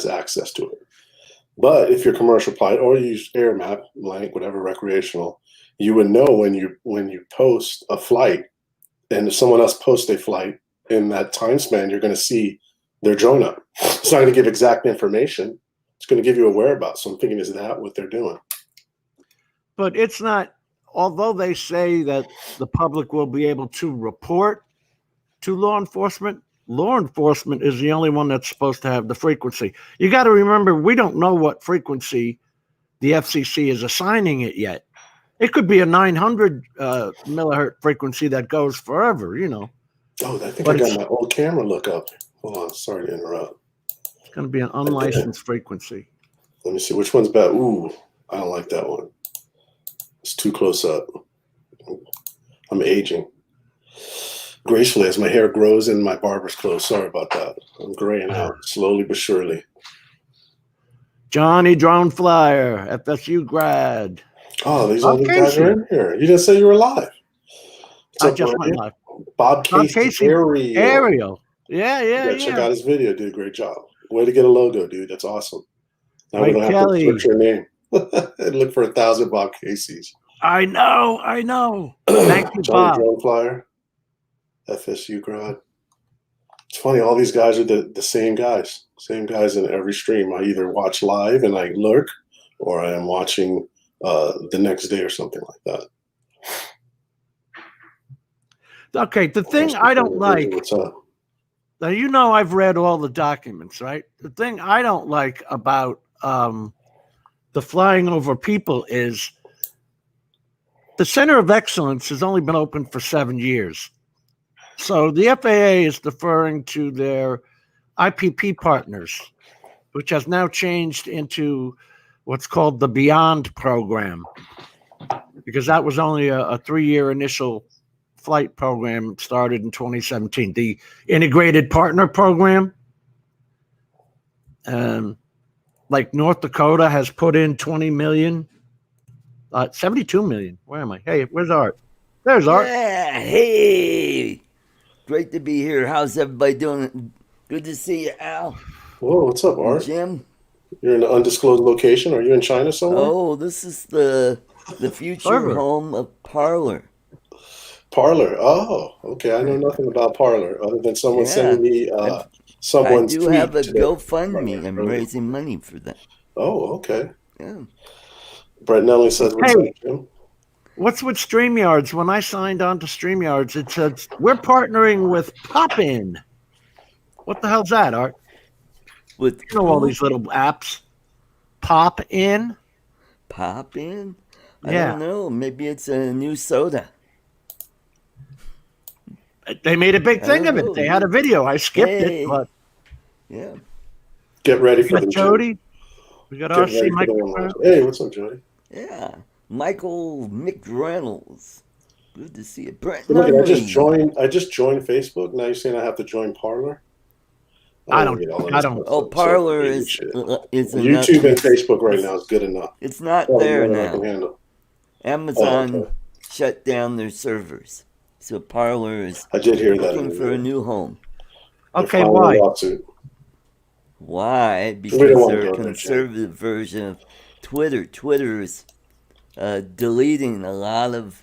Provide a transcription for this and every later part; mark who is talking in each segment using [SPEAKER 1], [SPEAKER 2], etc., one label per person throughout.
[SPEAKER 1] access to it. But if you're a commercial pilot or you use AirMap, Blank, whatever, recreational, you would know when you post a flight, and if someone else posts a flight in that time span, you're going to see their drone up. It's not going to give exact information. It's going to give you a whereabouts. So I'm thinking, is that what they're doing?
[SPEAKER 2] But it's not, although they say that the public will be able to report to law enforcement is the only one that's supposed to have the frequency. You got to remember, we don't know what frequency the FCC is assigning it yet. It could be a 900 millihertz frequency that goes forever, you know.
[SPEAKER 1] Oh, I think I got my old camera look up. Hold on, sorry to interrupt.
[SPEAKER 2] It's going to be an unlicensed frequency.
[SPEAKER 1] Let me see, which one's better? Ooh, I don't like that one. It's too close up. I'm aging gracefully as my hair grows in my barber's clothes. Sorry about that. I'm graying out slowly but surely. Johnny
[SPEAKER 2] Drone Flyer, FSU grad.
[SPEAKER 1] Oh, these other guys are in here. You didn't say you were live.
[SPEAKER 2] I just went live.
[SPEAKER 1] Bob Casey.
[SPEAKER 2] Ariel. Yeah.
[SPEAKER 1] Check out his video. Did a great job. Way to get a logo, dude. That's awesome. Now
[SPEAKER 2] Mike
[SPEAKER 1] we don't
[SPEAKER 2] Kelly.
[SPEAKER 1] have to search your name and look for 1,000 Bob Casey's.
[SPEAKER 2] I know. Thank you, Bob.
[SPEAKER 1] Drone Flyer, FSU grad. It's funny, all these guys are the same guys. Same guys in every stream. I either watch live and I lurk, or I am watching the next day or something like that.
[SPEAKER 2] Okay, the thing I don't like.
[SPEAKER 1] What's up?
[SPEAKER 2] Now, you know, I've read all the documents, right? The thing I don't like about the flying over people is the Center of Excellence has only been open for 7 years. So the FAA is deferring to their IPP partners, which has now changed into what's called the Beyond program, because that was only a 3-year initial flight program started in 2017. The Integrated Partner Program, like North Dakota has put in 20 million, 72 million. Where am I? Hey, where's Art? There's Art.
[SPEAKER 3] Yeah, hey, great to be here. How's everybody doing? Good to see you, Al.
[SPEAKER 1] Whoa, what's up, Art?
[SPEAKER 3] Jim?
[SPEAKER 1] You're in an undisclosed location. Are you in China somewhere?
[SPEAKER 3] Oh, this is the future home of Parler.
[SPEAKER 1] Parler. Oh, okay. I know nothing about Parler other than someone sending me someone's tweet.
[SPEAKER 3] I do have a GoFundMe. I'm raising money for that.
[SPEAKER 1] Oh, okay.
[SPEAKER 3] Yeah.
[SPEAKER 1] Brett Nelly says, what's up, Jim?
[SPEAKER 2] What's with StreamYards? When I signed on to StreamYards, it says, we're partnering with Pop-In. What the hell's that, Art?
[SPEAKER 3] With
[SPEAKER 2] all these little apps. Pop-In?
[SPEAKER 3] Pop-In? I
[SPEAKER 2] Yeah.
[SPEAKER 3] don't know. Maybe it's a new soda.
[SPEAKER 2] They made a big thing of it. They had a video. I skipped it, but
[SPEAKER 3] yeah.
[SPEAKER 1] Get ready for the
[SPEAKER 2] Jody. We got RC Michael.
[SPEAKER 1] Hey, what's up, Jody?
[SPEAKER 3] Yeah. Michael McReynolds. Good to see you. Brett.
[SPEAKER 1] Look, I just joined Facebook. Now you're saying I have to join Parler?
[SPEAKER 2] I don't.
[SPEAKER 3] Oh, Parler is
[SPEAKER 1] YouTube and Facebook right now is good enough.
[SPEAKER 3] It's not there now. Amazon shut down their servers. So Parler is looking for a new home.
[SPEAKER 2] Okay, why?
[SPEAKER 3] Why? Because they're a conservative version of Twitter. Twitter is deleting a lot of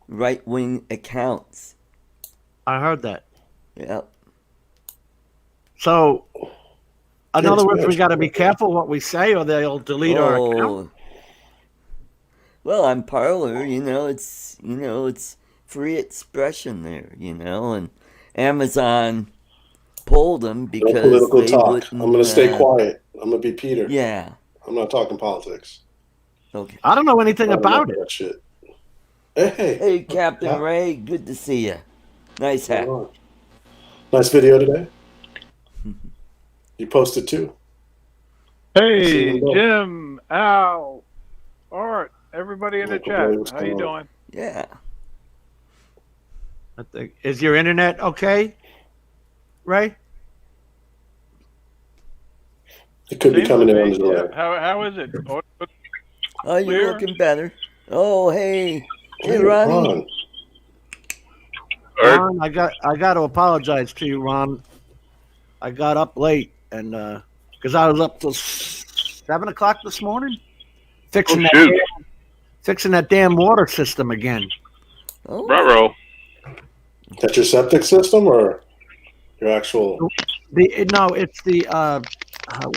[SPEAKER 3] right-wing accounts.
[SPEAKER 2] I heard that.
[SPEAKER 3] Yeah.
[SPEAKER 2] So, in other words, we got to be careful what we say, or they'll delete our account.
[SPEAKER 3] Well, on Parler, it's free expression there, and Amazon pulled them because
[SPEAKER 1] political talk. I'm going to stay quiet. I'm going to be Peter.
[SPEAKER 3] Yeah.
[SPEAKER 1] I'm not talking politics.
[SPEAKER 3] Okay.
[SPEAKER 2] I don't know anything about it.
[SPEAKER 1] That shit.
[SPEAKER 3] Hey, Captain Ray. Good to see you. Nice hat.
[SPEAKER 1] Nice video today. You posted too.
[SPEAKER 4] Hey, Jim, Al, Art, everybody in the chat. How you doing?
[SPEAKER 3] Yeah.
[SPEAKER 2] Is your internet okay, Ray?
[SPEAKER 1] It could be coming in on the delay.
[SPEAKER 4] How is it?
[SPEAKER 3] Oh, you're looking better. Oh, hey, Ronnie.
[SPEAKER 2] Ron, I got to apologize to you, Ron. I got up late and because I was up till 7 o'clock this morning fixing that damn water system again.
[SPEAKER 3] Oh,
[SPEAKER 4] Ruh-roh.
[SPEAKER 1] That's your septic system or your actual?
[SPEAKER 2] No, it's the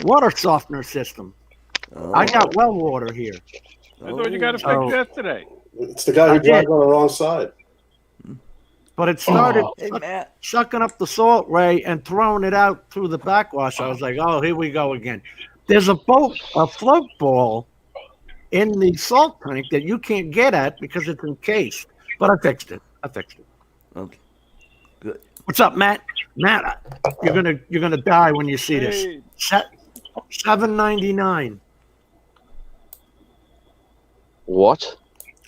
[SPEAKER 2] water softener system.
[SPEAKER 3] oh,
[SPEAKER 2] I got well water here.
[SPEAKER 4] I thought you got to fix
[SPEAKER 2] Oh.
[SPEAKER 4] yesterday.
[SPEAKER 1] It's the guy who
[SPEAKER 2] I
[SPEAKER 1] drives
[SPEAKER 2] did.
[SPEAKER 1] on the wrong side.
[SPEAKER 2] But it started
[SPEAKER 3] Hey, Matt.
[SPEAKER 2] sucking up the salt, Ray, and throwing it out through the backwash. I was like, oh, here we go again. There's a float ball in the salt tank that you can't get at because it's encased. But I fixed it.
[SPEAKER 3] Okay. Good.
[SPEAKER 2] What's up, Matt? Matt, you're gonna die when you see this.
[SPEAKER 4] Hey.
[SPEAKER 2] $7.99.
[SPEAKER 5] What?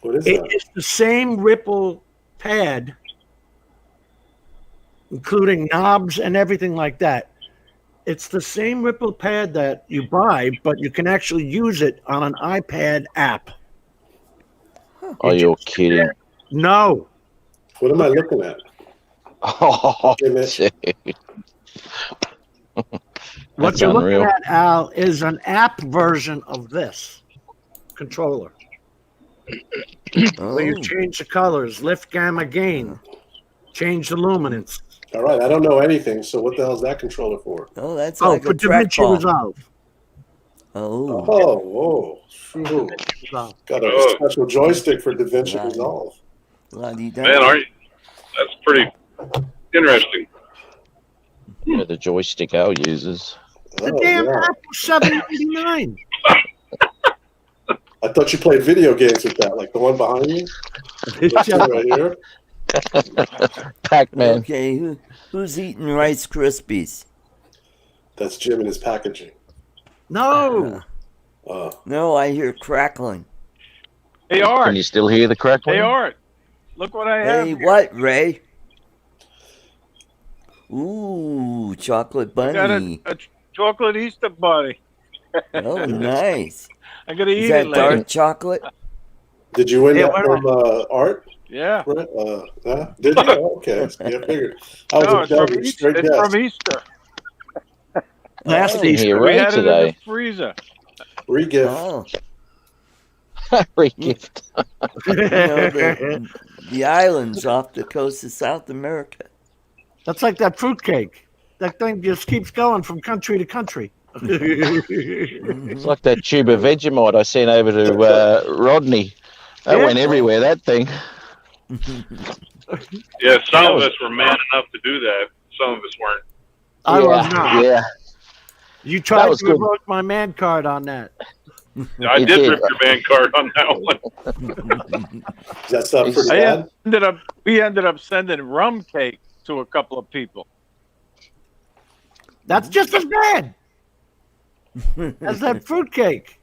[SPEAKER 1] What is
[SPEAKER 2] It
[SPEAKER 1] that?
[SPEAKER 2] is the same Ripple pad, including knobs and everything like that. It's the same Ripple pad that you buy, but you can actually use it on an iPad app.
[SPEAKER 5] Oh, you're kidding.
[SPEAKER 2] No.
[SPEAKER 1] What am I looking at?
[SPEAKER 5] Oh,
[SPEAKER 1] Give it.
[SPEAKER 5] gee.
[SPEAKER 2] What
[SPEAKER 5] That's
[SPEAKER 2] you're
[SPEAKER 5] unreal.
[SPEAKER 2] looking at, Al, is an app version of this controller. Where you
[SPEAKER 3] Oh,
[SPEAKER 2] change the colors, lift, gamma, gain, change the luminance.
[SPEAKER 1] All right, I don't know anything, so what the hell is that controller for?
[SPEAKER 3] oh, that's
[SPEAKER 2] Oh,
[SPEAKER 3] like
[SPEAKER 2] for
[SPEAKER 3] a trackball.
[SPEAKER 2] DaVinci Resolve.
[SPEAKER 3] Oh,
[SPEAKER 1] Oh, whoa. Ooh,
[SPEAKER 2] Resolve.
[SPEAKER 1] got a special joystick for DaVinci
[SPEAKER 3] Right.
[SPEAKER 1] Resolve.
[SPEAKER 3] la-di-da.
[SPEAKER 6] Man, aren't you? That's pretty interesting.
[SPEAKER 5] Yeah, the joystick Al uses.
[SPEAKER 2] The
[SPEAKER 1] Oh,
[SPEAKER 2] damn
[SPEAKER 1] yeah.
[SPEAKER 2] app was $7.99.
[SPEAKER 1] I thought you played video games with that, like the one behind me. This right here.
[SPEAKER 5] Pac-Man.
[SPEAKER 3] Okay, who's eating Rice Krispies?
[SPEAKER 1] That's Jim and his packaging.
[SPEAKER 2] No.
[SPEAKER 3] No, I hear crackling.
[SPEAKER 4] Hey,
[SPEAKER 5] Can
[SPEAKER 4] Art.
[SPEAKER 5] you still hear the crackling?
[SPEAKER 4] Hey, Art. Look what I have.
[SPEAKER 3] Hey,
[SPEAKER 4] here.
[SPEAKER 3] what, Ray? Ooh, chocolate
[SPEAKER 4] I got
[SPEAKER 3] bunny.
[SPEAKER 4] a chocolate Easter bunny.
[SPEAKER 3] Oh, nice.
[SPEAKER 4] I'm going to
[SPEAKER 3] Is
[SPEAKER 4] eat
[SPEAKER 3] that
[SPEAKER 4] it later.
[SPEAKER 3] dark chocolate?
[SPEAKER 1] Did you win
[SPEAKER 2] Yeah,
[SPEAKER 1] that
[SPEAKER 2] wait a
[SPEAKER 1] from Art?
[SPEAKER 4] Yeah.
[SPEAKER 1] Right? Did you? Oh, okay. Yeah, I figured. I was
[SPEAKER 4] No,
[SPEAKER 1] a
[SPEAKER 4] it's from
[SPEAKER 1] straight
[SPEAKER 4] Easter. It's
[SPEAKER 1] guess.
[SPEAKER 4] from Easter.
[SPEAKER 2] Last
[SPEAKER 3] Oh.
[SPEAKER 2] Easter.
[SPEAKER 5] Here,
[SPEAKER 4] We
[SPEAKER 5] Ray,
[SPEAKER 4] had it in
[SPEAKER 5] today.
[SPEAKER 4] the freezer.
[SPEAKER 1] Re-gift.
[SPEAKER 3] Oh,
[SPEAKER 5] Re-gift.
[SPEAKER 3] you know, the islands off the coast of South America.
[SPEAKER 2] That's like that fruitcake. That thing just keeps going from country to country.
[SPEAKER 5] It's like that tube of Vegemite I sent over to Rodney. That
[SPEAKER 2] Yeah.
[SPEAKER 5] went everywhere, that thing.
[SPEAKER 6] Yeah, some
[SPEAKER 5] That
[SPEAKER 6] of
[SPEAKER 5] was-
[SPEAKER 6] us were man enough to do that. Some of us weren't.
[SPEAKER 2] I was not.
[SPEAKER 5] Yeah.
[SPEAKER 2] You tried
[SPEAKER 5] was
[SPEAKER 2] to
[SPEAKER 5] good.
[SPEAKER 2] revoke my man card on that.
[SPEAKER 6] I
[SPEAKER 5] You
[SPEAKER 6] did
[SPEAKER 5] did.
[SPEAKER 6] rip your man card on that one.
[SPEAKER 1] Is that stuff pretty
[SPEAKER 4] I
[SPEAKER 1] bad?
[SPEAKER 4] we ended up sending rum cake to a couple of people.
[SPEAKER 2] That's just as bad as that fruitcake.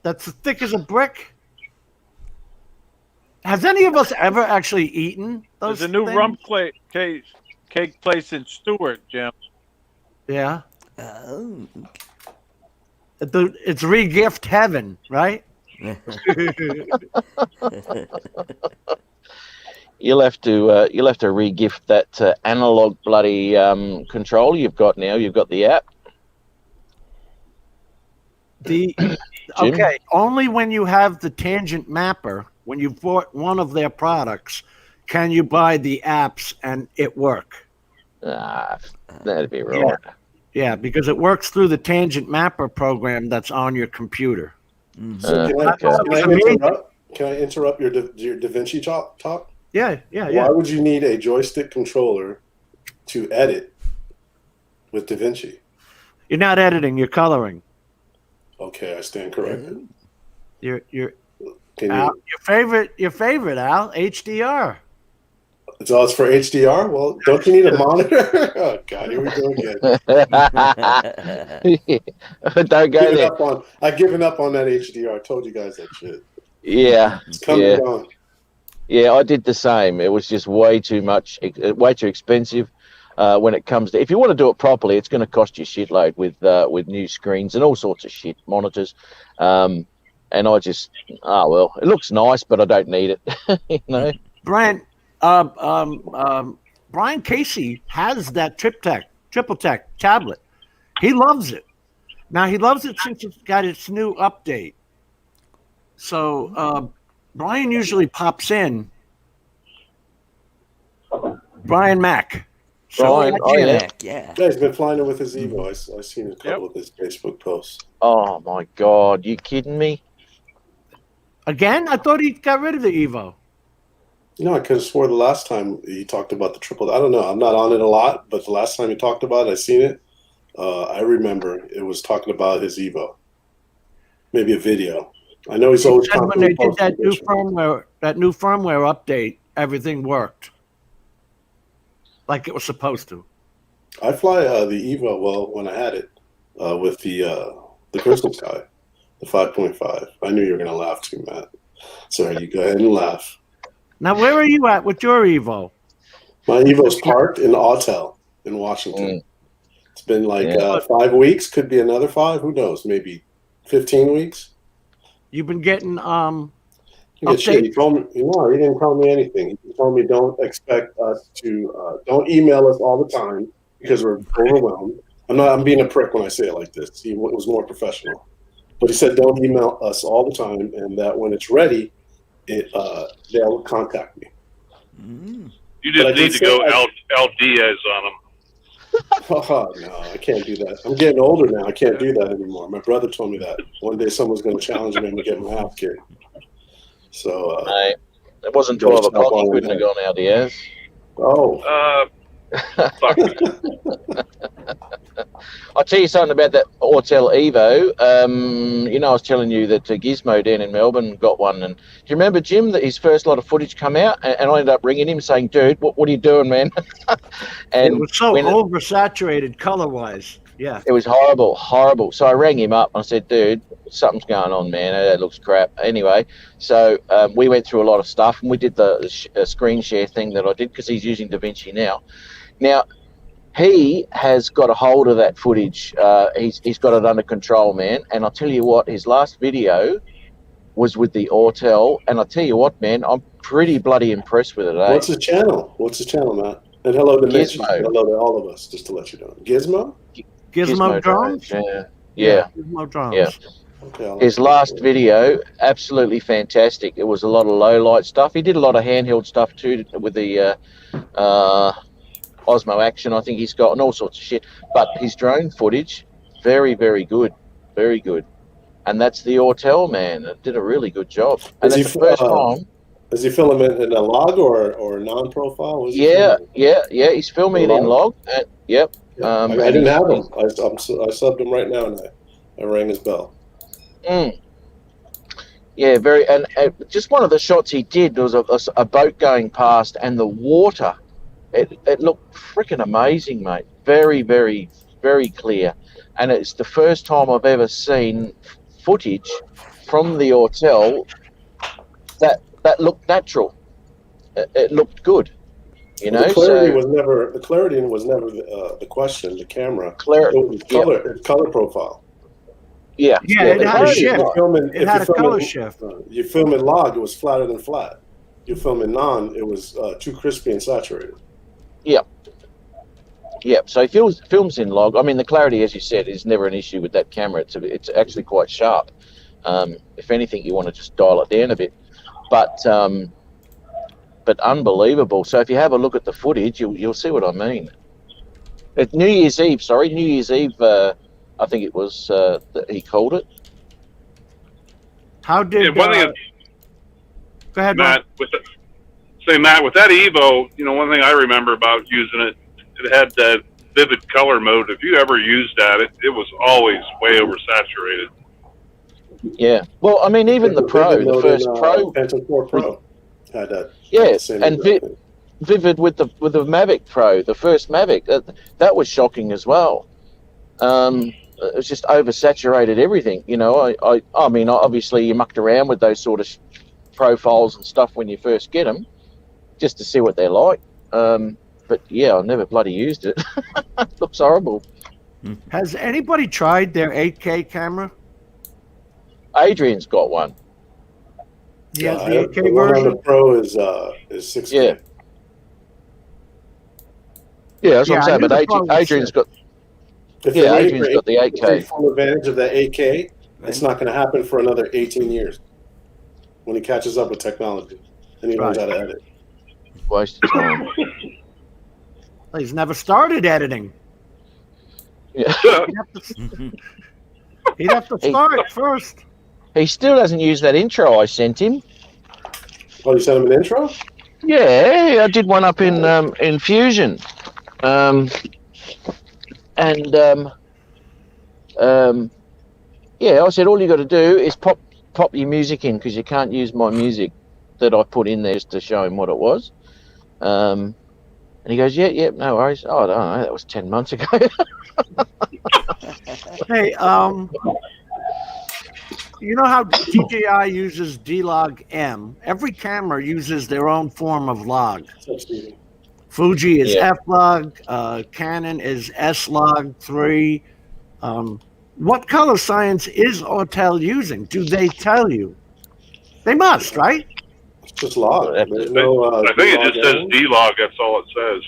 [SPEAKER 2] That's as thick as a brick. Has any of us ever actually eaten those?
[SPEAKER 4] There's a new
[SPEAKER 2] things?
[SPEAKER 4] rum cake place in Stewart, Jim.
[SPEAKER 2] Yeah.
[SPEAKER 3] Oh.
[SPEAKER 2] It's re-gift heaven, right?
[SPEAKER 5] You'll have to re-gift that analog bloody controller you've got now. You've got the app.
[SPEAKER 2] Okay, only when you have the tangent mapper, when you've bought one of their products, can you buy the apps and it work.
[SPEAKER 5] Ah, that'd be right.
[SPEAKER 2] Yeah, because it works through the tangent mapper program that's on your computer.
[SPEAKER 1] So can I interrupt your DaVinci talk?
[SPEAKER 2] Yeah.
[SPEAKER 1] Why would you need a joystick controller to edit with DaVinci?
[SPEAKER 2] You're not editing, you're coloring.
[SPEAKER 1] Okay, I stand corrected.
[SPEAKER 2] Your
[SPEAKER 1] Can
[SPEAKER 2] Al,
[SPEAKER 1] you?
[SPEAKER 2] your favorite Al, HDR.
[SPEAKER 1] It's for HDR. Well, don't you need a monitor? Oh God, here we go again.
[SPEAKER 5] Don't go there.
[SPEAKER 1] I've given up on that HDR. I told you guys that shit.
[SPEAKER 5] Yeah,
[SPEAKER 1] It's coming
[SPEAKER 5] yeah.
[SPEAKER 1] and gone.
[SPEAKER 5] Yeah, I did the same. It was just way too much, way too expensive. When it comes to, if you want to do it properly, it's going to cost you a shitload with new screens and all sorts of shit, monitors. And I just, well, it looks nice, but I don't need it. You know.
[SPEAKER 2] Brent, Brian Casey has that triple tech tablet. He loves it. Now he loves it since it's got its new update. So Brian usually pops in. Brian Mack.
[SPEAKER 5] Brian, oh yeah.
[SPEAKER 3] Mac, yeah.
[SPEAKER 1] Yeah, he's been flying it with his Evo. I've seen a couple of his Facebook posts.
[SPEAKER 5] Oh my God, you kidding me?
[SPEAKER 2] Again? I thought he got rid of the Evo.
[SPEAKER 1] I could have swore the last time he talked about the triple. I don't know. I'm not on it a lot, but the last time he talked about it, I seen it. I remember it was talking about his Evo. Maybe a video. I know he's always
[SPEAKER 2] when they did that new firmware update, everything worked like it was supposed to.
[SPEAKER 1] I fly the Evo. Well, when I had it with the Crystal Sky, the 5.5. I knew you were gonna laugh too, Matt. Sorry, you go ahead and laugh.
[SPEAKER 2] Now, where are you at with your Evo?
[SPEAKER 1] My Evo's parked in Autel in Washington. It's been like 5 weeks. Could be another 5. Who knows? Maybe 15 weeks.
[SPEAKER 2] You've been getting
[SPEAKER 1] He told me, he didn't tell me anything. He told me don't expect us to don't email us all the time because we're overwhelmed. I'm being a prick when I say it like this. He was more professional, but he said don't email us all the time, and that when it's ready, they'll contact me.
[SPEAKER 6] You just need to go Al Diaz on them.
[SPEAKER 1] Oh, no, I can't do that. I'm getting older now. I can't do that anymore. My brother told me that one day someone's going to challenge me and get my ass kicked. So
[SPEAKER 5] it wasn't 12 o'clock. He couldn't have gone out the ass.
[SPEAKER 1] Oh.
[SPEAKER 6] Fuck.
[SPEAKER 5] I'll tell you something about that Autel Evo. I was telling you that Gizmo down in Melbourne got one. And do you remember, Jim, that his first lot of footage come out? And I ended up ringing him saying, dude, what are you doing, man? And
[SPEAKER 2] it was so oversaturated color-wise. Yeah.
[SPEAKER 5] It was horrible, horrible. So I rang him up and I said, dude, something's going on, man. That looks crap. Anyway, so we went through a lot of stuff, and we did the screen share thing that I did because he's using DaVinci now. Now, he has got a hold of that footage. He's got it under control, man. And I'll tell you what, his last video was with the Autel. And I'll tell you what, man, I'm pretty bloody impressed with it. Eh?
[SPEAKER 1] What's his channel? Matt? And hello to Mitch.
[SPEAKER 5] Gizmo.
[SPEAKER 1] Hello to all of us, just to let you know. Gizmo?
[SPEAKER 2] Gizmo drones?
[SPEAKER 5] Yeah.
[SPEAKER 2] Gizmo drones.
[SPEAKER 5] Yeah. Okay, his last video, absolutely fantastic. It was a lot of low light stuff. He did a lot of handheld stuff too with the Osmo Action, I think he's got, and all sorts of shit. But his drone footage, very, very good. Very good. And that's the Autel, man. It did a really good job. And that's the first time.
[SPEAKER 1] Is he filming it in a log or a non-profile?
[SPEAKER 5] Yeah. He's filming it in log. Yep.
[SPEAKER 1] I didn't have him. I subbed him right now, and I rang his bell. Yeah, very. And just one of the shots he did, there was a boat going past, and the water, it looked freaking amazing, mate. Very, very, very clear. And it's the first time I've ever seen footage from the Autel that looked natural. It looked good. You know, the clarity was never the question. The camera, it was color profile.
[SPEAKER 5] Yeah,
[SPEAKER 2] it had a shift. It had a color shift.
[SPEAKER 1] You film in log, it was flatter than flat. You film in non, it was too crispy and saturated.
[SPEAKER 5] Yep. So he films in log. I mean, the clarity, as you said, is never an issue with that camera. It's actually quite sharp. If anything, you want to just dial it down a bit. But unbelievable. So if you have a look at the footage, you'll see what I mean. New Year's Eve, I think it was that he called it.
[SPEAKER 2] How did?
[SPEAKER 6] One thing,
[SPEAKER 2] go ahead,
[SPEAKER 6] Matt. With that Evo, one thing I remember about using it, it had that vivid color mode. If you ever used that, it was always way oversaturated.
[SPEAKER 5] Yeah. Well, I mean, even the Pro, the first Pro,
[SPEAKER 1] Phantom 4 Pro had that.
[SPEAKER 5] Yes, and vivid with the Mavic Pro, the first Mavic, that was shocking as well. It was just oversaturated everything. I mean, obviously you mucked around with those sort of profiles and stuff when you first get them, just to see what they're like. But yeah, I never bloody used it. It looks horrible.
[SPEAKER 2] Has anybody tried their 8K camera?
[SPEAKER 5] Adrian's got one.
[SPEAKER 2] Yeah, the 8K
[SPEAKER 1] the one
[SPEAKER 2] version.
[SPEAKER 1] on the Pro is 6K.
[SPEAKER 5] Yeah. Yeah, that's what I'm saying. But Adrian's got.
[SPEAKER 1] If
[SPEAKER 5] Yeah,
[SPEAKER 1] they made
[SPEAKER 5] Adrian's
[SPEAKER 1] it
[SPEAKER 5] got the
[SPEAKER 1] for
[SPEAKER 5] 8K.
[SPEAKER 1] take full advantage of that 8K, it's not going to happen for another 18 years when he catches up with technology and he learns how to edit.
[SPEAKER 5] Waste of time.
[SPEAKER 2] He's never started editing.
[SPEAKER 5] Yeah.
[SPEAKER 2] He'd have to start first.
[SPEAKER 5] He still doesn't use that intro I sent him.
[SPEAKER 1] Oh, you sent him an intro?
[SPEAKER 5] Yeah, I did one up in Fusion. Yeah, I said all you got to do is pop your music in because you can't use my music that I put in there just to show him what it was. And he goes, yeah, no worries. Oh, I don't know, that was 10 months ago.
[SPEAKER 2] Hey, you know how DJI uses D-Log M? Every camera uses their own form of log. Fuji is F-Log, Canon is S-Log 3. What color science is Autel using? Do they tell you? They must, right?
[SPEAKER 1] It's just log. There's no,
[SPEAKER 6] I think it just says D-Log. That's all it says.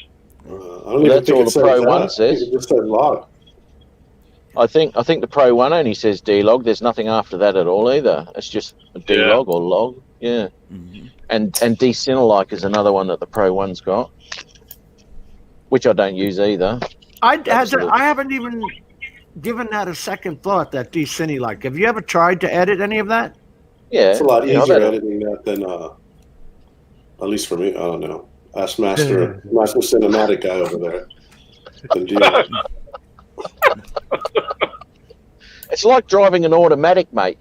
[SPEAKER 1] I don't even
[SPEAKER 5] That's
[SPEAKER 1] think
[SPEAKER 5] all
[SPEAKER 1] it
[SPEAKER 5] the
[SPEAKER 1] says
[SPEAKER 5] Pro
[SPEAKER 1] that.
[SPEAKER 5] 1 says.
[SPEAKER 1] It just says log.
[SPEAKER 5] I think the Pro 1 only says D-Log. There's nothing after that at all either. It's just D-Log or log. Yeah. Mm-hmm. And D-Cinelike is another one that the Pro 1's got, which I don't use either.
[SPEAKER 2] I haven't even given that a second thought, that D-Cinelike. Have you ever tried to edit any of that?
[SPEAKER 5] Yeah.
[SPEAKER 1] It's a lot easier editing that than, at least for me, I don't know. Ask Master Cinematic guy over there.
[SPEAKER 5] It's like driving an automatic, mate.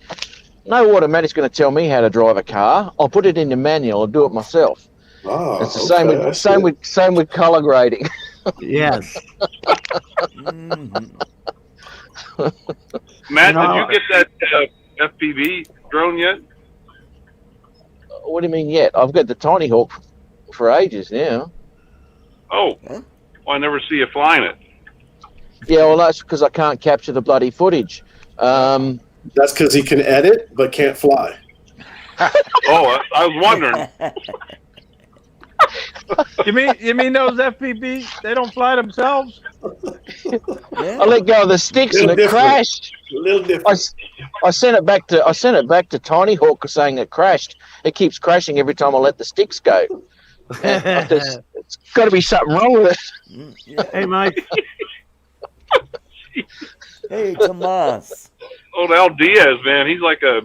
[SPEAKER 5] No automatic's going to tell me how to drive a car. I'll put it in the manual and do it myself.
[SPEAKER 1] Oh,
[SPEAKER 5] it's the same with color grading.
[SPEAKER 2] Yes.
[SPEAKER 6] Matt, did you get that FPV drone yet?
[SPEAKER 5] What do you mean yet? I've got the Tiny Hawk for ages now.
[SPEAKER 6] Oh, well, I never see you flying it.
[SPEAKER 5] Yeah, well, that's because I can't capture the bloody footage.
[SPEAKER 1] That's because he can edit but can't fly.
[SPEAKER 6] Oh, I was wondering.
[SPEAKER 4] You mean those FPVs? They don't fly themselves?
[SPEAKER 5] I let go of the sticks and it crashed.
[SPEAKER 1] A little different.
[SPEAKER 5] I sent it back to Tiny Hawk saying it crashed. It keeps crashing every time I let the sticks go. It's got to be something wrong with it.
[SPEAKER 2] Hey, Mike.
[SPEAKER 3] Hey, Tomas.
[SPEAKER 6] Old Al Diaz, man, he's like a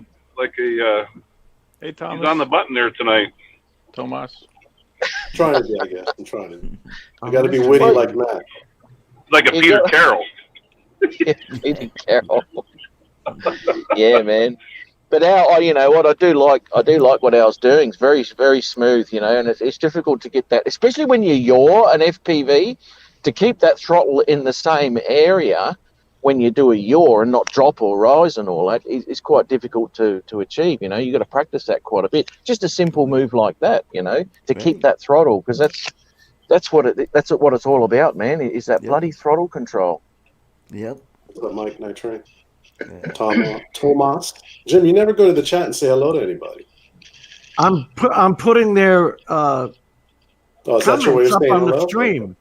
[SPEAKER 4] Hey, Thomas.
[SPEAKER 6] he's on the button there tonight.
[SPEAKER 4] Tomas.
[SPEAKER 1] Trying to be, I guess. I'm trying to. I got to be witty like Matt.
[SPEAKER 6] Like a Peter Carroll.
[SPEAKER 5] Peter Carroll. Yeah, man. But Al, you know what I do like what Al's doing. It's very, very smooth, you know, and it's difficult to get that, especially when you yaw an FPV, to keep that throttle in the same area when you do a yaw and not drop or rise and all that is quite difficult to achieve. You know, you got to practice that quite a bit. Just a simple move like that, you know, to keep that throttle, because that's what it's all about, man. Is that bloody throttle control.
[SPEAKER 3] Yep.
[SPEAKER 1] What's up, Mike Nitrate? Tomas. Jim, you never go to the chat and say hello to anybody.
[SPEAKER 2] I'm putting their
[SPEAKER 1] is that your way of
[SPEAKER 2] comments up
[SPEAKER 1] saying
[SPEAKER 2] on the
[SPEAKER 1] hello?
[SPEAKER 2] stream.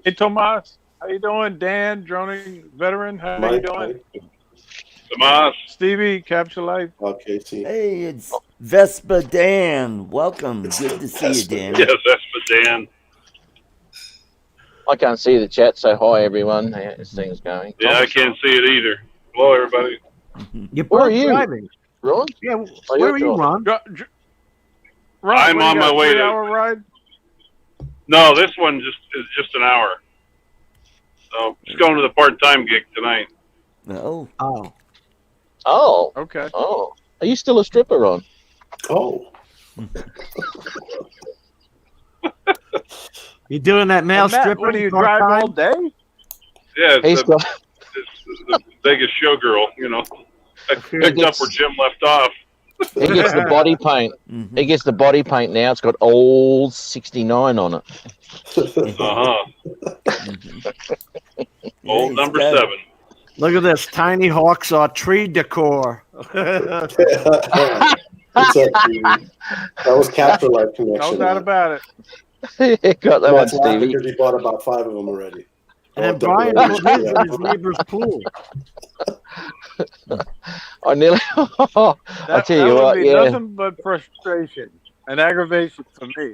[SPEAKER 4] Hey, Tomas. How you doing? Dan, droning veteran. How you doing?
[SPEAKER 6] Tomas.
[SPEAKER 4] Stevie, Capture Life.
[SPEAKER 1] Okay, see.
[SPEAKER 3] Hey, it's Vespa Dan. Welcome. Good to see you, Dan.
[SPEAKER 6] Yes, that's for Dan.
[SPEAKER 5] I can't see the chat, so hi everyone. This thing's going.
[SPEAKER 6] Yeah, I can't see it either. Hello, everybody.
[SPEAKER 2] You're
[SPEAKER 5] Where are
[SPEAKER 2] both
[SPEAKER 5] you?
[SPEAKER 2] driving.
[SPEAKER 5] Ron?
[SPEAKER 2] Yeah, where are you, Ron?
[SPEAKER 4] Ron,
[SPEAKER 6] I'm on my way to
[SPEAKER 4] 3-hour ride.
[SPEAKER 6] No, this one is just an hour. So just going to the part-time gig tonight.
[SPEAKER 3] No.
[SPEAKER 5] Oh.
[SPEAKER 4] Okay.
[SPEAKER 5] Oh. Are you still a stripper, Ron?
[SPEAKER 1] Oh.
[SPEAKER 2] You doing that male
[SPEAKER 4] Matt,
[SPEAKER 2] stripper?
[SPEAKER 4] what do you drive all day?
[SPEAKER 6] Yeah,
[SPEAKER 5] He's
[SPEAKER 6] it's the Vegas showgirl, you know. I picked up where Jim left off.
[SPEAKER 5] He gets the body paint.
[SPEAKER 3] Mm-hmm.
[SPEAKER 5] He gets the body paint now. It's got old 69 on it.
[SPEAKER 6] Old number 7.
[SPEAKER 2] Look at this. Tiny Hawks are tree decor.
[SPEAKER 1] What's up, Stevie? That was Capture Life connection.
[SPEAKER 4] No doubt about it.
[SPEAKER 5] Got that one,
[SPEAKER 1] That's laughing
[SPEAKER 5] Stevie.
[SPEAKER 1] because he bought about 5 of them already.
[SPEAKER 2] And then Brian put his in his neighbor's pool.
[SPEAKER 5] I nearly. I tell you
[SPEAKER 4] that
[SPEAKER 5] what,
[SPEAKER 4] would be
[SPEAKER 5] yeah.
[SPEAKER 4] nothing but frustration and aggravation for me.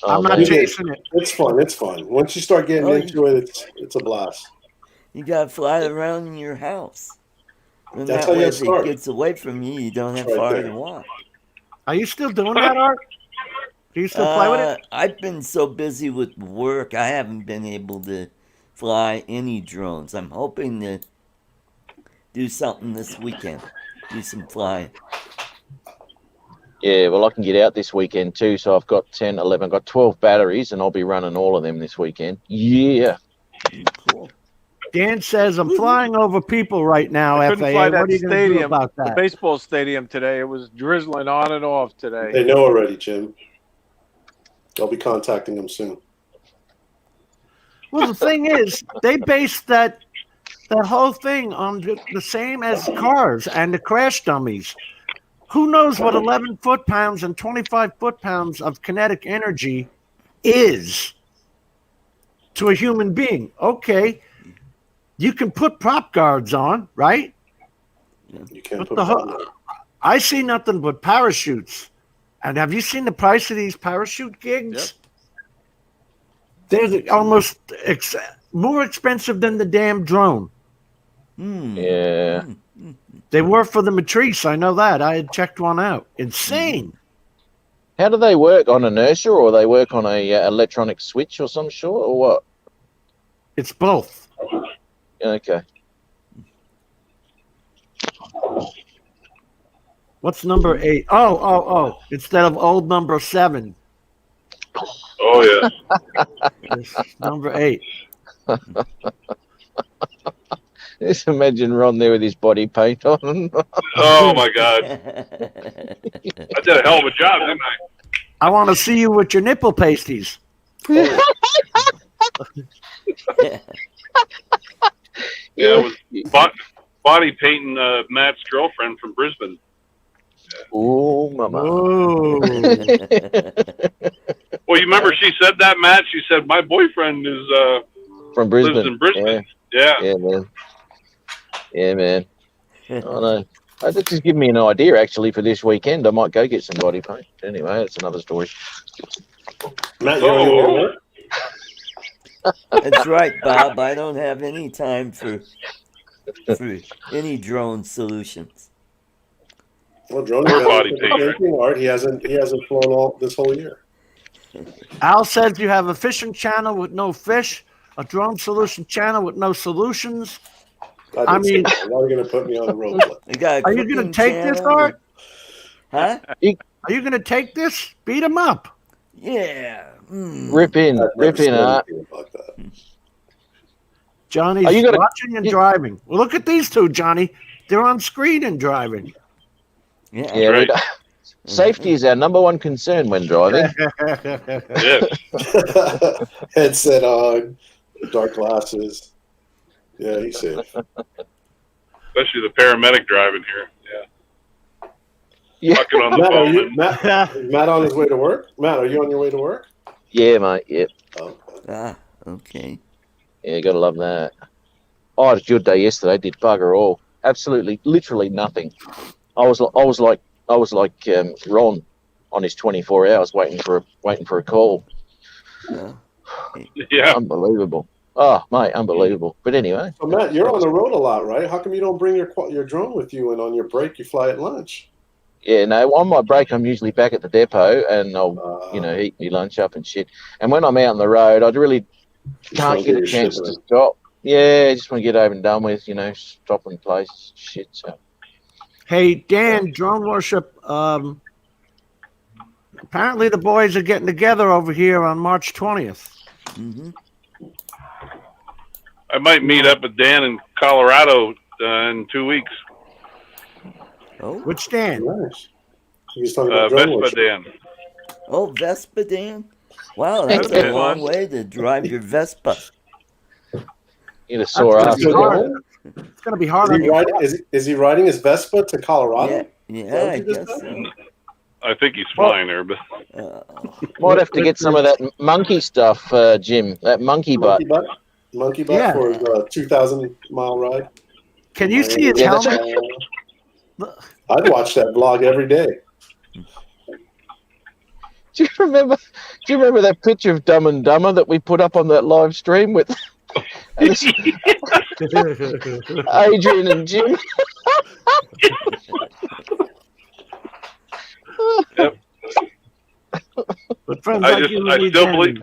[SPEAKER 5] Oh,
[SPEAKER 2] I'm not
[SPEAKER 5] man.
[SPEAKER 2] chasing it.
[SPEAKER 1] It's fun. It's fun. Once you start getting into it, it's a blast.
[SPEAKER 3] You gotta fly it around in your house. And
[SPEAKER 1] That's
[SPEAKER 3] that
[SPEAKER 1] how
[SPEAKER 3] way,
[SPEAKER 1] you
[SPEAKER 3] if it
[SPEAKER 1] start.
[SPEAKER 3] gets away from you, you don't have
[SPEAKER 1] Right
[SPEAKER 3] far
[SPEAKER 1] there.
[SPEAKER 3] to walk.
[SPEAKER 2] Are you still doing that, Art? Do you still play with it?
[SPEAKER 3] I've been so busy with work, I haven't been able to fly any drones. I'm hoping to do something this weekend. Do some flying.
[SPEAKER 5] Yeah, well, I can get out this weekend too. So I've got 10, 11, I've got 12 batteries, and I'll be running all of them this weekend. Yeah.
[SPEAKER 3] Cool.
[SPEAKER 2] Dan says, I'm flying over people right now,
[SPEAKER 4] I couldn't
[SPEAKER 2] FAA.
[SPEAKER 4] fly that
[SPEAKER 2] What are you going to do
[SPEAKER 4] stadium,
[SPEAKER 2] about
[SPEAKER 4] the
[SPEAKER 2] that?
[SPEAKER 4] baseball stadium today. It was drizzling on and off today.
[SPEAKER 1] They know already, Jim. I'll be contacting them soon.
[SPEAKER 2] Well, the thing is, they based that whole thing on the same as cars and the crash dummies. Who knows what 11 foot-pounds and 25 foot-pounds of kinetic energy is to a human being? Okay, you can put prop guards on, right?
[SPEAKER 1] You can't
[SPEAKER 2] But
[SPEAKER 1] put
[SPEAKER 2] I see nothing but parachutes. And have you seen the price of these parachute gigs?
[SPEAKER 4] Yep.
[SPEAKER 2] They're almost more expensive than the damn drone.
[SPEAKER 5] Yeah.
[SPEAKER 2] They were for the Matrice. I know that. I had checked one out. Insane.
[SPEAKER 5] How do they work, on inertia, or they work on a electronic switch or some sort, or what?
[SPEAKER 2] It's both.
[SPEAKER 5] Okay.
[SPEAKER 2] What's number 8? Oh. Instead of old number 7.
[SPEAKER 6] Oh yeah.
[SPEAKER 2] It's number 8.
[SPEAKER 5] Just imagine Ron there with his body paint on.
[SPEAKER 6] Oh my God. I did a hell of a job, didn't I?
[SPEAKER 2] I want to see you with your nipple pasties.
[SPEAKER 6] Yeah, it was body painting Matt's girlfriend from Brisbane.
[SPEAKER 5] Oh, mama.
[SPEAKER 2] Oh.
[SPEAKER 6] Well, you remember she said that, Matt? She said, my boyfriend is
[SPEAKER 5] From Brisbane.
[SPEAKER 6] lives in Brisbane.
[SPEAKER 5] Yeah,
[SPEAKER 6] Yeah.
[SPEAKER 5] man. Yeah, man. I know. That just give me an idea, actually, for this weekend. I might go get some body paint. Anyway, that's another story.
[SPEAKER 1] Matt, you on your way to work?
[SPEAKER 3] That's right, Bob. I don't have any time for any drone solutions.
[SPEAKER 1] Well, drone
[SPEAKER 6] Or
[SPEAKER 1] guy
[SPEAKER 6] body
[SPEAKER 1] is
[SPEAKER 6] paint.
[SPEAKER 1] thinking, Art. He hasn't flown all this whole year.
[SPEAKER 2] Al says you have a fishing channel with no fish, a drone solution channel with no solutions. I mean,
[SPEAKER 1] why are you going to put me on the road?
[SPEAKER 3] Are
[SPEAKER 2] you going to take this, Art?
[SPEAKER 3] Huh?
[SPEAKER 2] Are you going to take this? Beat him up.
[SPEAKER 3] Yeah.
[SPEAKER 5] Rip in, Art.
[SPEAKER 2] Johnny's watching and driving. Well, look at these two, Johnny. They're on screen and driving.
[SPEAKER 3] Yeah.
[SPEAKER 6] Right.
[SPEAKER 5] Safety is our number one concern when driving.
[SPEAKER 6] Yes.
[SPEAKER 1] Headset on, dark glasses. Yeah, he's safe.
[SPEAKER 6] Especially the paramedic driving here. Yeah.
[SPEAKER 5] Yeah.
[SPEAKER 6] Talking on the
[SPEAKER 1] Matt,
[SPEAKER 6] phone.
[SPEAKER 1] is Matt on his way to work? Matt, are you on your way to work?
[SPEAKER 5] Yeah, mate. Yep.
[SPEAKER 1] Oh,
[SPEAKER 3] Okay.
[SPEAKER 5] Yeah, gotta love that. Oh, it was a good day yesterday. Did bugger all. Absolutely, literally nothing. I was like Ron on his 24 hours waiting for a call.
[SPEAKER 6] Yeah.
[SPEAKER 5] Unbelievable. Oh, mate, unbelievable. But anyway.
[SPEAKER 1] So Matt, you're on the road a lot, right? How come you don't bring your drone with you, and on your break you fly at lunch?
[SPEAKER 5] Yeah, no. On my break, I'm usually back at the depot, and I'll eat my lunch up and shit. And when I'm out on the road, I really can't get a chance to stop. Yeah, I just want to get over and done with, stopping places, shit. So.
[SPEAKER 2] Hey, Dan, drone worship. Apparently the boys are getting together over here on March 20th.
[SPEAKER 3] Mm-hmm.
[SPEAKER 6] I might meet up with Dan in Colorado in 2 weeks.
[SPEAKER 3] Oh.
[SPEAKER 2] Which Dan?
[SPEAKER 1] Nice. He's talking about drone
[SPEAKER 6] Vespa
[SPEAKER 1] worship.
[SPEAKER 6] Dan.
[SPEAKER 3] Oh, Vespa Dan. Wow, that's a long way to drive your Vespa.
[SPEAKER 5] You a sore ass.
[SPEAKER 2] It's going to be hard on you.
[SPEAKER 1] Is he riding his Vespa to Colorado?
[SPEAKER 3] Yeah, I guess so.
[SPEAKER 6] I think he's flying there, but
[SPEAKER 5] Might have to get some of that monkey stuff, Jim. That monkey butt.
[SPEAKER 1] Monkey butt
[SPEAKER 2] Yeah.
[SPEAKER 1] for a 2,000-mile ride.
[SPEAKER 2] Can you see his
[SPEAKER 5] Yeah, that's
[SPEAKER 2] helmet?
[SPEAKER 1] I'd watch that vlog every day.
[SPEAKER 5] Do you remember that picture of Dumb and Dumber that we put up on that live stream with Adrian and Jim?
[SPEAKER 6] Yep.
[SPEAKER 2] But friends
[SPEAKER 6] I
[SPEAKER 2] like
[SPEAKER 6] just-
[SPEAKER 2] you
[SPEAKER 6] I
[SPEAKER 2] need
[SPEAKER 6] still
[SPEAKER 2] them.
[SPEAKER 6] believe-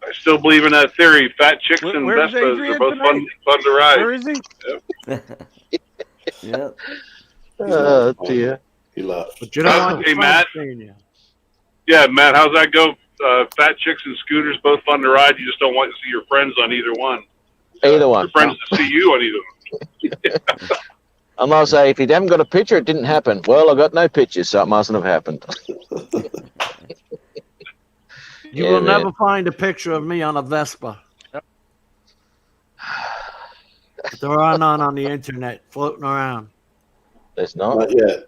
[SPEAKER 6] I still believe in that theory. Fat chicks and
[SPEAKER 4] Where's
[SPEAKER 6] Vespas
[SPEAKER 4] Adrian
[SPEAKER 6] are both
[SPEAKER 4] tonight?
[SPEAKER 6] fun to ride.
[SPEAKER 4] Where is he?
[SPEAKER 3] Yep.
[SPEAKER 5] Oh dear.
[SPEAKER 1] He left.
[SPEAKER 2] But you don't want
[SPEAKER 6] Hey,
[SPEAKER 2] the
[SPEAKER 6] Matt.
[SPEAKER 2] friends seeing you.
[SPEAKER 6] Yeah, Matt, how's that go? Fat chicks and scooters, both fun to ride. You just don't want to see your friends on either one.
[SPEAKER 5] Either one.
[SPEAKER 6] Your friends to see you on either one.
[SPEAKER 5] And they'll say, if you haven't got a picture, it didn't happen. Well, I got no pictures, so it mustn't have happened.
[SPEAKER 2] You
[SPEAKER 5] Yeah,
[SPEAKER 2] will
[SPEAKER 5] man.
[SPEAKER 2] never find a picture of me on a Vespa.
[SPEAKER 4] Yep.
[SPEAKER 2] But there are none on the internet floating around.
[SPEAKER 5] There's not.
[SPEAKER 1] Not yet.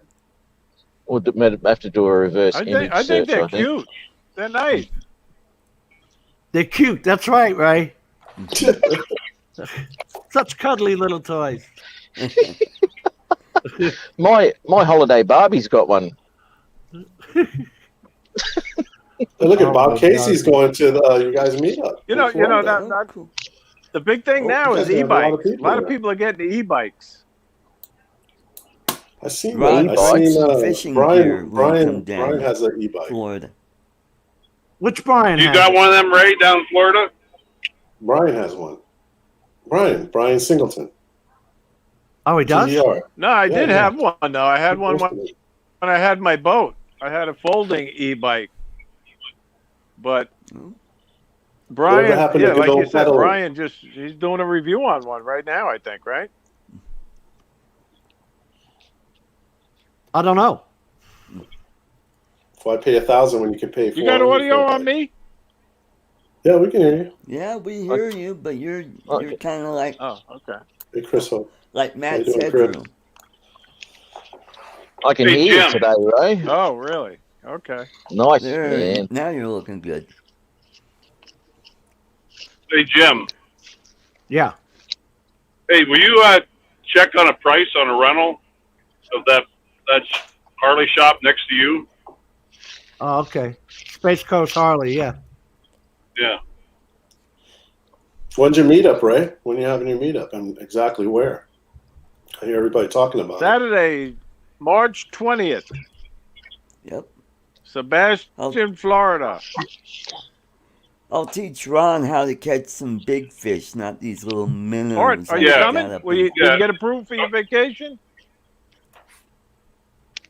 [SPEAKER 5] We'll have to do a reverse
[SPEAKER 4] I
[SPEAKER 5] image
[SPEAKER 4] think
[SPEAKER 5] search,
[SPEAKER 4] they're cute. They're nice.
[SPEAKER 2] They're cute. That's right, Ray. Such cuddly little toys.
[SPEAKER 5] My holiday Barbie's got one.
[SPEAKER 1] Hey, look at
[SPEAKER 2] Oh,
[SPEAKER 1] Bob
[SPEAKER 2] my
[SPEAKER 1] Casey's
[SPEAKER 2] God.
[SPEAKER 1] going to the you guys meetup.
[SPEAKER 4] You know
[SPEAKER 1] that.
[SPEAKER 4] that
[SPEAKER 3] Cool.
[SPEAKER 4] the big thing
[SPEAKER 1] Oh,
[SPEAKER 4] now
[SPEAKER 1] you
[SPEAKER 4] is
[SPEAKER 1] guys have a lot of
[SPEAKER 4] e-bikes. A
[SPEAKER 1] people
[SPEAKER 4] lot of
[SPEAKER 1] there.
[SPEAKER 4] people are getting e-bikes.
[SPEAKER 1] I seen
[SPEAKER 3] Ron
[SPEAKER 1] that. I
[SPEAKER 3] bought
[SPEAKER 1] seen
[SPEAKER 3] some fishing gear when he come down.
[SPEAKER 1] Brian has an e-bike.
[SPEAKER 3] Florida.
[SPEAKER 2] Which Brian
[SPEAKER 6] You
[SPEAKER 2] has
[SPEAKER 6] got
[SPEAKER 2] it?
[SPEAKER 6] one of them, Ray, down in Florida?
[SPEAKER 1] Brian has one. Brian Singleton.
[SPEAKER 2] Oh, he does?
[SPEAKER 1] GDR.
[SPEAKER 4] No, I
[SPEAKER 1] Yeah,
[SPEAKER 4] did
[SPEAKER 1] yeah.
[SPEAKER 4] have one though. I had one
[SPEAKER 1] Posted it.
[SPEAKER 4] when I had my boat. I had a folding e-bike. But Brian,
[SPEAKER 1] happened to
[SPEAKER 4] yeah,
[SPEAKER 1] good
[SPEAKER 4] like you
[SPEAKER 1] old
[SPEAKER 4] said,
[SPEAKER 1] pedal?
[SPEAKER 4] Brian he's doing a review on one right now, I think, right?
[SPEAKER 2] I don't know.
[SPEAKER 1] Why pay $1,000 when you can pay $400?
[SPEAKER 4] You got audio
[SPEAKER 1] for a
[SPEAKER 4] on
[SPEAKER 1] bike?
[SPEAKER 4] me?
[SPEAKER 1] Yeah, we can hear you.
[SPEAKER 3] Yeah, we hear you, but you're
[SPEAKER 5] Okay.
[SPEAKER 3] kind of like
[SPEAKER 4] Oh, okay.
[SPEAKER 1] Hey, Chris Hope.
[SPEAKER 3] Matt's
[SPEAKER 1] doing, Chris?
[SPEAKER 3] headroom.
[SPEAKER 5] I can
[SPEAKER 6] Hey,
[SPEAKER 5] hear you
[SPEAKER 6] Jim.
[SPEAKER 5] today, Ray.
[SPEAKER 4] Oh, really? Okay.
[SPEAKER 5] Nice,
[SPEAKER 3] There,
[SPEAKER 5] man.
[SPEAKER 3] now you're looking good.
[SPEAKER 6] Hey, Jim.
[SPEAKER 2] Yeah.
[SPEAKER 6] Hey, will you check on a price on a rental of that Harley shop next to you?
[SPEAKER 2] Oh, okay. Space Coast Harley, yeah.
[SPEAKER 6] Yeah.
[SPEAKER 1] When's your meetup, Ray? When are you having your meetup and exactly where? I hear everybody talking about it.
[SPEAKER 4] Saturday, March 20th,
[SPEAKER 3] Yep.
[SPEAKER 4] Sebastian, Florida.
[SPEAKER 3] I'll teach Ron how to catch some big fish, not these little minnows.
[SPEAKER 4] Art, are
[SPEAKER 3] that
[SPEAKER 4] you
[SPEAKER 6] Yeah.
[SPEAKER 3] got
[SPEAKER 4] coming?
[SPEAKER 3] up
[SPEAKER 4] Will
[SPEAKER 3] in-
[SPEAKER 4] you, did you get approved for your vacation?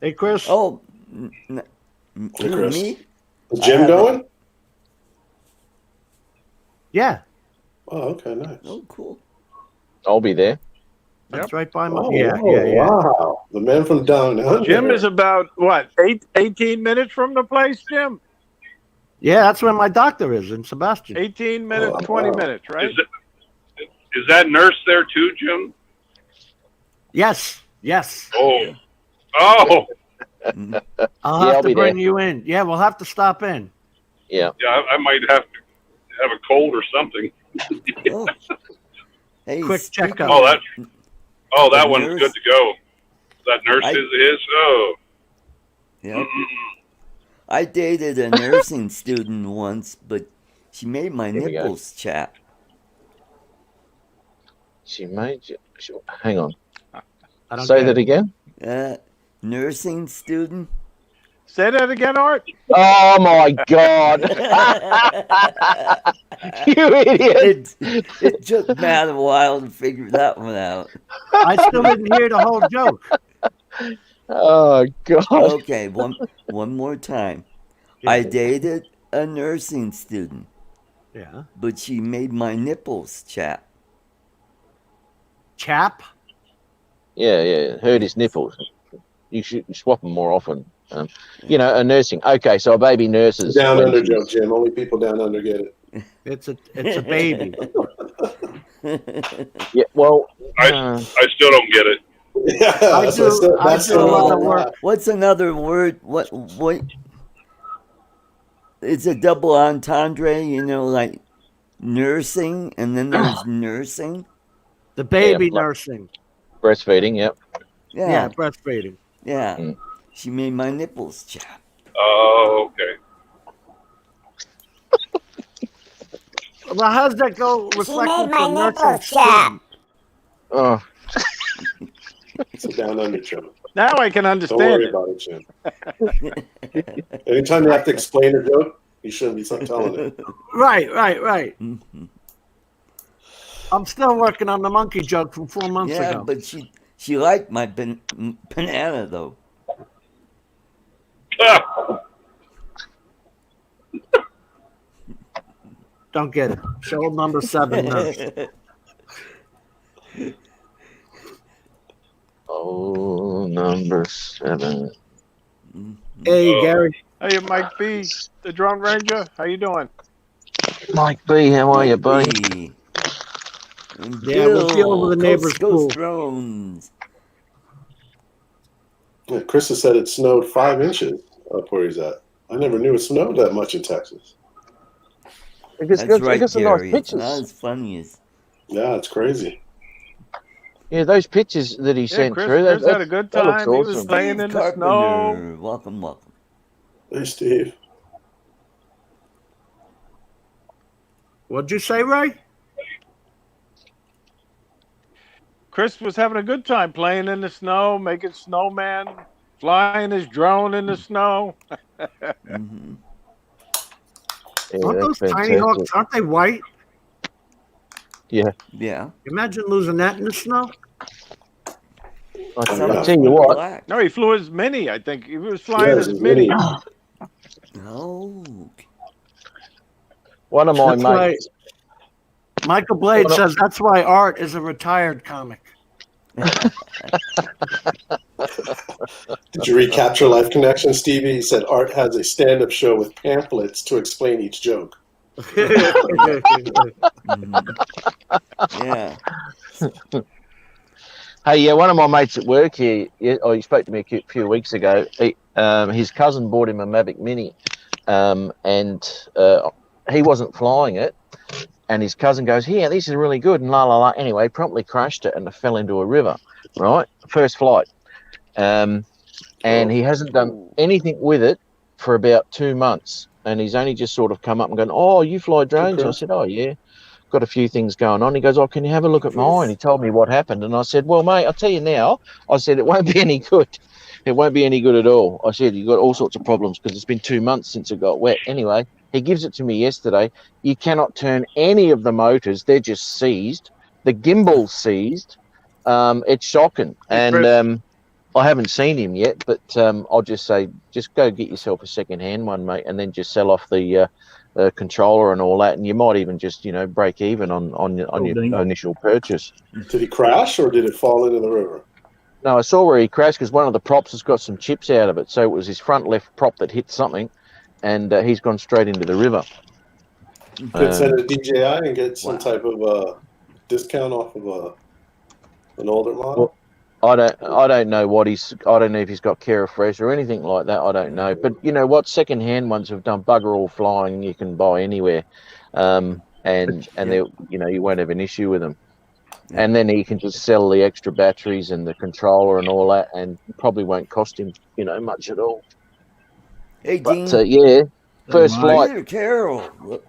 [SPEAKER 2] Hey, Chris.
[SPEAKER 3] Oh,
[SPEAKER 1] Hey,
[SPEAKER 3] who,
[SPEAKER 1] Chris.
[SPEAKER 3] me?
[SPEAKER 1] Is Jim
[SPEAKER 3] I
[SPEAKER 1] going?
[SPEAKER 2] Yeah.
[SPEAKER 1] Oh, okay, nice.
[SPEAKER 3] Oh, cool.
[SPEAKER 5] I'll be there.
[SPEAKER 2] That's right by my.
[SPEAKER 1] Oh,
[SPEAKER 2] yeah,
[SPEAKER 1] wow,
[SPEAKER 2] yeah, yeah.
[SPEAKER 1] Wow. The man from down under.
[SPEAKER 4] Jim is about, what, 18 minutes from the place, Jim?
[SPEAKER 2] Yeah, that's where my doctor is in Sebastian.
[SPEAKER 4] 18 minutes,
[SPEAKER 1] Oh,
[SPEAKER 4] 20
[SPEAKER 1] wow.
[SPEAKER 4] minutes, right?
[SPEAKER 6] Is that nurse there too, Jim?
[SPEAKER 2] Yes, yes.
[SPEAKER 6] Oh.
[SPEAKER 2] I'll
[SPEAKER 5] Yeah,
[SPEAKER 2] have
[SPEAKER 5] I'll
[SPEAKER 2] to
[SPEAKER 5] be
[SPEAKER 2] bring
[SPEAKER 5] there.
[SPEAKER 2] you in. Yeah, we'll have to stop in.
[SPEAKER 5] Yeah.
[SPEAKER 6] Yeah, I might have to have a cold or something.
[SPEAKER 3] Oh. Hey,
[SPEAKER 2] Quick
[SPEAKER 3] speaking
[SPEAKER 2] checkup.
[SPEAKER 6] Oh, that
[SPEAKER 3] The
[SPEAKER 6] one's
[SPEAKER 3] nurse-
[SPEAKER 6] good to go. That nurse
[SPEAKER 3] I-
[SPEAKER 6] is. Oh.
[SPEAKER 3] Yep.
[SPEAKER 6] Mm-mm.
[SPEAKER 3] I dated a nursing student once, but she made my
[SPEAKER 5] Here we go.
[SPEAKER 3] nipples chap.
[SPEAKER 5] She made you. Hang on.
[SPEAKER 2] I don't
[SPEAKER 5] Say
[SPEAKER 2] get
[SPEAKER 5] that
[SPEAKER 2] it.
[SPEAKER 5] again.
[SPEAKER 3] Nursing student?
[SPEAKER 4] Say that again, Art.
[SPEAKER 5] Oh my God! You idiot!
[SPEAKER 3] it took Matt a while to figure that one out.
[SPEAKER 2] I still didn't hear the whole joke.
[SPEAKER 5] Oh God!
[SPEAKER 3] Okay, one more time. I dated a nursing student,
[SPEAKER 2] Yeah.
[SPEAKER 3] but she made my nipples chap.
[SPEAKER 2] Chap?
[SPEAKER 5] Yeah. Hurt his nipples. You should swap them more often. A nursing. Okay, so a baby nurses.
[SPEAKER 1] Down
[SPEAKER 5] when
[SPEAKER 1] under
[SPEAKER 5] she's-
[SPEAKER 1] joke, Jim. Only people down under get it.
[SPEAKER 2] It's a baby.
[SPEAKER 5] Yeah. Well.
[SPEAKER 6] I still don't get it.
[SPEAKER 1] Yeah,
[SPEAKER 2] I
[SPEAKER 1] that's
[SPEAKER 2] do-
[SPEAKER 1] what I said.
[SPEAKER 2] I
[SPEAKER 1] That's
[SPEAKER 2] do a
[SPEAKER 1] the
[SPEAKER 2] lot of
[SPEAKER 1] one.
[SPEAKER 2] work.
[SPEAKER 3] What's another word? What? It's a double entendre, you know, like nursing, and then there's nursing.
[SPEAKER 2] The baby
[SPEAKER 5] like-
[SPEAKER 2] nursing.
[SPEAKER 5] Breastfeeding, yep.
[SPEAKER 2] Yeah,
[SPEAKER 3] Yeah,
[SPEAKER 2] breastfeeding.
[SPEAKER 3] yeah.
[SPEAKER 5] Mm.
[SPEAKER 3] She made my nipples chap.
[SPEAKER 6] Oh, okay.
[SPEAKER 2] Well, how's that go reflecting
[SPEAKER 7] made my
[SPEAKER 2] from nursing
[SPEAKER 7] nipples chap.
[SPEAKER 2] student?
[SPEAKER 5] Oh,
[SPEAKER 1] Sit down under, Jim.
[SPEAKER 4] Now I can
[SPEAKER 1] Don't
[SPEAKER 4] understand
[SPEAKER 1] worry
[SPEAKER 4] it.
[SPEAKER 1] about it, Jim. Anytime you have to explain a joke, you shouldn't be telling it.
[SPEAKER 2] Right.
[SPEAKER 3] Mhm.
[SPEAKER 2] I'm still working on the monkey joke from 4 months
[SPEAKER 3] Yeah,
[SPEAKER 2] ago.
[SPEAKER 3] but she liked my banana though.
[SPEAKER 2] Don't get it. Show number 7 nurse.
[SPEAKER 5] oh, number 7.
[SPEAKER 2] Hey, Gary.
[SPEAKER 4] Hey, Mike B, the drone ranger. How you doing?
[SPEAKER 5] Mike B, how are you, buddy?
[SPEAKER 3] Hey. And
[SPEAKER 2] Yeah, we'll deal
[SPEAKER 3] Bill,
[SPEAKER 2] with the neighbor's
[SPEAKER 3] Coast to Coast
[SPEAKER 2] pool.
[SPEAKER 3] drones.
[SPEAKER 1] Yeah, Chris has said it snowed 5 inches up where he's at. I never knew it snowed that much in Texas.
[SPEAKER 5] Because
[SPEAKER 3] That's right,
[SPEAKER 5] some nice
[SPEAKER 3] Gary. It's not
[SPEAKER 5] pictures.
[SPEAKER 3] as funny as.
[SPEAKER 1] Yeah, it's crazy.
[SPEAKER 5] Yeah, those pictures that he
[SPEAKER 4] Yeah,
[SPEAKER 5] sent
[SPEAKER 4] Chris,
[SPEAKER 5] through.
[SPEAKER 4] Chris had a good
[SPEAKER 5] that looks
[SPEAKER 4] time. He was
[SPEAKER 5] awesome.
[SPEAKER 4] playing
[SPEAKER 3] Steve
[SPEAKER 4] in the snow.
[SPEAKER 3] Carpenter. Welcome, welcome.
[SPEAKER 1] Hey, Steve.
[SPEAKER 2] What'd you say, Ray?
[SPEAKER 4] Chris was having a good time playing in the snow, making snowman, flying his drone in the snow.
[SPEAKER 3] Hmm.
[SPEAKER 5] Yeah,
[SPEAKER 2] Aren't those
[SPEAKER 5] that's
[SPEAKER 2] tiny
[SPEAKER 5] fantastic.
[SPEAKER 2] hawks? Aren't they white?
[SPEAKER 5] Yeah,
[SPEAKER 3] Yeah.
[SPEAKER 2] Imagine losing that in the snow.
[SPEAKER 5] I
[SPEAKER 3] Some
[SPEAKER 1] Yeah.
[SPEAKER 5] tell you what.
[SPEAKER 3] black.
[SPEAKER 4] No, he flew his Mini, I think. He was flying
[SPEAKER 1] Yeah,
[SPEAKER 4] his
[SPEAKER 1] his
[SPEAKER 4] Mini.
[SPEAKER 1] Mini.
[SPEAKER 3] Oh.
[SPEAKER 5] One of my
[SPEAKER 2] That's why
[SPEAKER 5] mates.
[SPEAKER 2] Michael Blade
[SPEAKER 5] Well, no-
[SPEAKER 2] says that's why Art is a retired comic.
[SPEAKER 1] Did you recapture Life Connection, Stevie? He said Art has a stand-up show with pamphlets to explain each joke.
[SPEAKER 3] Mhm. Yeah.
[SPEAKER 5] Hey, yeah, one of my mates at work here, he spoke to me a few weeks ago. His cousin bought him a Mavic Mini, and he wasn't flying it. And his cousin goes, "Here, this is really good," and la la la. Anyway, promptly crashed it and it fell into a river. Right, first flight, and he hasn't done anything with it for about 2 months. And he's only just sort of come up and gone, "Oh, you fly drones?" I said, "Oh yeah, got a few things going on." He goes, "Oh, can you have a look at mine?" He told me what happened, and I said, "Well, mate, I'll tell you now." I said, "It won't be any good. It won't be any good at all." I said, "You've got all sorts of problems because it's been 2 months since it got wet." Anyway, he gives it to me yesterday. You cannot turn any of the motors; they're just seized. The gimbal's seized. It's shocking,
[SPEAKER 4] Hey,
[SPEAKER 5] and
[SPEAKER 4] Chris.
[SPEAKER 5] I haven't seen him yet. But I'll just say, just go get yourself a second-hand one, mate, and then just sell off the controller and all that, and you might even just break even on your initial purchase.
[SPEAKER 1] Did he crash or did it fall into the river?
[SPEAKER 5] No, I saw where he crashed because one of the props has got some chips out of it, so it was his front left prop that hit something, and he's gone straight into the river.
[SPEAKER 1] Could send it to DJI and get some
[SPEAKER 3] Wow.
[SPEAKER 1] type of discount off of an older model.
[SPEAKER 5] I don't know what I don't know if he's got Care Fresh or anything like that. I don't know, but you know what? Second-hand ones have done bugger all flying. You can buy anywhere, and they you won't have an issue with them.
[SPEAKER 3] Yeah.
[SPEAKER 5] And then he can just sell the extra batteries and the controller and all that, and probably won't cost him much at all.
[SPEAKER 3] Hey, Dean.
[SPEAKER 5] But yeah, first flight.
[SPEAKER 3] Peter Carroll. Look,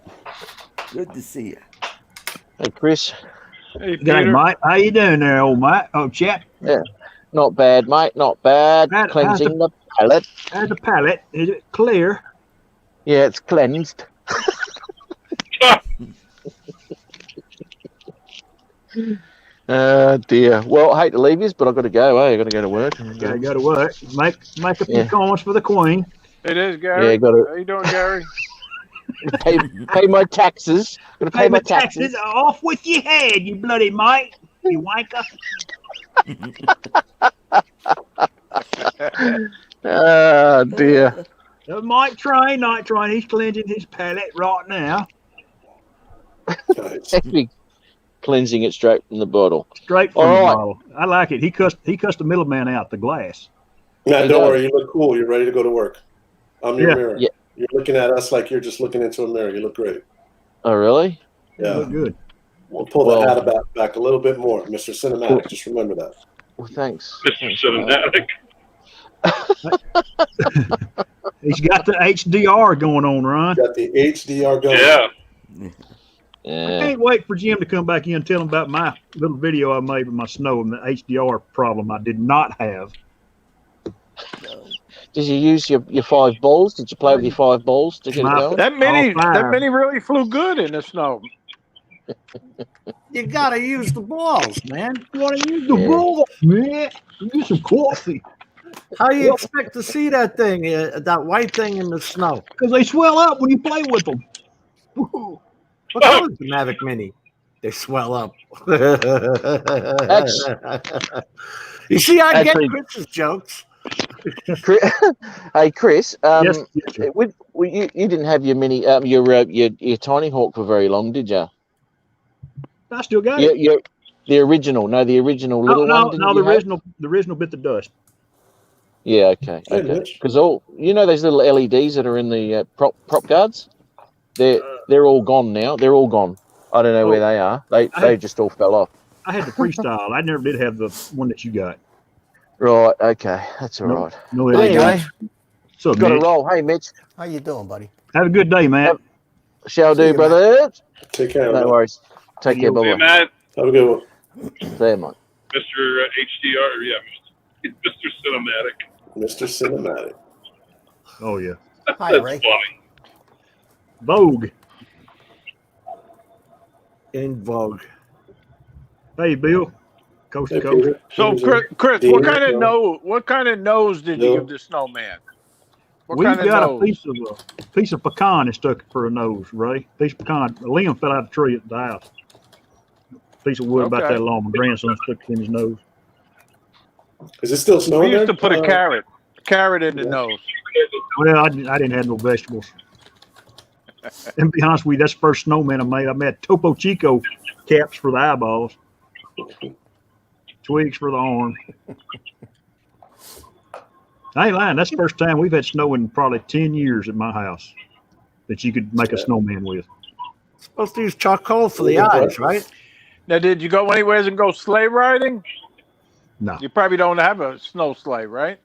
[SPEAKER 3] good to see you.
[SPEAKER 5] Hey, Chris.
[SPEAKER 4] Hey,
[SPEAKER 8] G'day,
[SPEAKER 4] Peter.
[SPEAKER 8] mate. How you doing there, old mate? Oh, chap.
[SPEAKER 5] Not bad, mate. Not bad.
[SPEAKER 8] How's
[SPEAKER 5] Cleansing the palate.
[SPEAKER 8] How's the palate? Is it clear?
[SPEAKER 5] Yeah, it's cleansed. Dear. Well, I hate to leave you, but I've got to go. I've got to go to work.
[SPEAKER 8] Gotta go to work. Make a few
[SPEAKER 5] Yeah.
[SPEAKER 8] comments for the Queen.
[SPEAKER 4] It is, Gary.
[SPEAKER 5] Yeah, got to
[SPEAKER 4] How you doing, Gary?
[SPEAKER 5] pay my taxes. Got to pay my taxes.
[SPEAKER 8] Off with your head, you bloody mate. You wanker.
[SPEAKER 5] Oh dear.
[SPEAKER 8] Night train. He's cleansing his palate right now.
[SPEAKER 1] Nice.
[SPEAKER 5] Can't cleansing it straight from the bottle.
[SPEAKER 7] Straight from
[SPEAKER 5] All
[SPEAKER 7] the
[SPEAKER 5] right.
[SPEAKER 7] bottle. I like it. He cussed the middleman out, the glass.
[SPEAKER 1] Matt,
[SPEAKER 5] He
[SPEAKER 1] don't
[SPEAKER 5] does.
[SPEAKER 1] worry. You look cool. You're ready to go to work. I'm your
[SPEAKER 7] Yeah.
[SPEAKER 1] mirror.
[SPEAKER 5] Yeah.
[SPEAKER 1] You're looking at us like you're just looking into a mirror. You look great.
[SPEAKER 5] Oh, really?
[SPEAKER 7] You
[SPEAKER 1] Yeah.
[SPEAKER 7] look good.
[SPEAKER 1] We'll pull
[SPEAKER 5] Well-
[SPEAKER 1] the hat back a little bit more, Mr. Cinematic. Just remember that.
[SPEAKER 5] Well, thanks.
[SPEAKER 6] Mr.
[SPEAKER 5] Thanks for that.
[SPEAKER 6] Cinematic.
[SPEAKER 7] He's got the HDR going on, Ron.
[SPEAKER 1] Got the HDR going.
[SPEAKER 6] Yeah.
[SPEAKER 7] I
[SPEAKER 5] Yeah.
[SPEAKER 7] can't wait for Jim to come back in and tell him about my little video I made with my snow and the HDR problem I did not have.
[SPEAKER 5] Did you use your 5 balls? Did you play with your 5 balls to get it going?
[SPEAKER 4] That mini,
[SPEAKER 7] All five.
[SPEAKER 4] really flew good in the snow.
[SPEAKER 2] You gotta use the balls, man.
[SPEAKER 7] You want to use the
[SPEAKER 5] Yeah.
[SPEAKER 7] ball, man? Get some coffee.
[SPEAKER 2] How you expect to see that thing, that white thing in the snow?
[SPEAKER 7] Because they swell up when you play with them.
[SPEAKER 2] What color is the Mavic Mini? They swell up. You see, I
[SPEAKER 5] Actually-
[SPEAKER 2] get Chris's jokes.
[SPEAKER 5] Hey, Chris.
[SPEAKER 7] Yes.
[SPEAKER 5] You didn't have your mini, your Tiny Hawk for very long, did you?
[SPEAKER 7] I still got it.
[SPEAKER 5] The original. No, the original little one. Didn't
[SPEAKER 7] No,
[SPEAKER 5] you have?
[SPEAKER 7] the original bit the dust.
[SPEAKER 5] Yeah. Okay.
[SPEAKER 1] Hey,
[SPEAKER 5] Okay.
[SPEAKER 1] Mitch.
[SPEAKER 5] Because those little LEDs that are in the prop guards, they're all gone now. They're all gone. I don't know where they are. They just all fell off.
[SPEAKER 7] I had the freestyle. I never did have the one that you got.
[SPEAKER 5] Right. Okay. That's all right.
[SPEAKER 7] No,
[SPEAKER 5] But
[SPEAKER 7] LED.
[SPEAKER 5] anyway,
[SPEAKER 7] So,
[SPEAKER 5] got to
[SPEAKER 7] Mitch,
[SPEAKER 5] roll. Hey, Mitch.
[SPEAKER 9] How you doing, buddy?
[SPEAKER 7] have a good day, Matt.
[SPEAKER 5] Shall
[SPEAKER 9] See
[SPEAKER 5] do,
[SPEAKER 9] you,
[SPEAKER 5] brother.
[SPEAKER 1] Take care.
[SPEAKER 5] No
[SPEAKER 1] man.
[SPEAKER 5] worries. Take care.
[SPEAKER 7] See
[SPEAKER 5] Bye
[SPEAKER 6] Hey,
[SPEAKER 5] bye.
[SPEAKER 6] Matt,
[SPEAKER 1] Have a good one.
[SPEAKER 5] There, mate.
[SPEAKER 6] Mr. HDR, yeah, Mr. Cinematic.
[SPEAKER 1] Mr. Cinematic.
[SPEAKER 7] Oh, yeah.
[SPEAKER 9] Hi,
[SPEAKER 6] That's
[SPEAKER 9] Ray.
[SPEAKER 6] funny.
[SPEAKER 7] Vogue.
[SPEAKER 2] In vogue.
[SPEAKER 7] Hey, Bill. Coast
[SPEAKER 1] Hey,
[SPEAKER 7] to coast.
[SPEAKER 1] Peter.
[SPEAKER 4] So,
[SPEAKER 1] Peter's
[SPEAKER 4] Chris,
[SPEAKER 1] Dean,
[SPEAKER 4] what kind of
[SPEAKER 1] Bill.
[SPEAKER 4] nose? What kind of nose did you
[SPEAKER 1] Bill.
[SPEAKER 4] give the snowman? What
[SPEAKER 7] We've
[SPEAKER 4] kind of
[SPEAKER 7] got
[SPEAKER 4] nose?
[SPEAKER 7] a piece of pecan that stuck for a nose, Ray. Piece of pecan. A limb fell out of the tree at the house. Piece of wood about
[SPEAKER 4] Okay.
[SPEAKER 7] that long. My grandson stuck it in his nose.
[SPEAKER 1] Is it still snowing?
[SPEAKER 4] We used to
[SPEAKER 1] there?
[SPEAKER 4] put a carrot in the
[SPEAKER 1] yeah.
[SPEAKER 4] nose.
[SPEAKER 7] Well, I didn't have no vegetables. And to be honest with you, that's the first snowman I made. I made Topo Chico caps for the eyeballs, twigs for the arm. I ain't lying. That's the first time we've had snow in probably 10 years at my house that you could make a snowman with.
[SPEAKER 2] Supposed to use charcoal for the
[SPEAKER 1] Yeah.
[SPEAKER 2] eyes, right?
[SPEAKER 4] Now, did you go anywhere and go sleigh riding?
[SPEAKER 7] No,
[SPEAKER 4] You probably don't have a snow sleigh, right?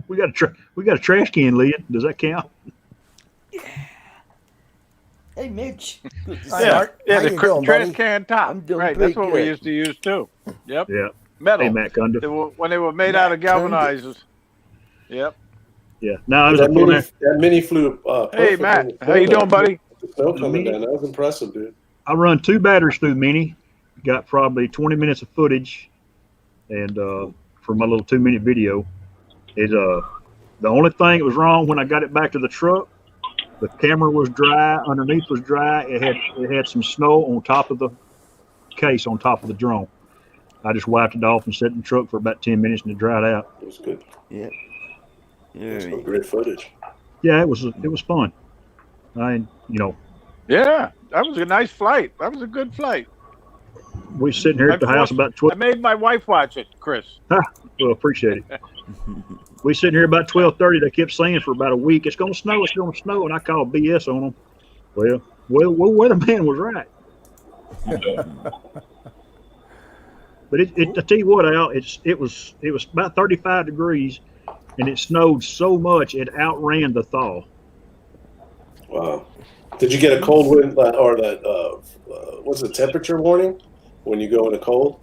[SPEAKER 7] we got a trash can lid. Does that count?
[SPEAKER 3] Hey, Mitch. Good to see
[SPEAKER 9] Hi,
[SPEAKER 3] you.
[SPEAKER 9] Art. How
[SPEAKER 4] the
[SPEAKER 9] you doing,
[SPEAKER 4] trash
[SPEAKER 9] buddy?
[SPEAKER 4] can top.
[SPEAKER 3] I'm doing
[SPEAKER 4] right,
[SPEAKER 3] pretty
[SPEAKER 4] that's what we
[SPEAKER 3] good.
[SPEAKER 4] used to use too. Yep,
[SPEAKER 7] Yeah.
[SPEAKER 4] metal.
[SPEAKER 7] Hey, Matt Cunda.
[SPEAKER 4] When they were made out of
[SPEAKER 3] Matt Cunda.
[SPEAKER 4] galvanizers. Yep.
[SPEAKER 7] Yeah. No, I was
[SPEAKER 1] That
[SPEAKER 7] up on
[SPEAKER 1] mini,
[SPEAKER 7] there.
[SPEAKER 1] that mini flew.
[SPEAKER 4] Hey,
[SPEAKER 1] perfect
[SPEAKER 4] Matt.
[SPEAKER 1] in the
[SPEAKER 4] How you
[SPEAKER 1] snow.
[SPEAKER 4] doing, buddy?
[SPEAKER 1] The snow coming
[SPEAKER 7] mini-
[SPEAKER 1] down. That was impressive, dude.
[SPEAKER 7] I run 2 batteries through the Mini. Got probably 20 minutes of footage, and for my little 2-minute video, is the only thing that was wrong when I got it back to the truck. The camera was dry, underneath was dry. It had some snow on top of the case, on top of the drone. I just wiped it off and set it in the truck for about 10 minutes, and it dried out.
[SPEAKER 1] It was good.
[SPEAKER 3] Yep.
[SPEAKER 1] That's some
[SPEAKER 3] Very
[SPEAKER 1] great footage.
[SPEAKER 7] Yeah, it was fun.
[SPEAKER 4] Yeah, that was a nice flight. That was a good flight.
[SPEAKER 7] We was sitting here at the house about
[SPEAKER 4] I
[SPEAKER 7] 12.
[SPEAKER 4] made my wife watch it, Chris.
[SPEAKER 7] Well, appreciate it. We sitting here about 12:30. They kept saying for about a week, "It's gonna snow. It's gonna snow," and I called BS on them. Well, weatherman was right. But I tell you what, Al, it was about 35 degrees, and it snowed so much it outran the thaw.
[SPEAKER 1] Wow. Did you get a cold wind or that? What's the temperature warning when you go in a cold?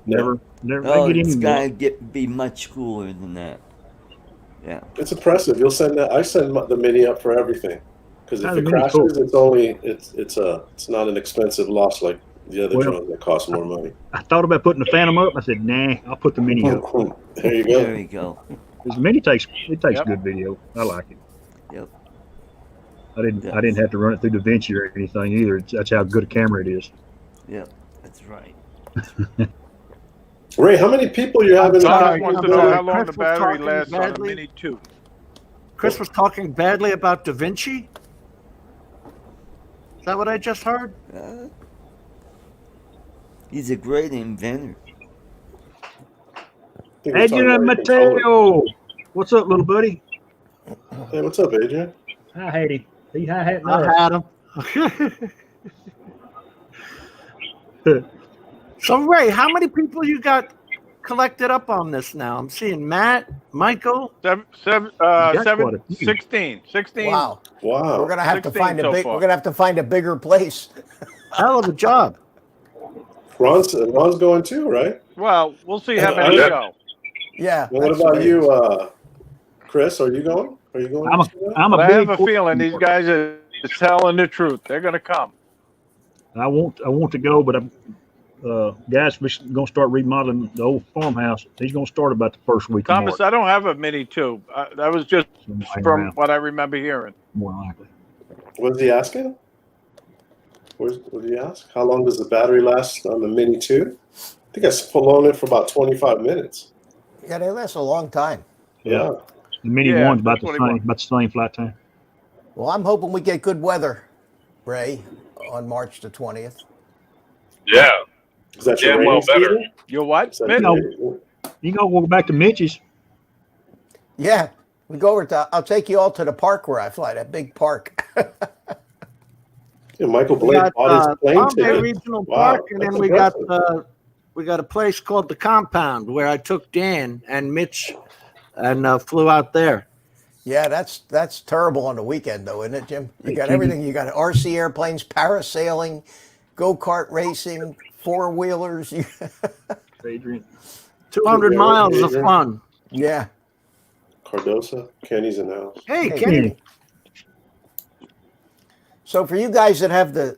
[SPEAKER 7] Never
[SPEAKER 3] Oh,
[SPEAKER 7] I get
[SPEAKER 3] it's
[SPEAKER 7] any
[SPEAKER 3] gotta
[SPEAKER 7] more.
[SPEAKER 3] be much cooler than that. Yeah.
[SPEAKER 1] It's impressive. You'll send that. I send the mini up for everything because if
[SPEAKER 7] Oh,
[SPEAKER 1] it
[SPEAKER 7] the mini's
[SPEAKER 1] crashes,
[SPEAKER 7] cool.
[SPEAKER 1] it's not an expensive loss like the other
[SPEAKER 7] Well-
[SPEAKER 1] drones that cost more money.
[SPEAKER 7] I thought about putting the Phantom up. I said, "Nah, I'll put the Mini up."
[SPEAKER 1] There you
[SPEAKER 3] There
[SPEAKER 1] go.
[SPEAKER 3] you go.
[SPEAKER 7] 'Cause the Mini takes
[SPEAKER 4] Yep.
[SPEAKER 7] good video. I like it.
[SPEAKER 3] Yep.
[SPEAKER 7] I didn't have to run it through DaVinci or anything either. That's how good a camera it is.
[SPEAKER 3] Yep. That's right.
[SPEAKER 1] Ray, how many people you have in the
[SPEAKER 4] Tom
[SPEAKER 1] back?
[SPEAKER 4] wants to
[SPEAKER 2] Chris
[SPEAKER 4] know
[SPEAKER 2] was
[SPEAKER 4] how long the battery
[SPEAKER 2] talking
[SPEAKER 4] lasts on a
[SPEAKER 2] badly.
[SPEAKER 4] Mini 2.
[SPEAKER 2] Chris was talking badly about Da Vinci. Is that what I just heard?
[SPEAKER 3] He's a great inventor.
[SPEAKER 1] I think we're talking
[SPEAKER 7] Adrian
[SPEAKER 1] about your controller.
[SPEAKER 7] Mateo. What's up, little buddy?
[SPEAKER 1] Hey, what's up, Adrian?
[SPEAKER 7] Hi, Hattie. He hi-hatting
[SPEAKER 2] I
[SPEAKER 7] us.
[SPEAKER 2] had him. So Ray, how many people you got collected up on this now? I'm seeing Matt, Michael.
[SPEAKER 4] 16.
[SPEAKER 9] Wow.
[SPEAKER 1] Wow.
[SPEAKER 9] We're gonna have to
[SPEAKER 4] 16
[SPEAKER 9] find
[SPEAKER 4] so
[SPEAKER 9] a big.
[SPEAKER 4] far.
[SPEAKER 9] We're gonna have to find a bigger place.
[SPEAKER 2] Hell of a job.
[SPEAKER 1] Ron's going too, right?
[SPEAKER 4] Well, we'll see how many
[SPEAKER 6] Yeah.
[SPEAKER 4] go.
[SPEAKER 9] Yeah.
[SPEAKER 1] Well, what
[SPEAKER 9] that's
[SPEAKER 1] about
[SPEAKER 9] great.
[SPEAKER 1] you, Chris? Are you going? Are you going?
[SPEAKER 7] I'm a
[SPEAKER 4] But I
[SPEAKER 7] big
[SPEAKER 4] have a feeling these guys are telling the truth. They're going to come.
[SPEAKER 7] I want to go, but guys, we're gonna start remodeling the old farmhouse. He's gonna start about the first week
[SPEAKER 4] Thomas,
[SPEAKER 7] of March.
[SPEAKER 4] I don't have a Mini tube. That was just from what I remember hearing.
[SPEAKER 7] More likely.
[SPEAKER 1] What is he asking? What did he ask? How long does the battery last on the Mini 2? I think I flown it for about 25 minutes.
[SPEAKER 9] Yeah, they last a long time.
[SPEAKER 1] Yeah.
[SPEAKER 7] The Mini
[SPEAKER 4] Yeah,
[SPEAKER 7] one's about the
[SPEAKER 4] 21.
[SPEAKER 7] same flight time.
[SPEAKER 9] Well, I'm hoping we get good weather, Ray, on March the 20th.
[SPEAKER 6] Yeah.
[SPEAKER 1] Is that
[SPEAKER 6] Yeah,
[SPEAKER 1] your
[SPEAKER 6] well,
[SPEAKER 1] rainy
[SPEAKER 6] better.
[SPEAKER 1] season?
[SPEAKER 4] You what?
[SPEAKER 1] Is that
[SPEAKER 4] Mitch?
[SPEAKER 1] your-
[SPEAKER 7] You can go back to Mitch's.
[SPEAKER 9] Yeah, we go over to. I'll take you all to the park where I fly. That big park.
[SPEAKER 1] Yeah, Michael
[SPEAKER 2] We
[SPEAKER 1] Blake
[SPEAKER 2] got
[SPEAKER 1] bought his plane
[SPEAKER 2] Bombay
[SPEAKER 1] ticket.
[SPEAKER 2] Regional
[SPEAKER 1] Wow,
[SPEAKER 2] Park, and
[SPEAKER 1] that's
[SPEAKER 2] then
[SPEAKER 1] impressive.
[SPEAKER 2] we got a place called the Compound where I took Dan and Mitch and flew out there.
[SPEAKER 9] Yeah, that's terrible on the weekend though, isn't it, Jim? You got everything. You got RC airplanes, parasailing, go-kart racing, four-wheelers.
[SPEAKER 7] Adrian.
[SPEAKER 2] 200
[SPEAKER 1] Yeah,
[SPEAKER 2] miles of
[SPEAKER 1] Adrian.
[SPEAKER 2] fun.
[SPEAKER 9] Yeah.
[SPEAKER 1] Cardosa, Kenny's in the house.
[SPEAKER 2] Hey,
[SPEAKER 9] Hey,
[SPEAKER 2] Kenny.
[SPEAKER 9] So for you guys that have the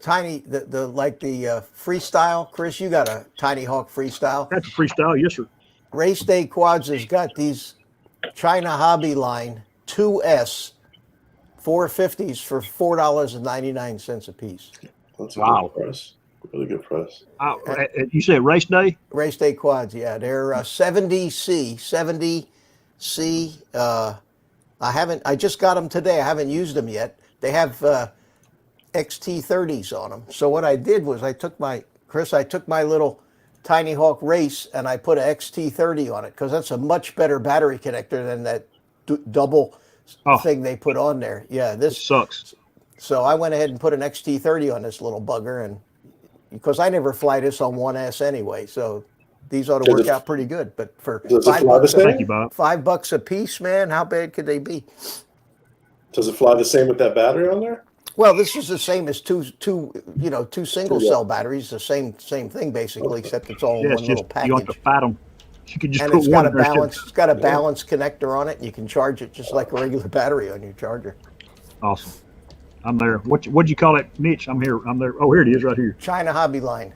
[SPEAKER 9] tiny the like the freestyle, Chris, you got a Tiny Hawk freestyle.
[SPEAKER 7] That's a freestyle, yes, sir.
[SPEAKER 9] Race Day Quads has got these China Hobby Line 2S 450s for $4.99 a piece.
[SPEAKER 1] That's a
[SPEAKER 2] Wow.
[SPEAKER 1] good price. Really good price.
[SPEAKER 7] You said race day?
[SPEAKER 9] Race Day Quads, yeah, they're 70C. I just got them today. I haven't used them yet. They have XT30s on them. So what I did was I took my little Tiny Hawk Race and I put a XT30 on it because that's a much better battery connector than that double thing they put on there. Yeah,
[SPEAKER 7] This
[SPEAKER 9] this.
[SPEAKER 7] sucks.
[SPEAKER 9] So I went ahead and put an XT30 on this little bugger, and because I never fly this on 1S anyway, so these ought to
[SPEAKER 1] Does
[SPEAKER 9] work
[SPEAKER 1] it-
[SPEAKER 9] out pretty good. But for
[SPEAKER 1] Does it fly the
[SPEAKER 9] $5
[SPEAKER 7] Thank you,
[SPEAKER 1] same?
[SPEAKER 7] Bob.
[SPEAKER 9] $5 a piece, man, how bad could they be?
[SPEAKER 1] Does it fly the same with that battery on there?
[SPEAKER 9] Well, this is the same as two single cell batteries, the same thing basically, except it's all in
[SPEAKER 7] Yeah,
[SPEAKER 9] one
[SPEAKER 7] it's
[SPEAKER 9] little
[SPEAKER 7] just you don't have
[SPEAKER 9] package.
[SPEAKER 7] to fight them. You could just
[SPEAKER 9] And
[SPEAKER 7] put
[SPEAKER 9] it's
[SPEAKER 7] one
[SPEAKER 9] got a
[SPEAKER 7] in there instead of-
[SPEAKER 9] balance. It's got a balance connector on it, and you can charge it just like a regular battery on your charger.
[SPEAKER 7] Awesome. I'm there. What'd you call it, Mitch? I'm here. I'm there. Oh, here it is, right here.
[SPEAKER 9] China Hobby Line,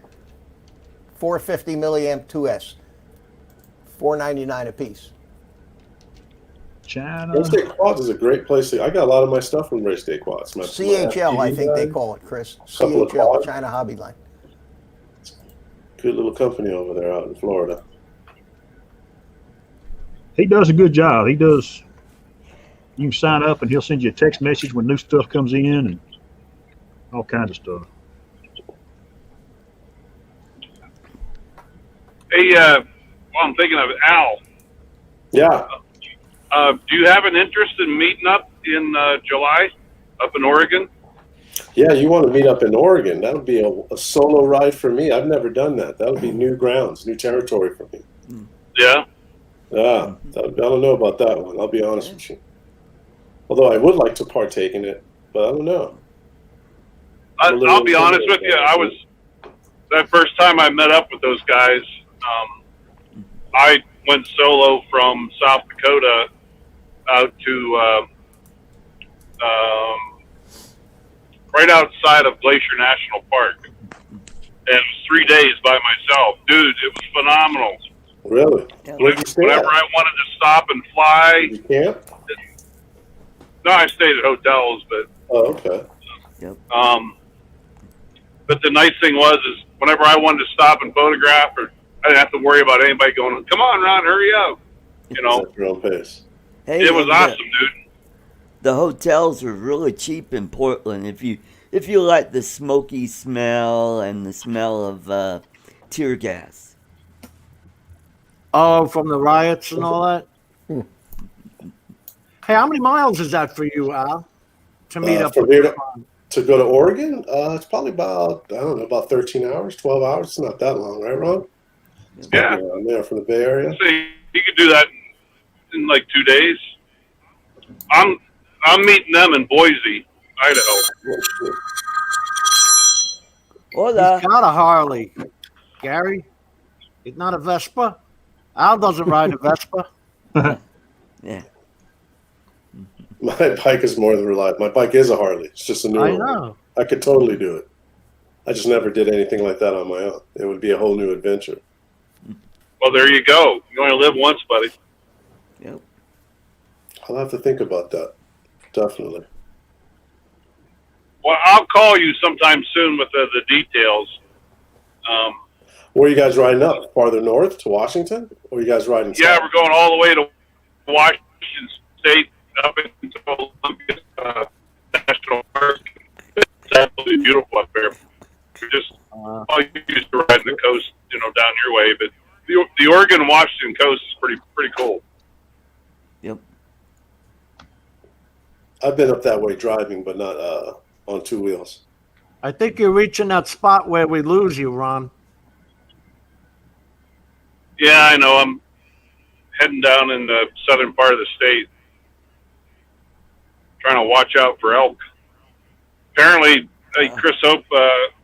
[SPEAKER 9] 450 milliamp 2S, $4.99 a piece.
[SPEAKER 7] China.
[SPEAKER 1] Race Day Quads is a great place. I got a lot of my stuff from Race Day Quads. My
[SPEAKER 9] CHL, I
[SPEAKER 1] FPV
[SPEAKER 9] think they
[SPEAKER 1] guy.
[SPEAKER 9] call it, Chris.
[SPEAKER 1] Couple of
[SPEAKER 9] CHL,
[SPEAKER 1] quads.
[SPEAKER 9] China Hobby Line.
[SPEAKER 1] Good little company over there out in Florida.
[SPEAKER 7] He does a good job. He does. You can sign up and he'll send you a text message when new stuff comes in and all kinds of stuff.
[SPEAKER 6] Hey, well, I'm thinking of Al.
[SPEAKER 1] Yeah.
[SPEAKER 6] Do you have an interest in meeting up in July up in Oregon?
[SPEAKER 1] Yeah, you want to meet up in Oregon. That would be a solo ride for me. I've never done that. That would be new grounds, new territory for me.
[SPEAKER 6] Yeah.
[SPEAKER 1] Yeah, I don't know about that one. I'll be honest with you. Although I would like to partake in it, but I don't know.
[SPEAKER 6] I'll be honest with you. I was that first time I met up with those guys. I went solo from South Dakota out to right outside of Glacier National Park, and it was 3 days by myself. Dude, it was phenomenal.
[SPEAKER 1] Really? Where'd you stay
[SPEAKER 6] Whenever
[SPEAKER 1] at?
[SPEAKER 6] I wanted to stop and fly,
[SPEAKER 1] You camp?
[SPEAKER 6] no, I stayed at hotels, but
[SPEAKER 1] Oh, okay.
[SPEAKER 6] but the nice thing was is whenever I wanted to stop and photograph, or I didn't have to worry about anybody going, "Come on, Ron, hurry up!" You know,
[SPEAKER 1] At your own pace.
[SPEAKER 3] Hey,
[SPEAKER 6] it was
[SPEAKER 3] and
[SPEAKER 6] awesome, dude.
[SPEAKER 3] the hotels are really cheap in Portland. If you if you like the smoky smell and the smell of tear gas.
[SPEAKER 2] Oh, from the riots and all that? Hey, how many miles is that for you, Al? To meet up
[SPEAKER 1] from
[SPEAKER 2] with
[SPEAKER 1] here
[SPEAKER 2] your
[SPEAKER 1] to go to Oregon, it's probably about, I don't know, about 13 hours, 12 hours. It's not that long, right, Ron? It's
[SPEAKER 6] Yeah.
[SPEAKER 1] probably around there from the Bay Area.
[SPEAKER 6] So you could do that in like 2 days. I'm meeting them in Boise, Idaho.
[SPEAKER 3] Hola.
[SPEAKER 2] He's got a Harley, Gary. He's not a Vespa. Al doesn't ride a Vespa.
[SPEAKER 3] Yeah.
[SPEAKER 1] My bike is more than reliable. My bike is a Harley. It's just a new
[SPEAKER 2] I
[SPEAKER 1] one.
[SPEAKER 2] know.
[SPEAKER 1] I could totally do it. I just never did anything like that on my own. It would be a whole new adventure.
[SPEAKER 6] Well, there you go. You only live once, buddy.
[SPEAKER 3] Yep.
[SPEAKER 1] I'll have to think about that. Definitely.
[SPEAKER 6] Well, I'll call you sometime soon with the details.
[SPEAKER 1] Where are you guys riding up? Farther north to Washington? Or are you guys riding
[SPEAKER 6] Yeah,
[SPEAKER 1] south?
[SPEAKER 6] we're going all the way to Washington State up into Olympia National Park. It's absolutely beautiful up there. We're just all used to riding the coast, down your way, but the Oregon and Washington coast is pretty cool.
[SPEAKER 3] Yep.
[SPEAKER 1] I've been up that way driving, but not on two wheels.
[SPEAKER 2] I think you're reaching that spot where we lose you, Ron.
[SPEAKER 6] Yeah, I know. I'm heading down in the southern part of the state, trying to watch out for elk. Apparently, Chris Hope,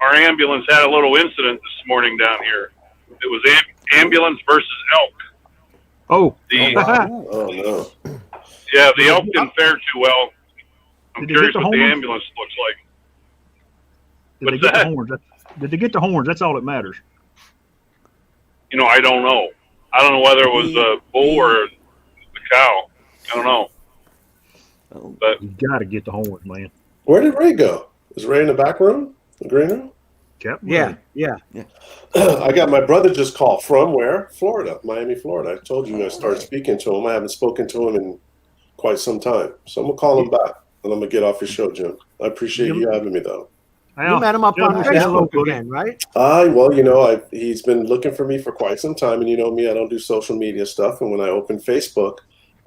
[SPEAKER 6] our ambulance had a little incident this morning down here. It was ambulance versus elk.
[SPEAKER 7] Oh.
[SPEAKER 1] Oh, no.
[SPEAKER 6] Yeah, the elk didn't fare too well. I'm
[SPEAKER 7] Did they get
[SPEAKER 6] curious
[SPEAKER 7] the
[SPEAKER 6] what the
[SPEAKER 7] horns?
[SPEAKER 6] ambulance looks like.
[SPEAKER 7] Did they
[SPEAKER 6] What's
[SPEAKER 7] get
[SPEAKER 6] that?
[SPEAKER 7] the horns? Did they get the horns? That's all that matters.
[SPEAKER 6] I don't know. I don't know whether it was a bull or a cow. I don't know.
[SPEAKER 3] Oh.
[SPEAKER 6] But
[SPEAKER 7] You got to get the horns, man.
[SPEAKER 1] Where did Ray go? Is Ray in the back room? The green room?
[SPEAKER 7] Captain
[SPEAKER 2] Yeah,
[SPEAKER 7] Ray.
[SPEAKER 2] yeah.
[SPEAKER 1] I got my brother just called from where? Florida, Miami, Florida. I told you I started speaking to him. I haven't spoken to him in quite some time. So I'm going to call him back and I'm going to get off your show, Jim. I appreciate you having me, though.
[SPEAKER 2] You met him up on
[SPEAKER 7] Jim, say hello,
[SPEAKER 2] Facebook
[SPEAKER 7] buddy.
[SPEAKER 2] again, right?
[SPEAKER 1] Well, he's been looking for me for quite some time. And you know me, I don't do social media stuff. And when I opened Facebook,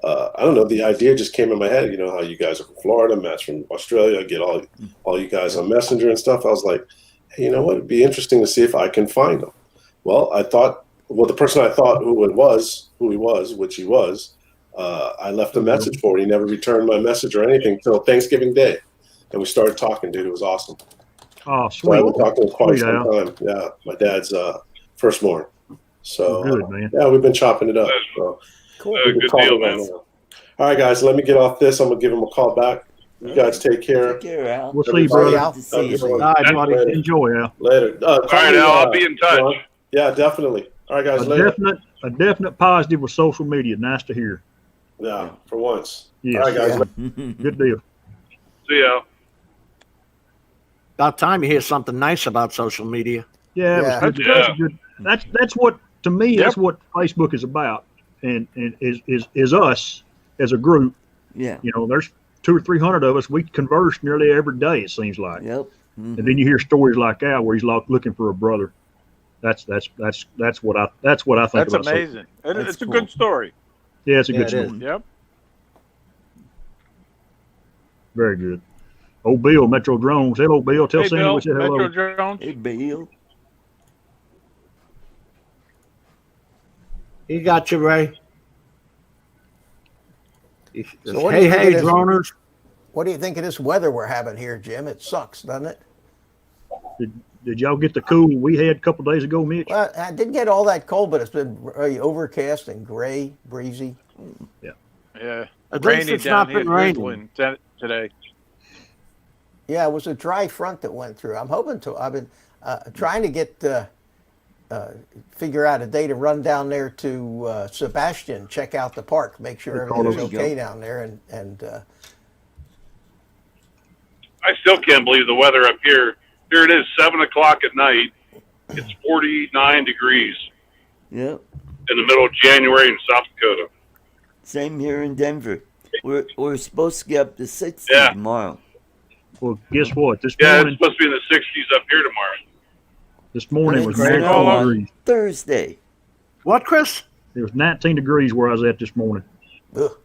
[SPEAKER 1] I don't know, the idea just came in my head. You know how you guys are from Florida, Matt's from Australia. I get all you guys on Messenger and stuff. I was like, hey, you know what? It'd be interesting to see if I can find him. Well, the person I thought who he was, which he was, I left a message for. He never returned my message or anything until Thanksgiving Day. And we started talking, dude. It was awesome.
[SPEAKER 7] Oh,
[SPEAKER 1] So I've
[SPEAKER 7] sweet.
[SPEAKER 1] been talking for quite
[SPEAKER 7] Sweet,
[SPEAKER 1] some
[SPEAKER 7] Al.
[SPEAKER 1] time. Yeah, my dad's firstborn. So
[SPEAKER 7] Good, man.
[SPEAKER 1] yeah, we've been chopping it up. So
[SPEAKER 9] Cool.
[SPEAKER 1] we can
[SPEAKER 6] good
[SPEAKER 1] call
[SPEAKER 6] deal,
[SPEAKER 1] it right
[SPEAKER 6] man.
[SPEAKER 1] now. All right, guys, let me get off this. I'm gonna give him a call back. You guys take care.
[SPEAKER 3] Take care, Al.
[SPEAKER 7] We'll see you,
[SPEAKER 1] Everybody-
[SPEAKER 7] brother.
[SPEAKER 9] Al.
[SPEAKER 3] Good to see you.
[SPEAKER 1] Everyone-
[SPEAKER 2] All right, buddy.
[SPEAKER 1] Later.
[SPEAKER 7] Enjoy, Al.
[SPEAKER 1] Later.
[SPEAKER 6] all right, Al, I'll be in touch.
[SPEAKER 1] Ron. Yeah, definitely. All right, guys.
[SPEAKER 7] A
[SPEAKER 1] Later.
[SPEAKER 7] definite positive with social media. Nice to hear.
[SPEAKER 1] Yeah, for once.
[SPEAKER 7] Yes.
[SPEAKER 1] All right, guys.
[SPEAKER 9] Yeah.
[SPEAKER 7] Good deal.
[SPEAKER 6] See ya.
[SPEAKER 2] About time you hear something nice about social media.
[SPEAKER 7] Yeah, it was
[SPEAKER 9] Yeah.
[SPEAKER 7] good.
[SPEAKER 6] Yeah.
[SPEAKER 7] That's good. That's what, to me, that's what Facebook is about, and is us as a group.
[SPEAKER 3] Yeah.
[SPEAKER 7] There's 200 or 300 of us. We converse nearly every day. It seems like.
[SPEAKER 3] Yep.
[SPEAKER 7] And then you hear stories like Al, where he's looking for a brother. That's what I think.
[SPEAKER 4] That's
[SPEAKER 7] about social-
[SPEAKER 4] amazing.
[SPEAKER 3] That's
[SPEAKER 4] It's a
[SPEAKER 3] cool.
[SPEAKER 4] good story.
[SPEAKER 7] Yeah, it's a good
[SPEAKER 2] it
[SPEAKER 7] story.
[SPEAKER 2] is.
[SPEAKER 4] Yep.
[SPEAKER 7] Very good. Old Bill, Metro Drones. Hello, Bill. Tell
[SPEAKER 4] Hey,
[SPEAKER 7] Sandy
[SPEAKER 4] Bill,
[SPEAKER 7] we said hello.
[SPEAKER 4] Metro Jones.
[SPEAKER 3] Hey, Bill.
[SPEAKER 2] He got you, Ray.
[SPEAKER 9] So what do you think
[SPEAKER 2] Hey,
[SPEAKER 9] it is?
[SPEAKER 2] droners.
[SPEAKER 9] What do you think of this weather we're having here, Jim? It sucks, doesn't it?
[SPEAKER 7] Did y'all get the cool we had a couple days ago, Mitch?
[SPEAKER 9] Well, I didn't get all that cold, but it's been very overcast and gray, breezy.
[SPEAKER 4] Yeah.
[SPEAKER 2] At least
[SPEAKER 4] Rainy
[SPEAKER 2] it's
[SPEAKER 4] down
[SPEAKER 2] not
[SPEAKER 4] here.
[SPEAKER 2] been raining.
[SPEAKER 4] drizzling today.
[SPEAKER 9] Yeah, it was a dry front that went through. I'm hoping to. I've been trying to get figure out a day to run down there to Sebastian, check out the park, make sure
[SPEAKER 7] There
[SPEAKER 9] everything's
[SPEAKER 3] you
[SPEAKER 9] okay
[SPEAKER 3] go.
[SPEAKER 9] down there, and
[SPEAKER 6] I still can't believe the weather up here. Here it is, 7 o'clock at night. It's 49 degrees
[SPEAKER 3] Yep.
[SPEAKER 6] in the middle of January in South Dakota.
[SPEAKER 3] Same here in Denver. We're supposed to get up to 60
[SPEAKER 6] Yeah.
[SPEAKER 3] tomorrow.
[SPEAKER 7] Well, guess what? This
[SPEAKER 6] Yeah,
[SPEAKER 7] morning,
[SPEAKER 6] it's supposed to be in the 60s up here tomorrow.
[SPEAKER 7] this morning was
[SPEAKER 3] It's
[SPEAKER 7] 19
[SPEAKER 3] snow
[SPEAKER 7] degrees.
[SPEAKER 3] on Thursday.
[SPEAKER 2] What, Chris?
[SPEAKER 7] It was 19 degrees where I was at this morning.
[SPEAKER 9] Ugh.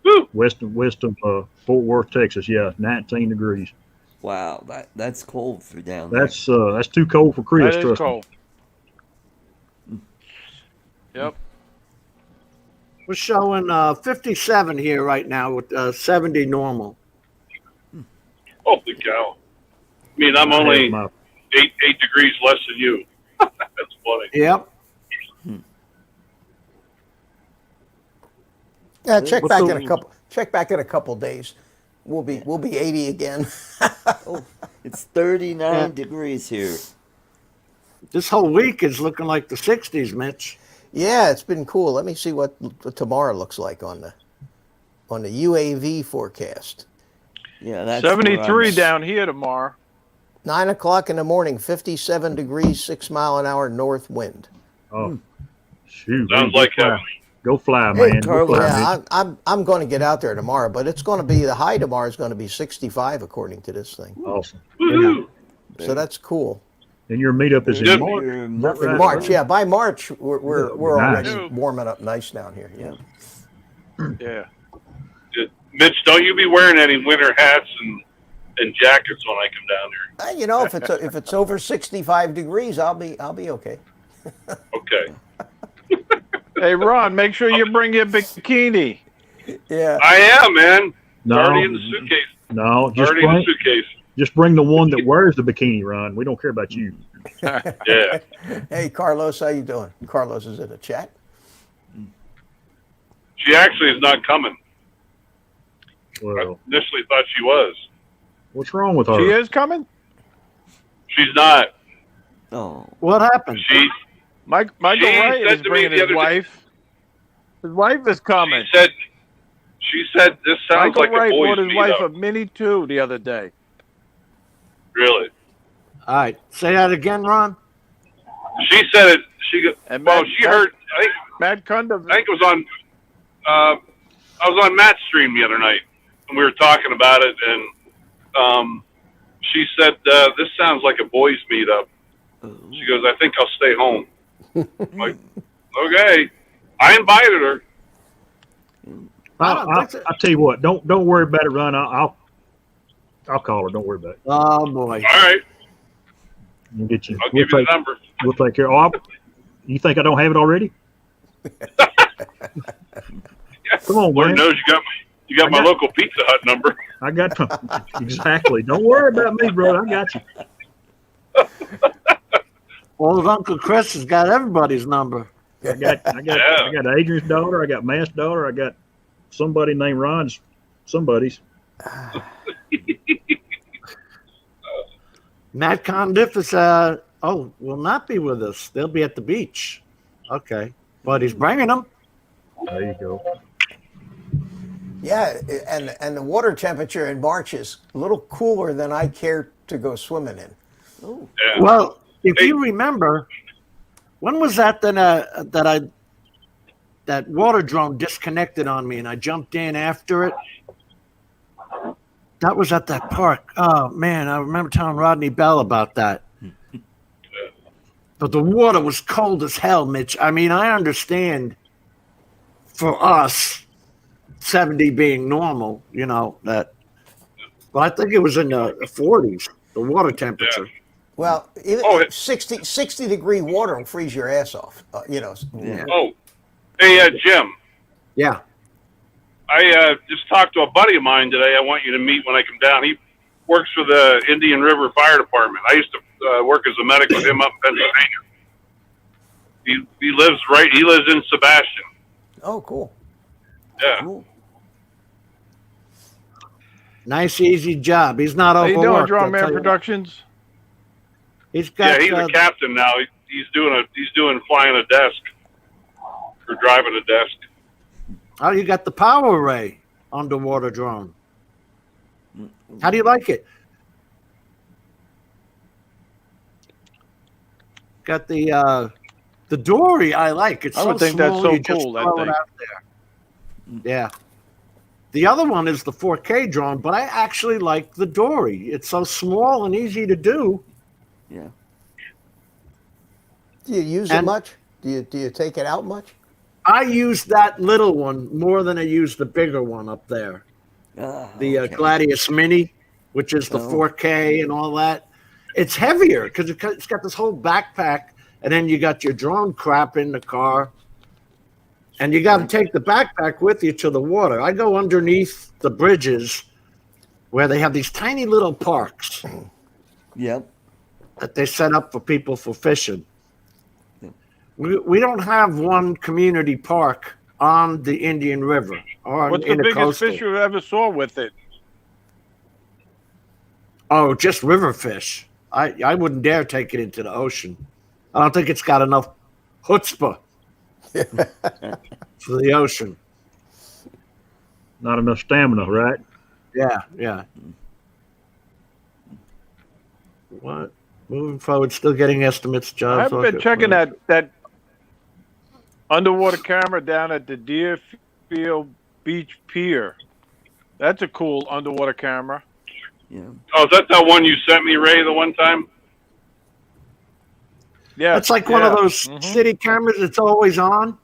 [SPEAKER 6] Woo!
[SPEAKER 7] West of Fort Worth, Texas. Yeah, 19 degrees.
[SPEAKER 3] Wow, that's cold for down there.
[SPEAKER 7] That's too cold for Chris.
[SPEAKER 4] That is
[SPEAKER 7] Trust me.
[SPEAKER 4] cold. Yep.
[SPEAKER 2] We're showing 57 here right now with 70 normal.
[SPEAKER 6] Holy cow. I mean, I'm
[SPEAKER 7] I had
[SPEAKER 6] only
[SPEAKER 7] my-
[SPEAKER 6] 8 degrees less than you. That's funny.
[SPEAKER 2] Yep.
[SPEAKER 9] Yeah, check
[SPEAKER 7] What's
[SPEAKER 9] back
[SPEAKER 7] the-
[SPEAKER 9] in a couple. Check back in a couple days. We'll be 80 again.
[SPEAKER 3] Oh, it's 39 degrees here.
[SPEAKER 2] This whole week is looking like the 60s, Mitch.
[SPEAKER 9] Yeah, it's been cool. Let me see what tomorrow looks like on the UAV forecast.
[SPEAKER 3] Yeah, that's
[SPEAKER 4] 73 down here tomorrow.
[SPEAKER 9] 9 o'clock in the morning, 57 degrees, 6 mile an hour north wind.
[SPEAKER 7] Oh, shoot.
[SPEAKER 6] Sounds
[SPEAKER 7] man,
[SPEAKER 6] like
[SPEAKER 7] go fly.
[SPEAKER 6] heaven.
[SPEAKER 7] Go fly, man. Go
[SPEAKER 3] Carlos.
[SPEAKER 7] fly,
[SPEAKER 9] Yeah,
[SPEAKER 7] man.
[SPEAKER 9] I'm going to get out there tomorrow, but it's going to be the high tomorrow is going to be 65 according to this thing.
[SPEAKER 7] Awesome.
[SPEAKER 6] Woo-hoo.
[SPEAKER 9] So that's cool.
[SPEAKER 7] And your meetup is in
[SPEAKER 6] Yep.
[SPEAKER 7] March.
[SPEAKER 3] You're
[SPEAKER 7] Is that
[SPEAKER 3] muffin-
[SPEAKER 7] right?
[SPEAKER 9] March, yeah. By March, we're
[SPEAKER 7] Nice.
[SPEAKER 9] already warming up nice down here. Yeah.
[SPEAKER 4] Yeah.
[SPEAKER 6] Mitch, don't you be wearing any winter hats and jackets when I come down here.
[SPEAKER 9] You know, if it's over 65 degrees, I'll be okay.
[SPEAKER 6] Okay.
[SPEAKER 4] Hey, Ron, make sure you bring your bikini.
[SPEAKER 9] Yeah.
[SPEAKER 6] I am, man. It's
[SPEAKER 7] No,
[SPEAKER 6] already in the suitcase.
[SPEAKER 7] no, just
[SPEAKER 6] Already in the
[SPEAKER 7] bring,
[SPEAKER 6] suitcase.
[SPEAKER 7] just bring the one that wears the bikini, Ron. We don't care about you.
[SPEAKER 6] Yeah.
[SPEAKER 9] Hey, Carlos, how you doing? Carlos is in the chat.
[SPEAKER 6] She actually is not coming. I
[SPEAKER 7] Well,
[SPEAKER 6] initially thought she was.
[SPEAKER 7] what's wrong with her?
[SPEAKER 4] She is coming?
[SPEAKER 6] She's not.
[SPEAKER 3] Oh,
[SPEAKER 2] What happened?
[SPEAKER 4] Michael
[SPEAKER 6] She
[SPEAKER 4] Wright
[SPEAKER 6] said
[SPEAKER 4] is
[SPEAKER 6] to me
[SPEAKER 4] bringing
[SPEAKER 6] the
[SPEAKER 4] his
[SPEAKER 6] other day-
[SPEAKER 4] wife. His wife is coming.
[SPEAKER 6] She said this sounds
[SPEAKER 4] Michael
[SPEAKER 6] like
[SPEAKER 4] Wright
[SPEAKER 6] a boys'
[SPEAKER 4] bought his wife a
[SPEAKER 6] meetup.
[SPEAKER 4] Mini 2 the other day.
[SPEAKER 6] Really?
[SPEAKER 2] All right. Say that again, Ron.
[SPEAKER 6] She said it.
[SPEAKER 4] And
[SPEAKER 6] Well,
[SPEAKER 4] Matt-
[SPEAKER 6] she heard.
[SPEAKER 4] Matt Cunda.
[SPEAKER 6] I think it was on. I was on Matt's stream the other night, and we were talking about it, and she said this sounds like a boys' meetup. She goes, "I think I'll stay home." I'm like, okay. I invited her.
[SPEAKER 2] I don't think so.
[SPEAKER 7] I'll tell you what. Don't worry about it, Ron. I'll call her. Don't worry about it.
[SPEAKER 2] Oh, boy.
[SPEAKER 6] All right,
[SPEAKER 7] We'll get you.
[SPEAKER 6] I'll
[SPEAKER 7] We'll
[SPEAKER 6] give you the
[SPEAKER 7] take,
[SPEAKER 6] number.
[SPEAKER 7] we'll take care. Oh, you think I don't have it already? Come on,
[SPEAKER 6] Lord
[SPEAKER 7] man.
[SPEAKER 6] knows you got my local Pizza Hut number.
[SPEAKER 7] I got exactly. Don't worry about me, bro. I got you.
[SPEAKER 2] Old Uncle Chris has got everybody's number.
[SPEAKER 7] I got Adrian's daughter. I got Matt's daughter. I got somebody named Ron's. Somebody's.
[SPEAKER 2] Matt Condiff is, will not be with us. They'll be at the beach. Okay. But he's bringing them.
[SPEAKER 7] There you go.
[SPEAKER 9] Yeah, and the water temperature in March is a little cooler than I care to go swimming in.
[SPEAKER 3] oh,
[SPEAKER 6] Yeah.
[SPEAKER 2] Well, if you remember, when was that that water drone disconnected on me and I jumped in after it? That was at that park. Oh, man, I remember telling Rodney Bell about that. But the water was cold as hell, Mitch. I mean, I understand for us, 70 being normal, that. But I think it was in the 40s, the water temperature.
[SPEAKER 9] Well, even
[SPEAKER 6] Oh,
[SPEAKER 9] 60 degree water will freeze your ass off.
[SPEAKER 3] Yeah.
[SPEAKER 6] Oh, hey, Jim.
[SPEAKER 2] Yeah.
[SPEAKER 6] I just talked to a buddy of mine today. I want you to meet when I come down. He works for the Indian River Fire Department. I used to work as a medic with him up in Pennsylvania. He lives in Sebastian.
[SPEAKER 9] Oh, cool.
[SPEAKER 6] Yeah.
[SPEAKER 3] cool.
[SPEAKER 2] Nice, easy job. He's not
[SPEAKER 4] How you doing,
[SPEAKER 2] overworked.
[SPEAKER 4] Draw
[SPEAKER 2] I'll
[SPEAKER 4] Man
[SPEAKER 2] tell you.
[SPEAKER 4] Productions?
[SPEAKER 2] He's got.
[SPEAKER 6] Yeah, he's a captain now. He's doing flying a desk or driving a desk.
[SPEAKER 2] Oh, you got the power array underwater drone. How do you like it? Got the dory. I like. It's
[SPEAKER 4] I
[SPEAKER 2] so
[SPEAKER 4] would think
[SPEAKER 2] small,
[SPEAKER 4] that's so
[SPEAKER 2] you just
[SPEAKER 4] cool, that
[SPEAKER 2] throw it
[SPEAKER 4] thing.
[SPEAKER 2] out there. Yeah. The other one is the 4K drone, but I actually like the Dory. It's so small and easy to do.
[SPEAKER 3] Yeah.
[SPEAKER 9] Do you use it much? Do you take it out much?
[SPEAKER 2] I use that little one more than I use the bigger one up there. The Gladius Mini, which is the 4K and all that. It's heavier because it's got this whole backpack, and then you got your drone crap in the car. And you got to take the backpack with you to the water. I go underneath the bridges where they have these tiny little parks.
[SPEAKER 3] Yep.
[SPEAKER 2] That they set up for people for fishing. We don't have one community park on the Indian River or
[SPEAKER 4] What's
[SPEAKER 2] in
[SPEAKER 4] the biggest
[SPEAKER 2] coastal.
[SPEAKER 4] fish you ever saw with it?
[SPEAKER 2] Oh, just river fish. I wouldn't dare take it into the ocean. I don't think it's got enough chutzpah for the ocean.
[SPEAKER 7] Not enough stamina, right?
[SPEAKER 2] Yeah. What? Moving forward, still getting estimates, jobs.
[SPEAKER 4] I haven't been checking that underwater camera down at the Deerfield Beach Pier. That's a cool underwater camera.
[SPEAKER 3] Yeah.
[SPEAKER 6] Oh, is that the one you sent me, Ray, the one time?
[SPEAKER 4] Yeah.
[SPEAKER 2] It's like one of those city cameras that's always on.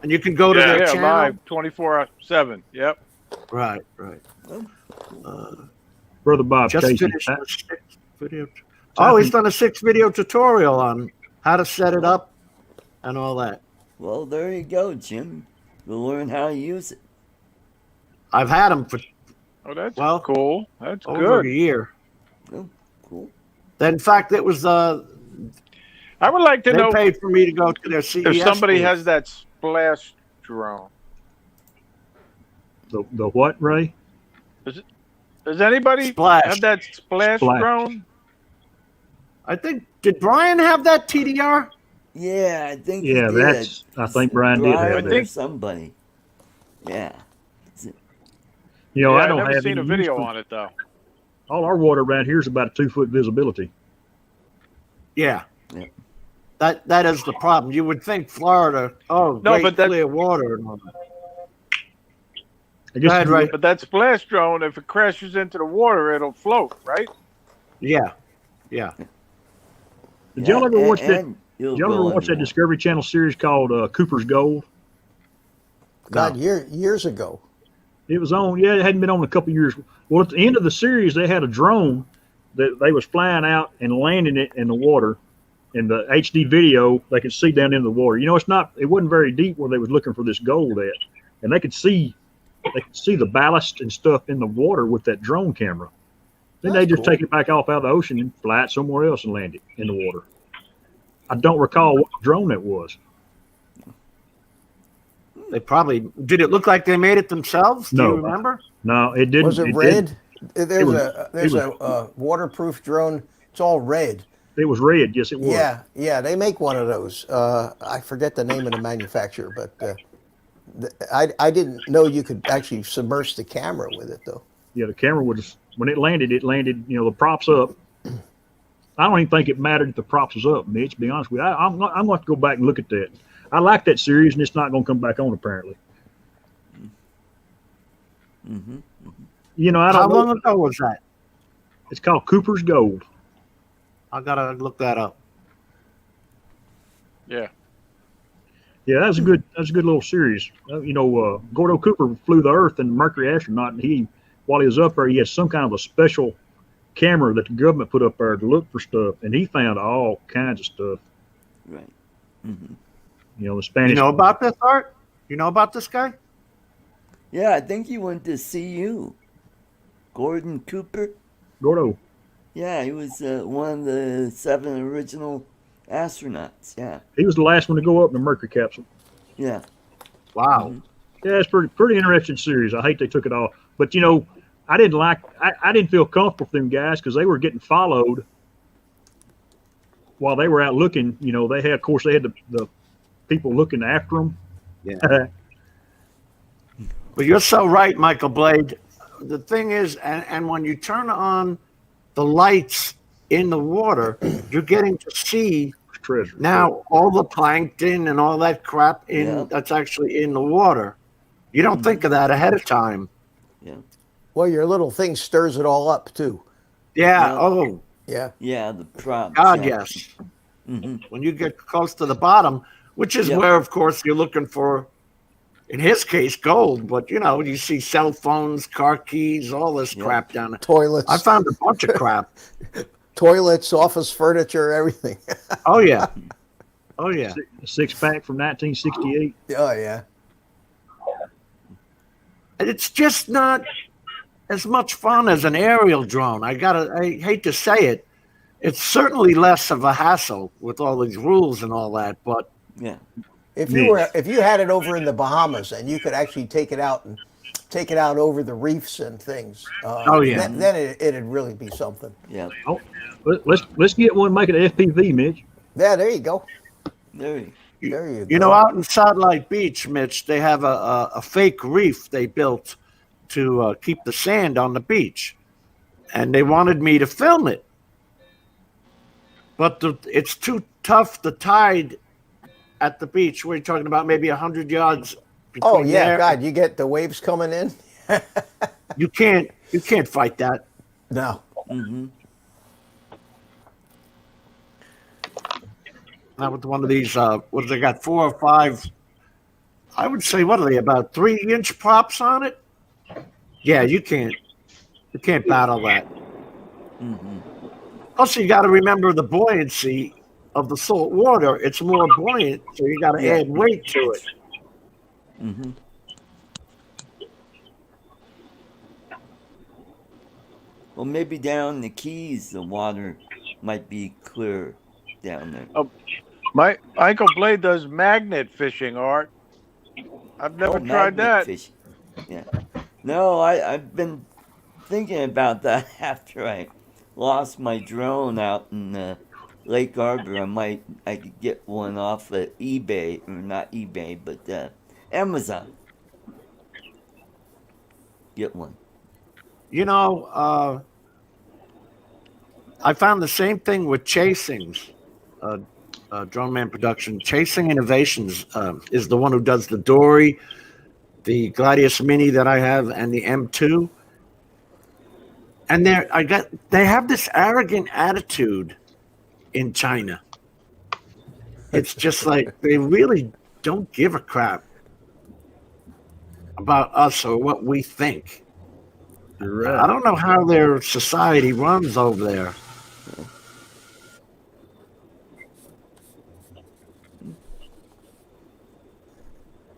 [SPEAKER 2] And you can go to their channel.
[SPEAKER 4] Live 24/7. Yep.
[SPEAKER 2] Right.
[SPEAKER 7] Brother Bob
[SPEAKER 2] Just
[SPEAKER 7] Casey.
[SPEAKER 2] finished a 6-video. Oh, he's done a 6-video tutorial on how to set it up and all that.
[SPEAKER 3] Well, there you go, Jim. We'll learn how to use it.
[SPEAKER 2] I've had him for
[SPEAKER 4] that's cool. That's
[SPEAKER 2] over
[SPEAKER 4] good.
[SPEAKER 2] a year.
[SPEAKER 3] Oh, cool.
[SPEAKER 2] In fact, it was
[SPEAKER 4] I would like to know
[SPEAKER 2] they paid for me to go to their CES.
[SPEAKER 4] if somebody
[SPEAKER 2] booth.
[SPEAKER 4] has that splash drone.
[SPEAKER 7] The what, Ray?
[SPEAKER 4] Does anybody
[SPEAKER 2] Splash.
[SPEAKER 4] have that splash drone?
[SPEAKER 2] I think, did Brian have that TDR?
[SPEAKER 3] Yeah, I think.
[SPEAKER 7] Yeah,
[SPEAKER 3] he did.
[SPEAKER 7] I think Brian did have
[SPEAKER 3] Brian
[SPEAKER 7] that.
[SPEAKER 3] or somebody. Yeah.
[SPEAKER 7] You know,
[SPEAKER 4] Yeah,
[SPEAKER 7] I
[SPEAKER 4] I've
[SPEAKER 7] don't
[SPEAKER 4] never
[SPEAKER 7] have
[SPEAKER 4] seen a
[SPEAKER 7] any
[SPEAKER 4] video
[SPEAKER 7] use for-
[SPEAKER 4] on it though.
[SPEAKER 7] All our water around here is about a 2-foot visibility.
[SPEAKER 2] Yeah. That is the problem. You would think Florida, great clear water and all that.
[SPEAKER 7] I guess
[SPEAKER 2] Go ahead, Ray.
[SPEAKER 4] But that splash drone, if it crashes into the water, it'll float, right?
[SPEAKER 2] Yeah.
[SPEAKER 7] Did y'all ever watch that?
[SPEAKER 3] Did
[SPEAKER 7] Did y'all ever watch that Discovery Channel series called Cooper's Gold?
[SPEAKER 9] God, years ago.
[SPEAKER 7] It was on. Yeah, it hadn't been on in a couple of years. Well, at the end of the series, they had a drone that they was flying out and landing it in the water. In the HD video, they could see down into the water. You know, it wasn't very deep where they was looking for this gold at, and they could see the ballast and stuff in the water with that drone camera. Then they just take it back off out of the ocean and fly it somewhere else and land it in the water. I don't recall what drone that was.
[SPEAKER 2] They probably did. It look like they made it themselves? Do you remember?
[SPEAKER 7] No, it didn't.
[SPEAKER 9] Was it red? There's a waterproof drone. It's all red.
[SPEAKER 7] It was red. Yes, it was.
[SPEAKER 9] Yeah. They make one of those. I forget the name of the manufacturer, but I didn't know you could actually submerge the camera with it, though.
[SPEAKER 7] Yeah, the camera was when it landed. The props up. I don't even think it mattered if the props was up, Mitch. To be honest with you, I'm going to have to go back and look at that. I like that series, and it's not going to come back on apparently. You know, I don't
[SPEAKER 2] How
[SPEAKER 7] know.
[SPEAKER 2] long ago was that?
[SPEAKER 7] It's called Cooper's Gold.
[SPEAKER 2] I gotta look that up.
[SPEAKER 4] Yeah.
[SPEAKER 7] Yeah, that's a good little series. Gordo Cooper flew the Earth and Mercury astronaut, and while he was up there, he had some kind of a special camera that the government put up there to look for stuff, and he found all kinds of stuff.
[SPEAKER 3] Right.
[SPEAKER 7] The Spanish.
[SPEAKER 2] You know about this, Art? You know about this guy?
[SPEAKER 3] Yeah, I think he went to CU. Gordon Cooper.
[SPEAKER 7] Gordo.
[SPEAKER 3] Yeah, he was one of the 7 original astronauts. Yeah.
[SPEAKER 7] He was the last one to go up in the Mercury capsule.
[SPEAKER 3] Yeah.
[SPEAKER 2] Wow.
[SPEAKER 7] Yeah, it's pretty interesting series. I hate they took it off, but I didn't feel comfortable with them guys because they were getting followed while they were out looking. They had the people looking after them.
[SPEAKER 2] Yeah. But you're so right, Michael Blade. The thing is, and when you turn on the lights in the water, you're getting to see
[SPEAKER 7] treasure.
[SPEAKER 2] Now all the plankton and all that crap that's actually in the water. You don't think of that ahead of time.
[SPEAKER 3] Yeah.
[SPEAKER 9] Well, your little thing stirs it all up too.
[SPEAKER 2] Yeah.
[SPEAKER 3] Yeah.
[SPEAKER 2] Oh,
[SPEAKER 9] Yeah.
[SPEAKER 3] Yeah, the props.
[SPEAKER 2] God,
[SPEAKER 3] yeah.
[SPEAKER 2] yes.
[SPEAKER 3] Hmm.
[SPEAKER 2] When you get close to the bottom, which is
[SPEAKER 3] Yep.
[SPEAKER 2] where, of course, you're looking for, in his case, gold. But, you know, you see cell phones, car keys, all this
[SPEAKER 3] Yep.
[SPEAKER 2] crap down there.
[SPEAKER 9] Toilets.
[SPEAKER 2] I found a bunch of crap.
[SPEAKER 9] Toilets, office furniture, everything.
[SPEAKER 2] Oh, yeah. Oh, yeah.
[SPEAKER 7] A 6-pack from 1968.
[SPEAKER 9] Oh, yeah.
[SPEAKER 2] And it's just not as much fun as an aerial drone. I hate to say it. It's certainly less of a hassle with all these rules and all that, but
[SPEAKER 3] Yeah.
[SPEAKER 9] If you had it over in the Bahamas and you could actually take it out over the reefs and things,
[SPEAKER 2] Oh, yeah.
[SPEAKER 9] then it'd really be something.
[SPEAKER 3] Yeah.
[SPEAKER 7] Oh, let's get one, make it an FPV, Mitch.
[SPEAKER 9] Yeah, there you go.
[SPEAKER 3] There you
[SPEAKER 9] There you go.
[SPEAKER 2] you know, out in Satellite Beach, Mitch, they have a fake reef they built to keep the sand on the beach, and they wanted me to film it, but it's too tough. The tide at the beach. We're talking about maybe 100 yards.
[SPEAKER 9] Oh yeah,
[SPEAKER 2] there.
[SPEAKER 9] God, you get the waves coming in.
[SPEAKER 2] You can't fight that.
[SPEAKER 9] No.
[SPEAKER 3] Mm-hmm.
[SPEAKER 2] Not with one of these. What have they got? 4 or 5. I would say, what are they, about 3-inch props on it? Yeah, you can't battle that.
[SPEAKER 3] Mm-hmm.
[SPEAKER 2] Plus, you got to remember the buoyancy of the salt water. It's more buoyant, so you got to add weight to it.
[SPEAKER 3] Mm-hmm. Well, maybe down the Keys, the water might be clear down there.
[SPEAKER 4] Oh, my Uncle Blade does magnet fishing, Art. I've never tried
[SPEAKER 3] magnet
[SPEAKER 4] that.
[SPEAKER 3] fishing. Yeah. No, I've been thinking about that after I lost my drone out in Lake Arbor. I could get one off of eBay, or not eBay, but Amazon. Get one.
[SPEAKER 2] You know, I found the same thing with Chasings, Drone Man Production. Chasing Innovations is the one who does the Dory, the Gladius Mini that I have, and the M2. And they have this arrogant attitude in China. It's just like they really don't give a crap about us or what we think.
[SPEAKER 7] You're right.
[SPEAKER 2] I don't know how their society runs over there.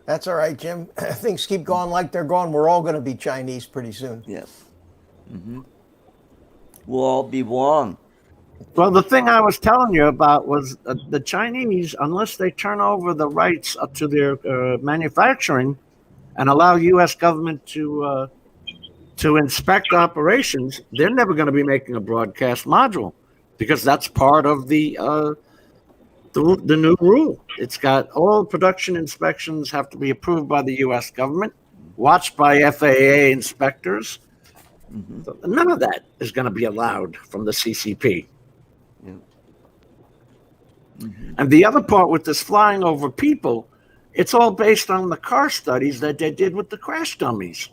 [SPEAKER 9] That's all right, Jim. Things keep going like they're going. We're all going to be Chinese pretty soon.
[SPEAKER 3] Yeah. Mm-hmm. We'll all be Wong.
[SPEAKER 2] Well, the thing I was telling you about was the Chinese, unless they turn over the rights up to their manufacturing and allow U.S. government to inspect operations, they're never going to be making a broadcast module because that's part of the new rule. It's got all production inspections have to be approved by the U.S. government, watched by FAA inspectors.
[SPEAKER 3] Mm-hmm.
[SPEAKER 2] So none of that is going to be allowed from the CCP.
[SPEAKER 3] Yeah. Mm-hmm.
[SPEAKER 2] And the other part with this flying over people, it's all based on the car studies that they did with the crash dummies.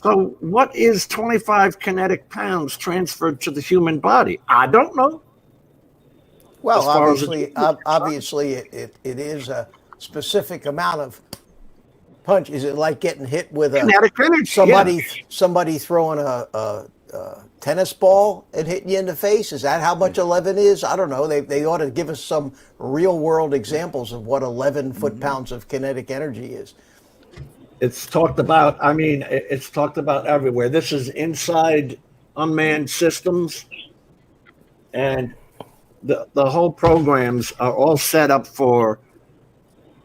[SPEAKER 2] So what is 25 kinetic pounds transferred to the human body? I don't know.
[SPEAKER 9] Well,
[SPEAKER 2] As
[SPEAKER 9] obviously, it is a specific amount of punch. Is it like getting hit with
[SPEAKER 2] Kinetic energy,
[SPEAKER 9] somebody throwing a tennis ball and hitting you in the face? Is that how much 11 is? I don't know. They ought to give us some real world examples of what 11 foot-pounds of kinetic energy is.
[SPEAKER 2] It's talked about. I mean, it's talked about everywhere. This is inside unmanned systems, and the whole programs are all set up for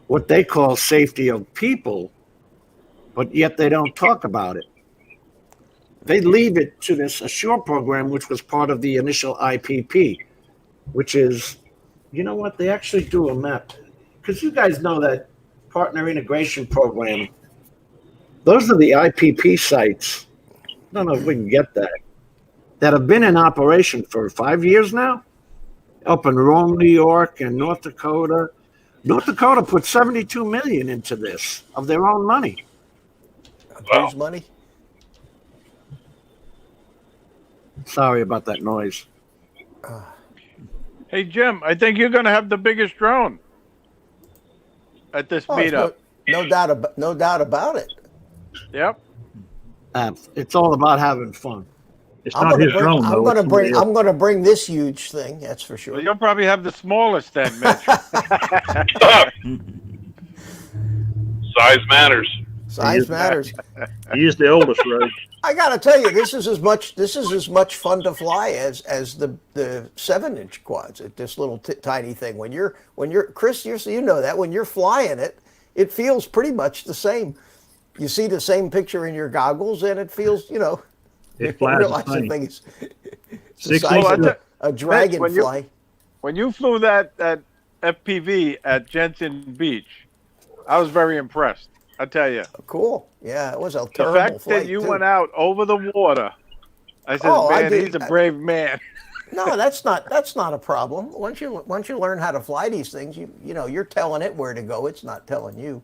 [SPEAKER 2] what they call safety of people, but yet they don't talk about it. They leave it to this Assure program, which was part of the initial IPP, which is, you know what, they actually do a map. Because you guys know that partner integration program, those are the IPP sites. I don't know if we can get that have been in operation for 5 years now, up in Rome, New York, and North Dakota. North Dakota put $72 million into this of their own money.
[SPEAKER 9] Whose money?
[SPEAKER 2] Sorry about that noise.
[SPEAKER 4] Hey, Jim, I think you're going to have the biggest drone at this
[SPEAKER 9] Oh,
[SPEAKER 4] meetup.
[SPEAKER 9] no doubt about it.
[SPEAKER 4] Yep.
[SPEAKER 2] It's all about having fun.
[SPEAKER 7] It's not his drone, though.
[SPEAKER 9] I'm gonna bring this huge thing. That's for sure.
[SPEAKER 4] Well, you'll probably have the smallest then, Mitch.
[SPEAKER 6] Size matters.
[SPEAKER 9] Size matters.
[SPEAKER 7] He is the oldest, Ray.
[SPEAKER 9] I gotta tell you, this is as much fun to fly as the 7-inch quads. This little tiny thing. When you're Chris, you know that when you're flying it, it feels pretty much the same. You see the same picture in your goggles, and it feels, you know.
[SPEAKER 7] It flies
[SPEAKER 9] realize
[SPEAKER 7] the same.
[SPEAKER 9] thing is
[SPEAKER 7] Six
[SPEAKER 9] the size of
[SPEAKER 7] inches.
[SPEAKER 9] a dragonfly.
[SPEAKER 4] When you flew that FPV at Jensen Beach, I was very impressed. I tell you.
[SPEAKER 9] Cool. Yeah, it was a
[SPEAKER 4] The
[SPEAKER 9] terrible
[SPEAKER 4] fact
[SPEAKER 9] flight,
[SPEAKER 4] that you
[SPEAKER 9] too.
[SPEAKER 4] went out over the water, I said,
[SPEAKER 9] Oh, I
[SPEAKER 4] man,
[SPEAKER 9] did-
[SPEAKER 4] he's a brave man.
[SPEAKER 9] No, that's not a problem. Once you learn how to fly these things, you know you're telling it where to go. It's not telling you.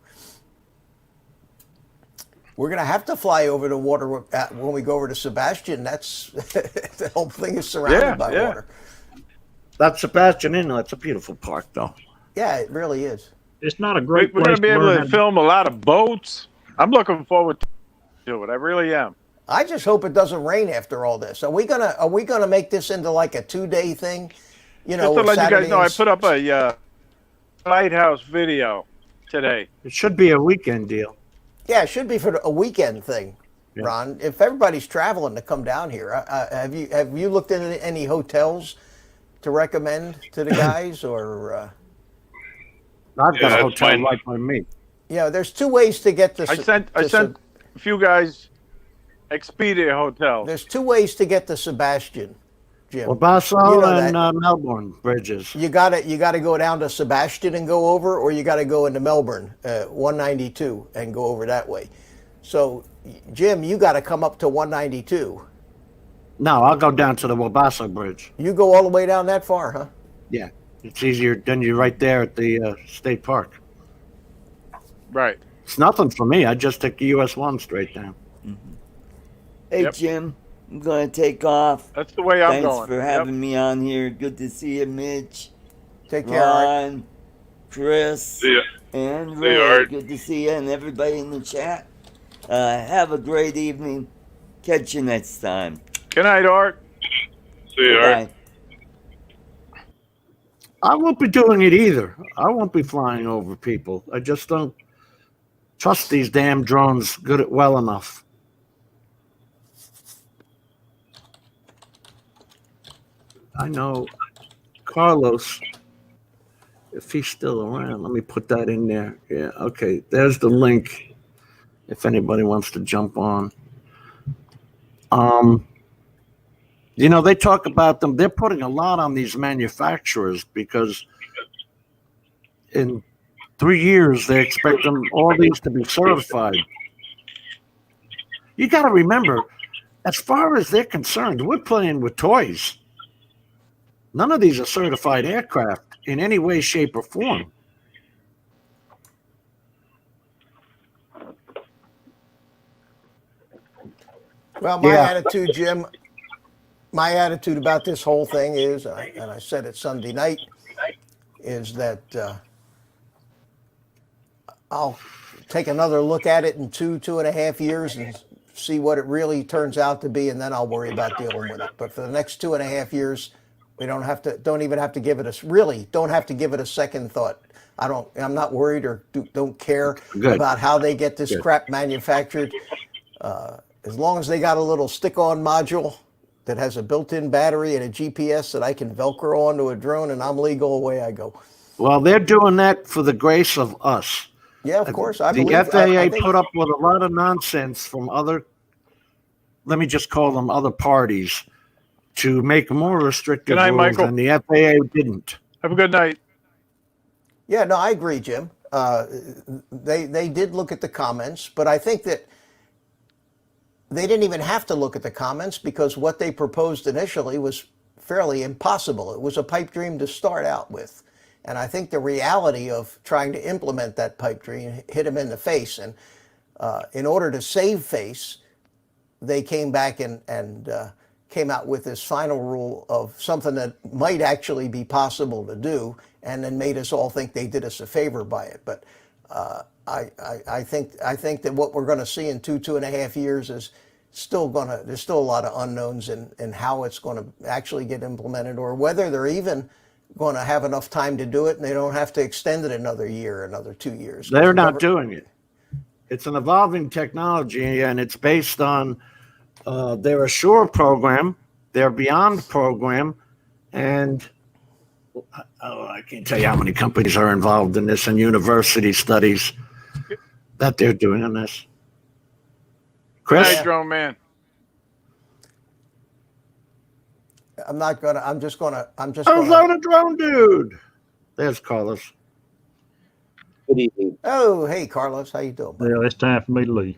[SPEAKER 9] We're gonna have to fly over the water when we go over to Sebastian. That's the whole thing is surrounded by water.
[SPEAKER 2] That's Sebastian Inlet's a beautiful park, though.
[SPEAKER 9] Yeah, it really is.
[SPEAKER 7] It's not a great
[SPEAKER 4] We're
[SPEAKER 7] place
[SPEAKER 4] going to be able
[SPEAKER 7] learn
[SPEAKER 4] to
[SPEAKER 7] how
[SPEAKER 4] film a lot of boats. I'm looking forward to it. I really am.
[SPEAKER 9] I just hope it doesn't rain after all this. Are we gonna make this into like a 2-day thing? You know,
[SPEAKER 4] Just to let you
[SPEAKER 9] Saturday
[SPEAKER 4] guys know, I
[SPEAKER 9] and-
[SPEAKER 4] put up a lighthouse video today.
[SPEAKER 2] It should be a weekend deal.
[SPEAKER 9] Yeah, it should be for a weekend thing,
[SPEAKER 2] Yeah.
[SPEAKER 9] Ron. If everybody's traveling to come down here, have you looked into any hotels to recommend to the guys, or?
[SPEAKER 2] I've got
[SPEAKER 6] Yeah,
[SPEAKER 2] a
[SPEAKER 6] that's
[SPEAKER 2] hotel
[SPEAKER 6] fine.
[SPEAKER 2] right by me.
[SPEAKER 9] Yeah, there's 2 ways to get to.
[SPEAKER 4] I sent a few guys Expedia Hotel.
[SPEAKER 9] There's 2 ways to get to Sebastian, Jim.
[SPEAKER 2] Well, Basel
[SPEAKER 9] You know
[SPEAKER 2] and
[SPEAKER 9] that.
[SPEAKER 2] Melbourne bridges.
[SPEAKER 9] You gotta go down to Sebastian and go over, or you gotta go into Melbourne, 192, and go over that way. So, Jim, you gotta come up to 192.
[SPEAKER 2] No, I'll go down to the Wabasso Bridge.
[SPEAKER 9] You go all the way down that far, huh?
[SPEAKER 2] Yeah, it's easier than you're right there at the state park.
[SPEAKER 4] Right.
[SPEAKER 2] It's nothing for me. I just take the US 1 straight down.
[SPEAKER 3] Hey,
[SPEAKER 4] Yep.
[SPEAKER 3] Jim, I'm going to take off.
[SPEAKER 4] That's the way I'm
[SPEAKER 3] Thanks
[SPEAKER 4] going.
[SPEAKER 3] for having me on here. Good to see you, Mitch,
[SPEAKER 9] Take care. Art.
[SPEAKER 3] Ron, Chris,
[SPEAKER 6] See ya.
[SPEAKER 3] and
[SPEAKER 6] See
[SPEAKER 3] Ray.
[SPEAKER 6] you, Art.
[SPEAKER 3] Good to see you, and everybody in the chat. Have a great evening. Catch you next time.
[SPEAKER 4] Good night, Art.
[SPEAKER 6] See you, Art.
[SPEAKER 3] Bye.
[SPEAKER 2] I won't be doing it either. I won't be flying over people. I just don't trust these damn drones well enough. I know Carlos, if he's still around, let me put that in there. Yeah, okay. There's the link if anybody wants to jump on. You know, they talk about them. They're putting a lot on these manufacturers because in 3 years, they expect them all these to be certified. You got to remember, as far as they're concerned, we're playing with toys. None of these are certified aircraft in any way, shape, or form.
[SPEAKER 9] Well, my
[SPEAKER 2] Yeah.
[SPEAKER 9] attitude, Jim, my attitude about this whole thing is, and I said it Sunday night, is that I'll take another look at it in 2.5 years and see what it really turns out to be, and then I'll worry about dealing with it. But for the next 2.5 years, we don't have to give it a second thought. I'm not worried or don't care
[SPEAKER 2] Good.
[SPEAKER 9] about how they get this
[SPEAKER 2] Good.
[SPEAKER 9] crap manufactured. As long as they got a little stick-on module that has a built-in battery and a GPS that I can Velcro onto a drone, and I'm legal, away I go.
[SPEAKER 2] Well, they're doing that for the grace of us.
[SPEAKER 9] Yeah, of course. I
[SPEAKER 2] The
[SPEAKER 9] believe
[SPEAKER 2] FAA
[SPEAKER 9] I think-
[SPEAKER 2] put up with a lot of nonsense from other, let me just call them other parties, to make more restrictive
[SPEAKER 4] Good night,
[SPEAKER 2] rules,
[SPEAKER 4] Michael.
[SPEAKER 2] and the FAA didn't.
[SPEAKER 4] Have a good night.
[SPEAKER 9] Yeah, no, I agree, Jim. They did look at the comments, but I think that they didn't even have to look at the comments because what they proposed initially was fairly impossible. It was a pipe dream to start out with. And I think the reality of trying to implement that pipe dream hit them in the face. And in order to save face, they came back and came out with this final rule of something that might actually be possible to do, and then made us all think they did us a favor by it. But I think that what we're going to see in 2.5 years is there's still a lot of unknowns in how it's going to actually get implemented, or whether they're even going to have enough time to do it and they don't have to extend it another year, another 2 years.
[SPEAKER 2] They're not doing it. It's an evolving technology, and it's based on their Assure program, their Beyond program, and I can't tell you how many companies are involved in this and university studies that they're doing on this. Chris?
[SPEAKER 4] Hey, drone man.
[SPEAKER 9] I'm just gonna.
[SPEAKER 2] Arizona drone dude. There's Carlos.
[SPEAKER 10] Good evening.
[SPEAKER 9] Oh, hey, Carlos, how you doing?
[SPEAKER 7] Yeah, it's time for me to leave.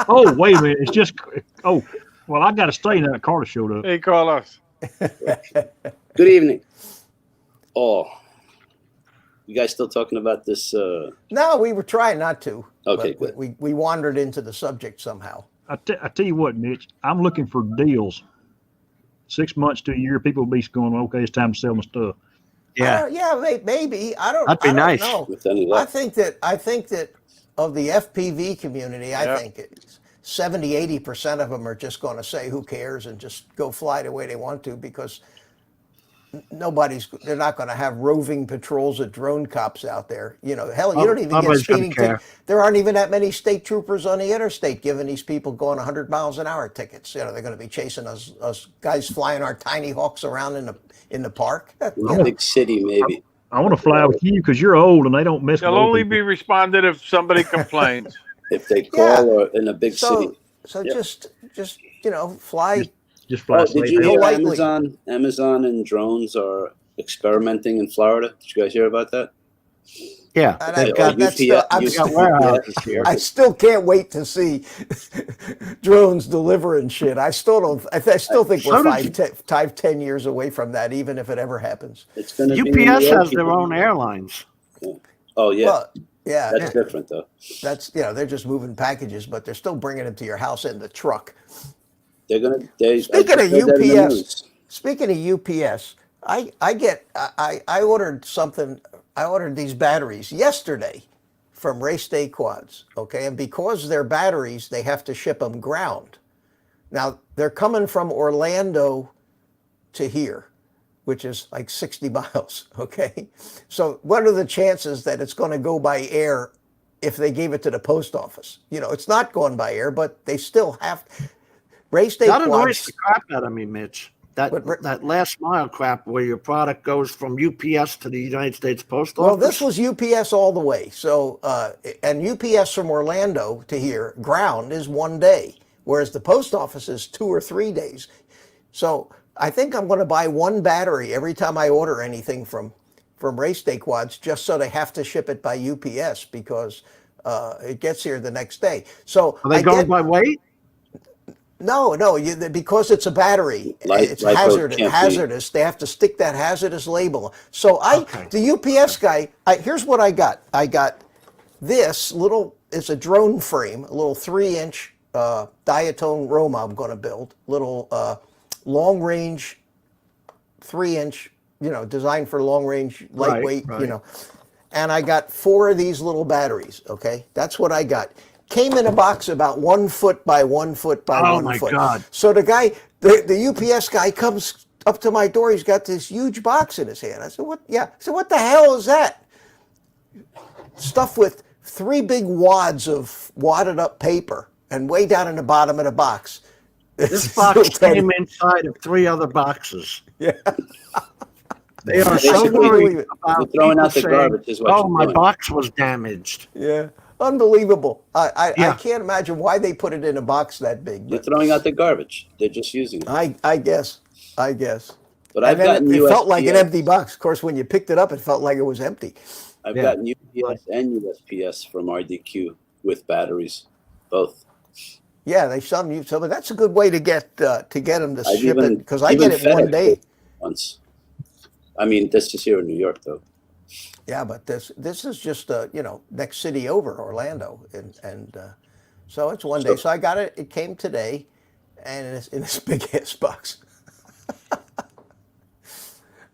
[SPEAKER 7] Oh, wait a minute. It's just. Oh, well, I got to stay now. Carter showed up.
[SPEAKER 4] Hey, Carlos.
[SPEAKER 10] Good evening. Oh, you guys still talking about this?
[SPEAKER 9] No, we were trying not to.
[SPEAKER 10] Okay,
[SPEAKER 9] but
[SPEAKER 10] good.
[SPEAKER 9] We wandered into the subject somehow.
[SPEAKER 7] I tell you what, Mitch, I'm looking for deals. 6 months to a year, people will be going, okay, it's time to sell my stuff.
[SPEAKER 2] Yeah.
[SPEAKER 9] Maybe. I don't.
[SPEAKER 2] That'd be nice.
[SPEAKER 9] Know.
[SPEAKER 10] With any luck.
[SPEAKER 9] I think that of the FPV community, I think it's 70-80% of them are just going to say, who cares, and just go fly the way they want to, because they're not going to have roving patrols of drone cops out there. You know, hell, you don't even get speeding tickets. There aren't even that many state troopers on the interstate giving these people going 100 miles an hour tickets. You know, they're going to be chasing us guys flying our tiny hawks around in the park.
[SPEAKER 10] In a big city, maybe.
[SPEAKER 7] I want to fly with you because you're old and they don't mess with
[SPEAKER 4] They'll
[SPEAKER 7] old
[SPEAKER 4] only
[SPEAKER 7] people.
[SPEAKER 4] be responded if somebody complains.
[SPEAKER 10] If they call or in a big city.
[SPEAKER 9] So just fly.
[SPEAKER 7] Just fly.
[SPEAKER 10] Did you hear
[SPEAKER 9] lightly.
[SPEAKER 10] Amazon and drones are experimenting in Florida? Did you guys hear about that?
[SPEAKER 2] Yeah.
[SPEAKER 9] And I still can't wait to see drones delivering shit. I still think we're 10 years away from that, even if it ever happens.
[SPEAKER 10] It's going to
[SPEAKER 2] UPS has their own airlines.
[SPEAKER 10] Oh yeah.
[SPEAKER 9] Well, yeah.
[SPEAKER 10] That's different though.
[SPEAKER 9] That's they're just moving packages, but they're still bringing them to your house in the truck.
[SPEAKER 10] They're gonna.
[SPEAKER 9] Speaking of UPS, I ordered something. I ordered these batteries yesterday from Race Day Quads. Okay, and because they're batteries, they have to ship them ground. Now they're coming from Orlando to here, which is like 60 miles. Okay, so what are the chances that it's going to go by air if they gave it to the post office? You know, it's not going by air, but they still have. Race Day
[SPEAKER 2] That
[SPEAKER 9] Quads.
[SPEAKER 2] annoys the crap out of me, Mitch. That last mile crap where your product goes from UPS to the United States Post Office.
[SPEAKER 9] Well, this was UPS all the way. So, and UPS from Orlando to here, ground is 1 day, whereas the post office is 2 or 3 days. So I think I'm going to buy one battery every time I order anything from Race Day Quads, just so they have to ship it by UPS, because it gets here the next day. So
[SPEAKER 2] are they going by weight?
[SPEAKER 9] No, because it's a battery. It's hazardous. They have to stick that hazardous label. So the UPS guy, here's what I got. I got this little, it's a drone frame, a little 3-inch diatone Roma I'm going to build, little long range 3-inch, designed for long range, lightweight,
[SPEAKER 2] right.
[SPEAKER 9] And I got 4 of these little batteries. Okay, that's what I got. Came in a box about 1 foot by 1 foot by 1 foot.
[SPEAKER 2] Oh my God!
[SPEAKER 9] So the guy, the UPS guy, comes up to my door. He's got this huge box in his hand. I said, "What? Yeah." I said, "What the hell is that?" Stuff with 3 big wads of wadded up paper, and way down in the bottom of the box.
[SPEAKER 2] This box came inside of 3 other boxes.
[SPEAKER 9] Yeah.
[SPEAKER 2] They are so worried about
[SPEAKER 10] throwing out the
[SPEAKER 2] saying,
[SPEAKER 10] garbage. Is what
[SPEAKER 2] oh, my box was damaged.
[SPEAKER 9] Yeah. Unbelievable. I can't imagine why they put it in a box that big.
[SPEAKER 10] They're throwing out the garbage. They're just using it.
[SPEAKER 9] I guess.
[SPEAKER 10] But I've gotten
[SPEAKER 9] it felt like an empty box. Of course, when you picked it up, it felt like it was empty.
[SPEAKER 10] I've gotten UPS and USPS from RDQ with batteries, both.
[SPEAKER 9] Yeah, they sell you. So, but that's a good way to get them to ship it, because I get it in 1 day.
[SPEAKER 10] Once. I mean, this is here in New York, though.
[SPEAKER 9] Yeah, but this is just next city over, Orlando, and so it's one day. So I got it. It came today, and it's in this big ass box.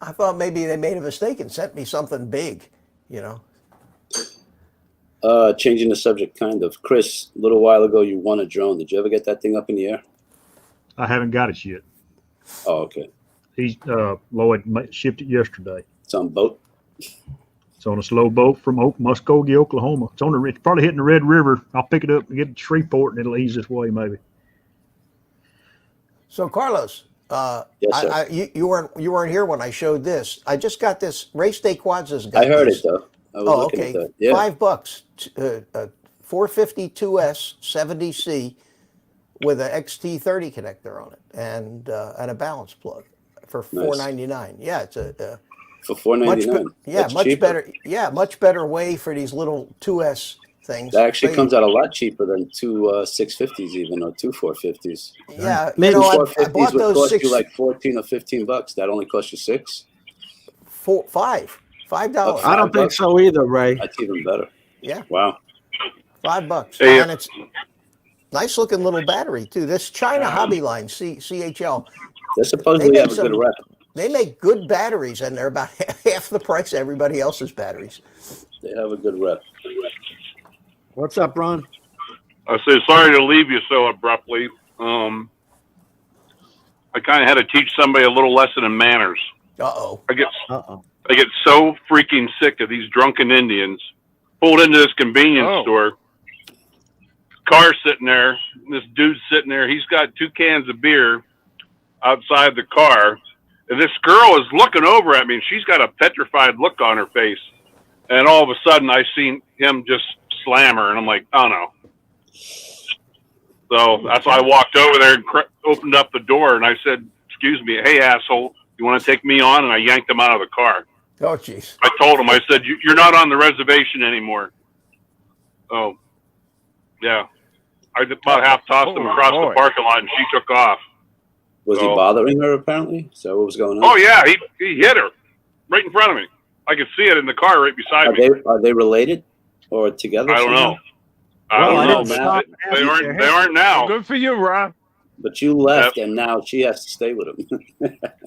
[SPEAKER 9] I thought maybe they made a mistake and sent me something big,
[SPEAKER 10] Changing the subject, kind of. Chris, a little while ago, you won a drone. Did you ever get that thing up in the air?
[SPEAKER 7] I haven't got it yet.
[SPEAKER 10] Oh, okay.
[SPEAKER 7] Lloyd shipped it yesterday.
[SPEAKER 10] It's on boat.
[SPEAKER 7] It's on a slow boat from Muskogee, Oklahoma. It's probably hitting the Red River. I'll pick it up and get it to Shreveport, and it'll ease this way maybe.
[SPEAKER 9] So Carlos,
[SPEAKER 10] Yes, sir.
[SPEAKER 9] you weren't here when I showed this. I just got this. Race Day Quads has got
[SPEAKER 10] I heard
[SPEAKER 9] this.
[SPEAKER 10] it though. I was looking
[SPEAKER 9] okay.
[SPEAKER 10] at that. Yeah.
[SPEAKER 9] $5. 452S 70C with a XT30 connector on it and a balance plug for $4.99. Yeah, it's a
[SPEAKER 10] For $4.99.
[SPEAKER 9] much
[SPEAKER 10] cheaper.
[SPEAKER 9] better. Yeah, much better way for these little 2S things.
[SPEAKER 10] That actually comes out a lot cheaper than two 650s, even, or two 450s.
[SPEAKER 9] Yeah,
[SPEAKER 10] Two
[SPEAKER 9] I
[SPEAKER 10] 450s
[SPEAKER 9] bought
[SPEAKER 10] would
[SPEAKER 9] those
[SPEAKER 10] cost you like $14 or $15. That only cost you $6.
[SPEAKER 9] $5.
[SPEAKER 2] I don't think so either, Ray.
[SPEAKER 10] That's even better.
[SPEAKER 9] Yeah.
[SPEAKER 10] Wow.
[SPEAKER 9] $5.
[SPEAKER 6] Hey,
[SPEAKER 9] And it's nice looking little battery too. This China Hobby Line CHL.
[SPEAKER 10] They supposedly have a good rep.
[SPEAKER 9] They make good batteries, and they're about half the price of everybody else's batteries.
[SPEAKER 10] They have a good rep.
[SPEAKER 2] What's up, Ron?
[SPEAKER 6] I say sorry to leave you so abruptly. I kind of had to teach somebody a little lesson in manners.
[SPEAKER 9] Uh-oh.
[SPEAKER 6] I get so freaking sick of these drunken Indians. Pulled into this convenience store. Car sitting there. This dude's sitting there. He's got 2 cans of beer outside the car. And this girl is looking over at me, and she's got a petrified look on her face. And all of a sudden, I seen him just slam her, and I'm like, oh no. So that's why I walked over there and opened up the door, and I said, excuse me, hey, asshole, you want to take me on? And I yanked him out of the car.
[SPEAKER 9] Oh, jeez.
[SPEAKER 6] I told him, I said, you're not on the reservation anymore. Oh, yeah. I about half tossed him across the parking lot, and she took off.
[SPEAKER 10] Was he bothering her, apparently? So what was going on?
[SPEAKER 6] Oh, yeah, he hit her right in front of me. I could see it in the car right beside me.
[SPEAKER 10] Are they related or together?
[SPEAKER 6] I don't know. I don't know. They aren't now.
[SPEAKER 4] Good for you, Ron.
[SPEAKER 10] But you left, and now she has to stay with him.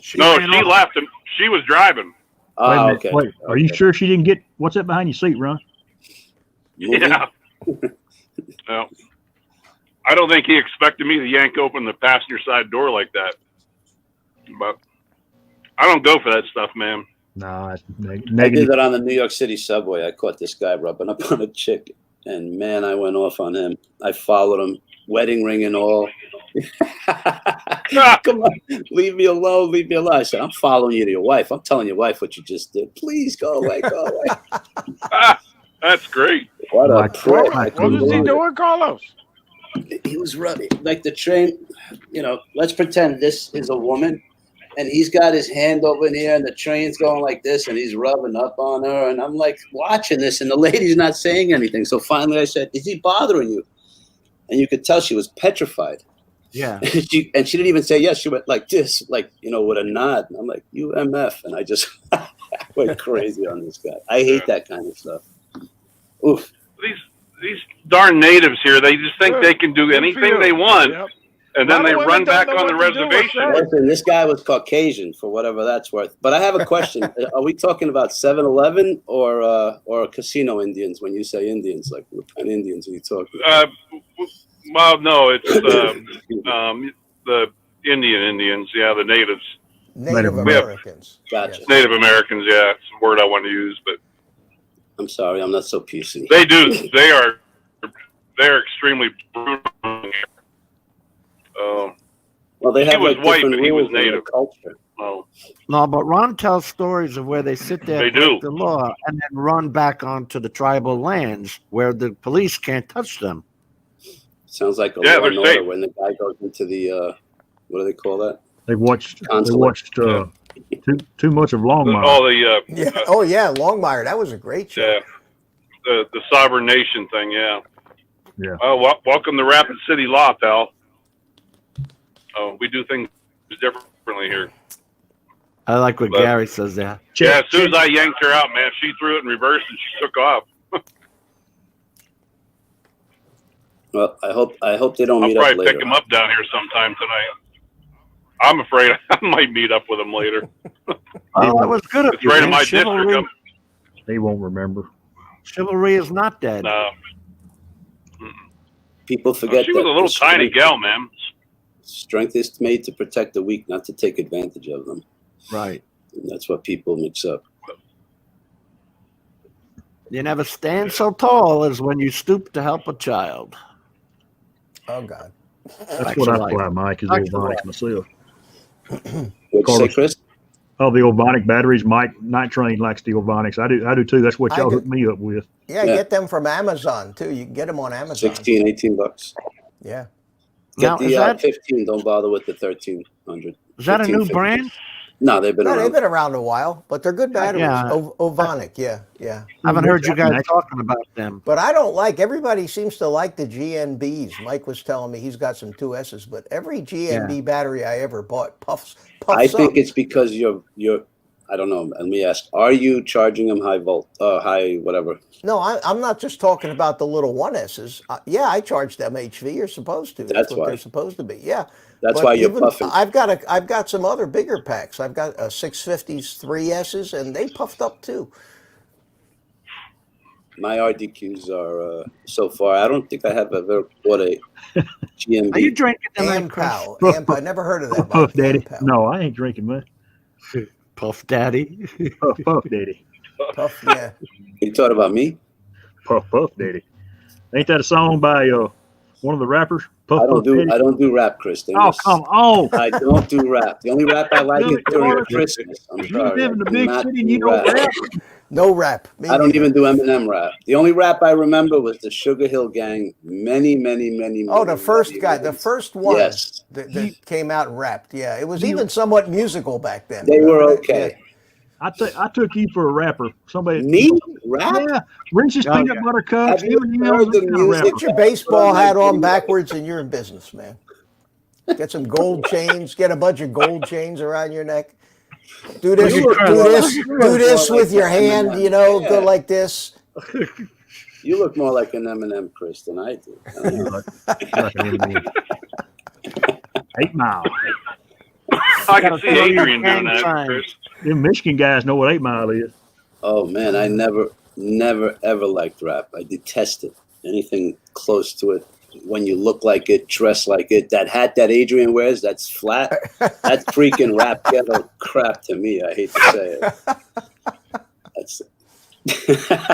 [SPEAKER 6] She left, and she was driving.
[SPEAKER 10] Oh, okay.
[SPEAKER 7] Wait, are you sure she didn't get what's that behind your seat, Ron?
[SPEAKER 6] Yeah. Well, I don't think he expected me to yank open the passenger side door like that. But I don't go for that stuff, man.
[SPEAKER 7] No, it's
[SPEAKER 10] I
[SPEAKER 7] negative.
[SPEAKER 10] did that on the New York City subway. I caught this guy rubbing up on a chick, and man, I went off on him. I followed him, wedding ring and all. Come on, leave me alone, leave me alone. I said, I'm following you to your wife. I'm telling your wife what you just did. Please go away, go away.
[SPEAKER 6] That's great.
[SPEAKER 10] What a prick.
[SPEAKER 4] What was he doing, Carlos?
[SPEAKER 10] He was rubbing, like the train, let's pretend this is a woman, and he's got his hand over here, and the train's going like this, and he's rubbing up on her, and I'm like watching this, and the lady's not saying anything. So finally I said, is he bothering you? And you could tell she was petrified.
[SPEAKER 2] Yeah.
[SPEAKER 10] She didn't even say yes. She went like this, like, with a nod. And I'm like, you MF. And I just went crazy on this guy. I hate that kind of stuff. Oof.
[SPEAKER 6] These darn natives here, they just think they can do anything they want. Yep. And then they run back on the reservation.
[SPEAKER 10] Listen, this guy was Caucasian, for whatever that's worth. But I have a question. Are we talking about 7-Eleven or casino Indians when you say Indians? Like, what kind of Indians are you talking about?
[SPEAKER 6] Well, no, it's the Indian Indians. Yeah, the natives.
[SPEAKER 9] Native Americans.
[SPEAKER 10] Gotcha.
[SPEAKER 6] Native Americans, yeah. It's a word I want to use, but
[SPEAKER 10] I'm sorry, I'm not so PC.
[SPEAKER 6] They do. They're extremely brutal.
[SPEAKER 10] Well, they have
[SPEAKER 6] he was
[SPEAKER 10] like
[SPEAKER 6] white, but
[SPEAKER 10] different
[SPEAKER 6] he was
[SPEAKER 10] rules in their
[SPEAKER 6] native.
[SPEAKER 10] culture.
[SPEAKER 6] Oh.
[SPEAKER 2] No, but Ron tells stories of where they sit there,
[SPEAKER 6] They
[SPEAKER 2] break
[SPEAKER 6] do.
[SPEAKER 2] the law, and then run back onto the tribal lands where the police can't touch them.
[SPEAKER 10] Sounds like a
[SPEAKER 6] Yeah,
[SPEAKER 10] law and
[SPEAKER 6] they're
[SPEAKER 10] order
[SPEAKER 6] safe.
[SPEAKER 10] when the guy goes into the what do they call that?
[SPEAKER 7] They watched
[SPEAKER 10] Consulate.
[SPEAKER 7] too much of Longmire.
[SPEAKER 6] All the
[SPEAKER 9] Longmire. That was a great show.
[SPEAKER 6] yeah, the sovereign nation thing. Yeah.
[SPEAKER 7] Yeah.
[SPEAKER 6] Oh, welcome to Rapid City Law, pal. Oh, we do things differently here.
[SPEAKER 2] I like what Gary says there.
[SPEAKER 6] Yeah, as soon as I yanked her out, man, she threw it in reverse and she took off.
[SPEAKER 10] Well, I hope they don't
[SPEAKER 6] I'll
[SPEAKER 10] meet up
[SPEAKER 6] probably
[SPEAKER 10] later.
[SPEAKER 6] pick him up down here sometime tonight. I'm afraid I might meet up with him later.
[SPEAKER 2] Oh, that was good of
[SPEAKER 6] It's
[SPEAKER 2] you.
[SPEAKER 6] right in
[SPEAKER 2] man.
[SPEAKER 6] my district.
[SPEAKER 7] He won't remember.
[SPEAKER 2] Chivalry is not dead.
[SPEAKER 6] No.
[SPEAKER 10] People forget
[SPEAKER 6] She was
[SPEAKER 10] that
[SPEAKER 6] a little tiny gal, man.
[SPEAKER 10] Strength is made to protect the weak, not to take advantage of them.
[SPEAKER 2] Right.
[SPEAKER 10] And that's what people mix up.
[SPEAKER 2] You never stand so tall as when you stoop to help a child.
[SPEAKER 9] Oh, God.
[SPEAKER 7] That's what I fly, Mike, is Ovonics myself.
[SPEAKER 10] What'd you say, Chris?
[SPEAKER 7] Oh, the Ovonic batteries. Mike Night Train likes the Ovonics. I do too. That's what y'all hooked me up with.
[SPEAKER 9] Yeah, get them from Amazon, too. You can get them on Amazon.
[SPEAKER 10] 16, 18 bucks.
[SPEAKER 9] Yeah.
[SPEAKER 10] Get
[SPEAKER 2] Now,
[SPEAKER 10] the 15. Don't bother with the 1300.
[SPEAKER 2] Is that
[SPEAKER 10] 15,
[SPEAKER 2] a new
[SPEAKER 10] 50.
[SPEAKER 2] brand?
[SPEAKER 10] No, they've been around.
[SPEAKER 9] They've been around a while, but they're good batteries.
[SPEAKER 2] Yeah.
[SPEAKER 9] Ovonic, yeah.
[SPEAKER 2] I haven't heard you guys talking about them.
[SPEAKER 9] But I don't like, everybody seems to like the GNBs. Mike was telling me he's got some 2Ss, but every GNB battery I ever bought puffs
[SPEAKER 10] I think
[SPEAKER 9] up.
[SPEAKER 10] it's because you're, I don't know. Let me ask, are you charging them high whatever?
[SPEAKER 9] No, I'm not just talking about the little 1Ss. Yeah, I charge them HV. You're supposed to. That's what
[SPEAKER 10] why.
[SPEAKER 9] they're supposed to be. Yeah.
[SPEAKER 10] That's why you're puffing.
[SPEAKER 9] I've got some other bigger packs. I've got 650s, 3Ss, and they puffed up too.
[SPEAKER 10] My RDQs are so far. I don't think I have ever bought a GMB.
[SPEAKER 2] Are you drinking
[SPEAKER 9] tonight, Chris? I never heard of that.
[SPEAKER 7] Puff Daddy. No, I ain't drinking much.
[SPEAKER 2] Puff Daddy.
[SPEAKER 7] Puff Daddy.
[SPEAKER 9] Puff, yeah.
[SPEAKER 10] You talking about me?
[SPEAKER 7] Puff Daddy. Ain't that a song by one of the rappers?
[SPEAKER 10] I don't do rap, Chris.
[SPEAKER 7] Oh, come on.
[SPEAKER 10] I don't do rap. The only rap I like is during Christmas. I'm sorry.
[SPEAKER 7] You live in the big city and you don't rap?
[SPEAKER 9] No rap.
[SPEAKER 10] I don't even do Eminem rap. The only rap I remember was the Sugar Hill Gang. Many.
[SPEAKER 9] Oh, the first guy, the first one
[SPEAKER 10] yes.
[SPEAKER 9] that came out and rapped. Yeah, it was even somewhat musical back then.
[SPEAKER 10] They were okay.
[SPEAKER 9] Yeah.
[SPEAKER 7] I took you for a rapper. Somebody
[SPEAKER 10] me rap?
[SPEAKER 7] Yeah, Reese's peanut butter cups.
[SPEAKER 10] Have you heard the music?
[SPEAKER 9] Put your baseball hat on backwards, and you're in business, man. Get some gold chains. Get a bunch of gold chains around your neck. Do this with your hand. You know, go like this.
[SPEAKER 10] You look more like an Eminem, Chris, than I do.
[SPEAKER 7] Like an Eminem. 8 Mile.
[SPEAKER 6] I can see Adrian doing that, Chris.
[SPEAKER 7] Them Michigan guys know what 8 Mile is.
[SPEAKER 10] Oh man, I never ever liked rap. I detest it. Anything close to it. When you look like it, dress like it, that hat that Adrian wears, that's flat. That's freaking rap ghetto crap to me. I hate to say it. That's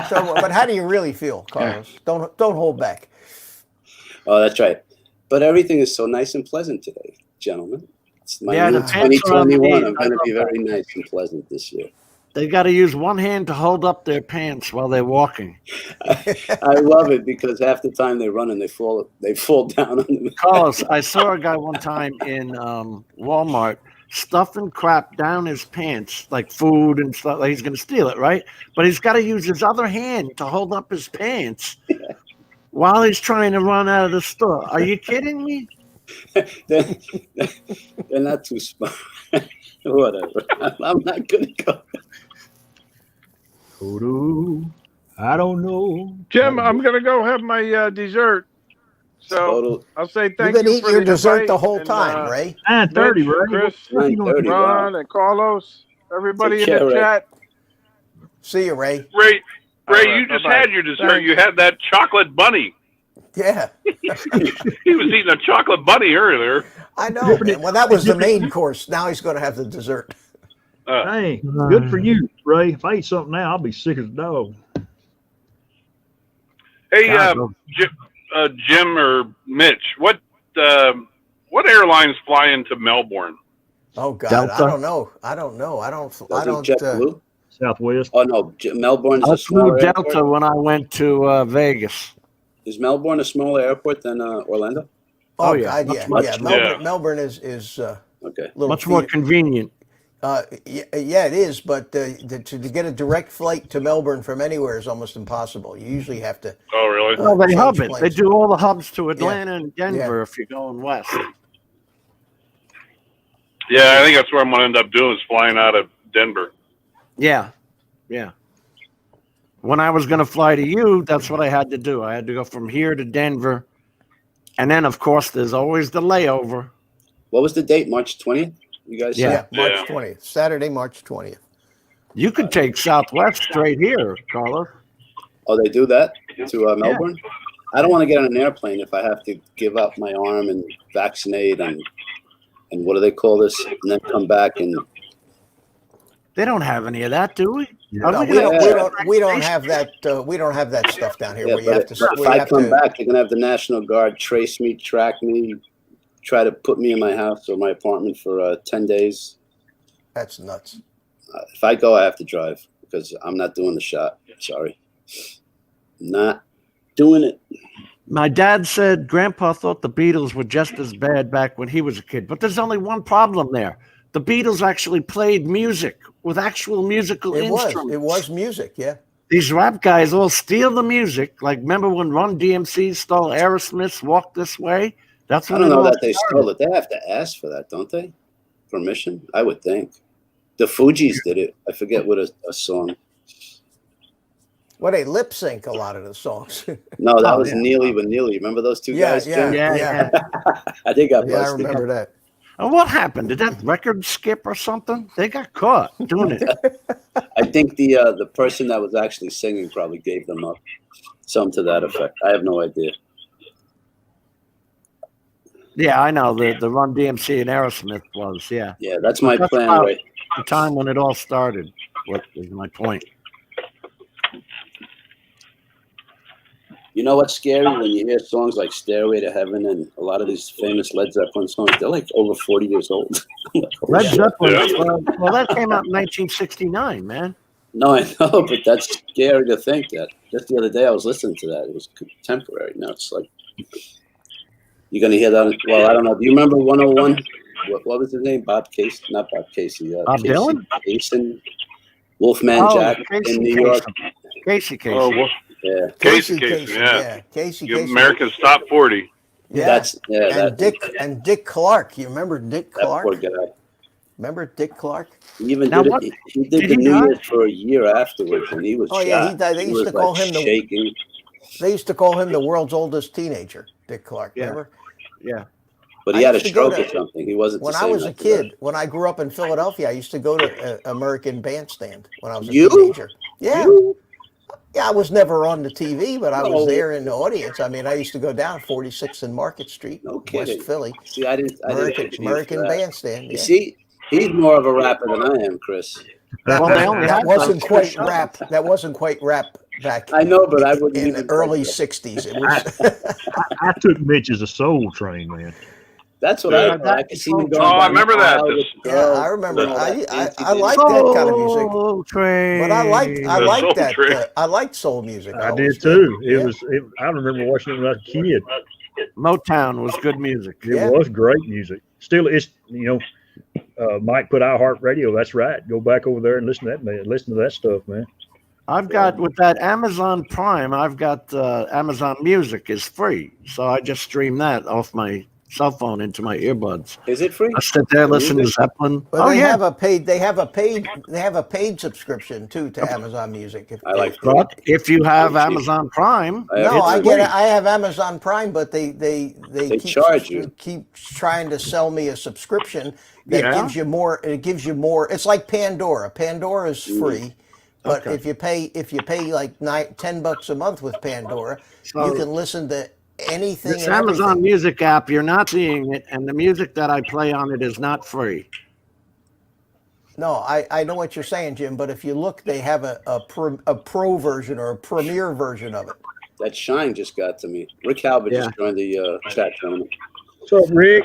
[SPEAKER 9] So, but how do you really feel, Carlos? Don't hold back.
[SPEAKER 10] Oh, that's right. But everything is so nice and pleasant today, gentlemen. It's my new 2021. I'm going to be very nice and pleasant this year.
[SPEAKER 2] They got to use one hand to hold up their pants while they're walking.
[SPEAKER 10] I love it because half the time they run and they fall down on them.
[SPEAKER 2] Carlos, I saw a guy one time in Walmart stuffing crap down his pants, like food and stuff. Like he's going to steal it, right? But he's got to use his other hand to hold up his pants while he's trying to run out of the store. Are you kidding me?
[SPEAKER 10] They're not too smart. Whatever. I'm not going to go.
[SPEAKER 7] I don't know.
[SPEAKER 4] Jim, I'm going to go have my dessert. So I'll say thank you.
[SPEAKER 9] You've been eating your dessert the whole time, Ray.
[SPEAKER 7] 9:30, Ray.
[SPEAKER 4] Chris,
[SPEAKER 10] 9:30,
[SPEAKER 4] Ron, and Carlos, everybody in the
[SPEAKER 10] Ray.
[SPEAKER 4] chat.
[SPEAKER 9] See you, Ray.
[SPEAKER 6] Ray,
[SPEAKER 4] Right,
[SPEAKER 6] you just
[SPEAKER 4] bye-bye.
[SPEAKER 6] had your dessert.
[SPEAKER 4] Thanks.
[SPEAKER 6] You had that chocolate bunny.
[SPEAKER 9] Yeah,
[SPEAKER 6] He was eating a chocolate bunny earlier.
[SPEAKER 9] I know. Man. Well, that was the main course. Now he's going to have the dessert.
[SPEAKER 7] Hey, good for you, Ray. If I eat something now, I'll be sick as a dog.
[SPEAKER 6] Hey, Jim or Mitch, what airlines fly into Melbourne?
[SPEAKER 9] Oh God,
[SPEAKER 2] Delta?
[SPEAKER 9] I don't know. I don't.
[SPEAKER 10] JetBlue?
[SPEAKER 7] Southwest.
[SPEAKER 10] Oh no, Melbourne's
[SPEAKER 2] I
[SPEAKER 10] a
[SPEAKER 2] flew
[SPEAKER 10] smaller
[SPEAKER 2] Delta
[SPEAKER 10] airport.
[SPEAKER 2] when I went to Vegas.
[SPEAKER 10] Is Melbourne a smaller airport than Orlando?
[SPEAKER 9] Oh
[SPEAKER 2] yeah.
[SPEAKER 9] God, yeah,
[SPEAKER 2] Much-
[SPEAKER 9] yeah.
[SPEAKER 6] yeah.
[SPEAKER 9] Melbourne is
[SPEAKER 10] Okay.
[SPEAKER 9] little
[SPEAKER 2] Much more
[SPEAKER 9] theater.
[SPEAKER 2] convenient.
[SPEAKER 9] Yeah, it is. But to get a direct flight to Melbourne from anywhere is almost impossible. You usually have to.
[SPEAKER 6] Oh, really?
[SPEAKER 2] Well, they
[SPEAKER 9] Change
[SPEAKER 2] hub it. They
[SPEAKER 9] planes.
[SPEAKER 2] do all the hubs to Atlanta and Denver
[SPEAKER 9] Yeah.
[SPEAKER 2] if you're going west.
[SPEAKER 6] Yeah, I think that's where I'm going to end up doing is flying out of Denver.
[SPEAKER 2] Yeah. When I was going to fly to you, that's what I had to do. I had to go from here to Denver. And then, of course, there's always the layover.
[SPEAKER 10] What was the date? March 20th? You guys
[SPEAKER 2] Yeah.
[SPEAKER 10] said?
[SPEAKER 9] March 20th. Saturday, March 20th.
[SPEAKER 2] You could take Southwest straight here, Carlos.
[SPEAKER 10] Oh, they do that to Melbourne? Yeah. I don't want to get on an airplane if I have to give up my arm and vaccinate and what do they call this? And then come back and...
[SPEAKER 2] They don't have any of that, do we?
[SPEAKER 9] No, we don't have that. We don't have that stuff down here.
[SPEAKER 10] Yeah,
[SPEAKER 9] where you have to,
[SPEAKER 10] if I come back, they're gonna have the National Guard trace me, track me, try to put me in my house or my apartment for 10 days.
[SPEAKER 9] That's nuts.
[SPEAKER 10] If I go, I have to drive because I'm not doing the shot. Sorry, not doing it.
[SPEAKER 2] My dad said Grandpa thought the Beatles were just as bad back when he was a kid, but there's only one problem there. The Beatles actually played music with actual musical instruments.
[SPEAKER 9] It was music, yeah.
[SPEAKER 2] These rap guys all steal the music. Like, remember when Run DMC stole Aerosmith's Walk This Way? That's when
[SPEAKER 10] I don't know that they stole it. They have to ask for that, don't they? Permission? I would think. The Fugees did it. I forget what a song.
[SPEAKER 9] Well, they lip sync a lot of the songs.
[SPEAKER 10] No, that was Neely with Neely. Remember those two guys?
[SPEAKER 2] Yeah.
[SPEAKER 10] I think I
[SPEAKER 9] I remember that.
[SPEAKER 2] And what happened? Did that record skip or something? They got caught doing it.
[SPEAKER 10] I think the person that was actually singing probably gave them up. Something to that effect. I have no idea.
[SPEAKER 2] Yeah, I know. The Run DMC and Aerosmith was, yeah.
[SPEAKER 10] Yeah, that's my plan, right?
[SPEAKER 2] The time when it all started, what is my point.
[SPEAKER 10] You know what's scary? When you hear songs like Stairway to Heaven and a lot of these famous Led Zeppelin songs, they're like over 40 years old.
[SPEAKER 2] Led Zeppelin, well, that came out in 1969, man.
[SPEAKER 10] No, I know, but that's scary to think that. Just the other day I was listening to that. It was contemporary. Now it's like, you're going to hear that? Well, I don't know. Do you remember 101? What was his name? Bob Casey? Not Bob Casey.
[SPEAKER 2] Bob Dylan?
[SPEAKER 10] Jason. Wolfman Jack in New York.
[SPEAKER 2] Casey.
[SPEAKER 10] Yeah.
[SPEAKER 6] Casey, yeah.
[SPEAKER 9] Casey.
[SPEAKER 6] America's Top 40.
[SPEAKER 9] Yeah. And Dick Clark. You remember Dick Clark?
[SPEAKER 10] That poor guy.
[SPEAKER 9] Remember Dick Clark?
[SPEAKER 10] He even did it. He did the New Year's for a year afterwards, and he was shot.
[SPEAKER 9] Yeah, he died. They used to call him
[SPEAKER 10] shaking.
[SPEAKER 9] They used to call him the world's oldest teenager, Dick Clark.
[SPEAKER 2] Yeah.
[SPEAKER 9] Remember?
[SPEAKER 2] Yeah.
[SPEAKER 10] But he had a stroke or something. He wasn't.
[SPEAKER 9] When I was a kid, when I grew up in Philadelphia, I used to go to American Bandstand when I was a teenager. Yeah. Yeah, I was never on the TV, but I was there in the audience. I mean, I used to go down 46th and Market Street, West Philly.
[SPEAKER 10] See, I didn't.
[SPEAKER 9] American Bandstand.
[SPEAKER 10] You see, he's more of a rapper than I am, Chris.
[SPEAKER 9] That wasn't quite rap. That wasn't quite rap back.
[SPEAKER 10] I know, but I would
[SPEAKER 9] in the early '60s. It was.
[SPEAKER 7] I took Mitch as a Soul Train, man.
[SPEAKER 10] That's what I could see him going.
[SPEAKER 6] Oh, I remember that.
[SPEAKER 9] Yeah, I remember. I like that kind of music.
[SPEAKER 2] Soul Train.
[SPEAKER 9] But I liked that. I liked soul music.
[SPEAKER 7] I did too. I remember watching it when I was a kid.
[SPEAKER 2] Motown was good music.
[SPEAKER 7] It was great music. Still, it's Mike put iHeartRadio. That's right. Go back over there and listen to that, man. Listen to that stuff, man.
[SPEAKER 2] I've got with that Amazon Prime. I've got Amazon Music is free, so I just stream that off my cell phone into my earbuds.
[SPEAKER 10] Is it free?
[SPEAKER 2] I sit there listening to Zeppelin.
[SPEAKER 9] But they have a paid subscription too to Amazon Music.
[SPEAKER 2] But if you have Amazon Prime,
[SPEAKER 9] I get it. I have Amazon Prime, but they
[SPEAKER 10] charge you.
[SPEAKER 9] Keep trying to sell me a subscription that gives you more. It gives you more. It's like Pandora. Pandora is free. But if you pay like $10 a month with Pandora, you can listen to anything.
[SPEAKER 2] This Amazon Music app, you're not seeing it, and the music that I play on it is not free.
[SPEAKER 9] No, I know what you're saying, Jim. But if you look, they have a pro version or a premier version of it.
[SPEAKER 10] That Shine just got to me. Rick Halbert just joined the chat tournament.
[SPEAKER 7] So Rick.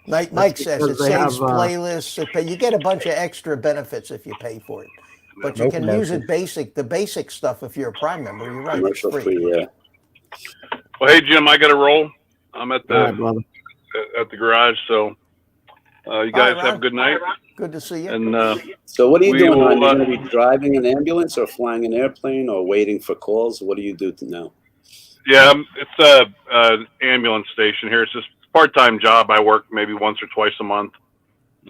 [SPEAKER 9] Mike says it saves playlists. You get a bunch of extra benefits if you pay for it. But you can use it the basic stuff if you're a Prime member. You're right, it's free.
[SPEAKER 10] Yeah.
[SPEAKER 6] Well, hey Jim, I got to roll. I'm at the garage, so you guys have a good night.
[SPEAKER 9] Good to see you.
[SPEAKER 6] And
[SPEAKER 10] so, what are you doing? Are you going to be driving an ambulance, or flying an airplane, or waiting for calls? What do you do now?
[SPEAKER 6] Yeah, it's a ambulance station here. It's just a part-time job. I work maybe once or twice a month.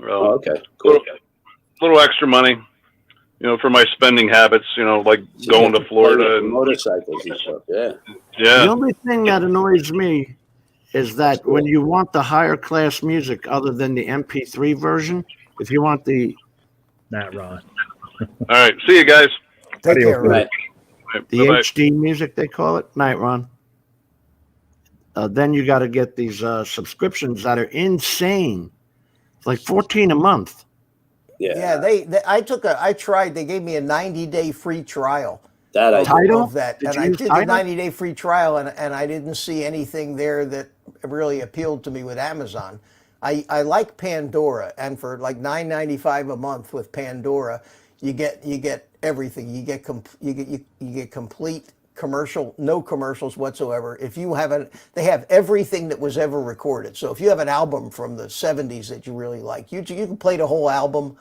[SPEAKER 10] Oh, okay, cool.
[SPEAKER 6] Little extra money, for my spending habits. Like going to Florida and
[SPEAKER 10] motorcycles and stuff. Yeah.
[SPEAKER 2] The only thing that annoys me is that when you want the higher class music other than the MP3 version, if you want the
[SPEAKER 7] Not Ron.
[SPEAKER 6] All right, see you guys.
[SPEAKER 9] Take care, Ron.
[SPEAKER 2] The
[SPEAKER 6] Bye-bye.
[SPEAKER 2] HD music, they call it. Night, Ron. Then you got to get these subscriptions that are insane. It's like $14 a month.
[SPEAKER 10] Yeah.
[SPEAKER 9] I tried. They gave me a 90-day free trial.
[SPEAKER 10] That I
[SPEAKER 2] Tidal?
[SPEAKER 9] Of that,
[SPEAKER 2] Did
[SPEAKER 9] and
[SPEAKER 2] you
[SPEAKER 9] I
[SPEAKER 2] use
[SPEAKER 9] did the
[SPEAKER 2] Tidal?
[SPEAKER 9] 90-day free trial, and I didn't see anything there that really appealed to me with Amazon. I like Pandora, and for like $9.95 a month with Pandora, you get everything. You get complete commercial, no commercials whatsoever. If you they have everything that was ever recorded. So if you have an album from the 70s that you really like, you can play the whole album.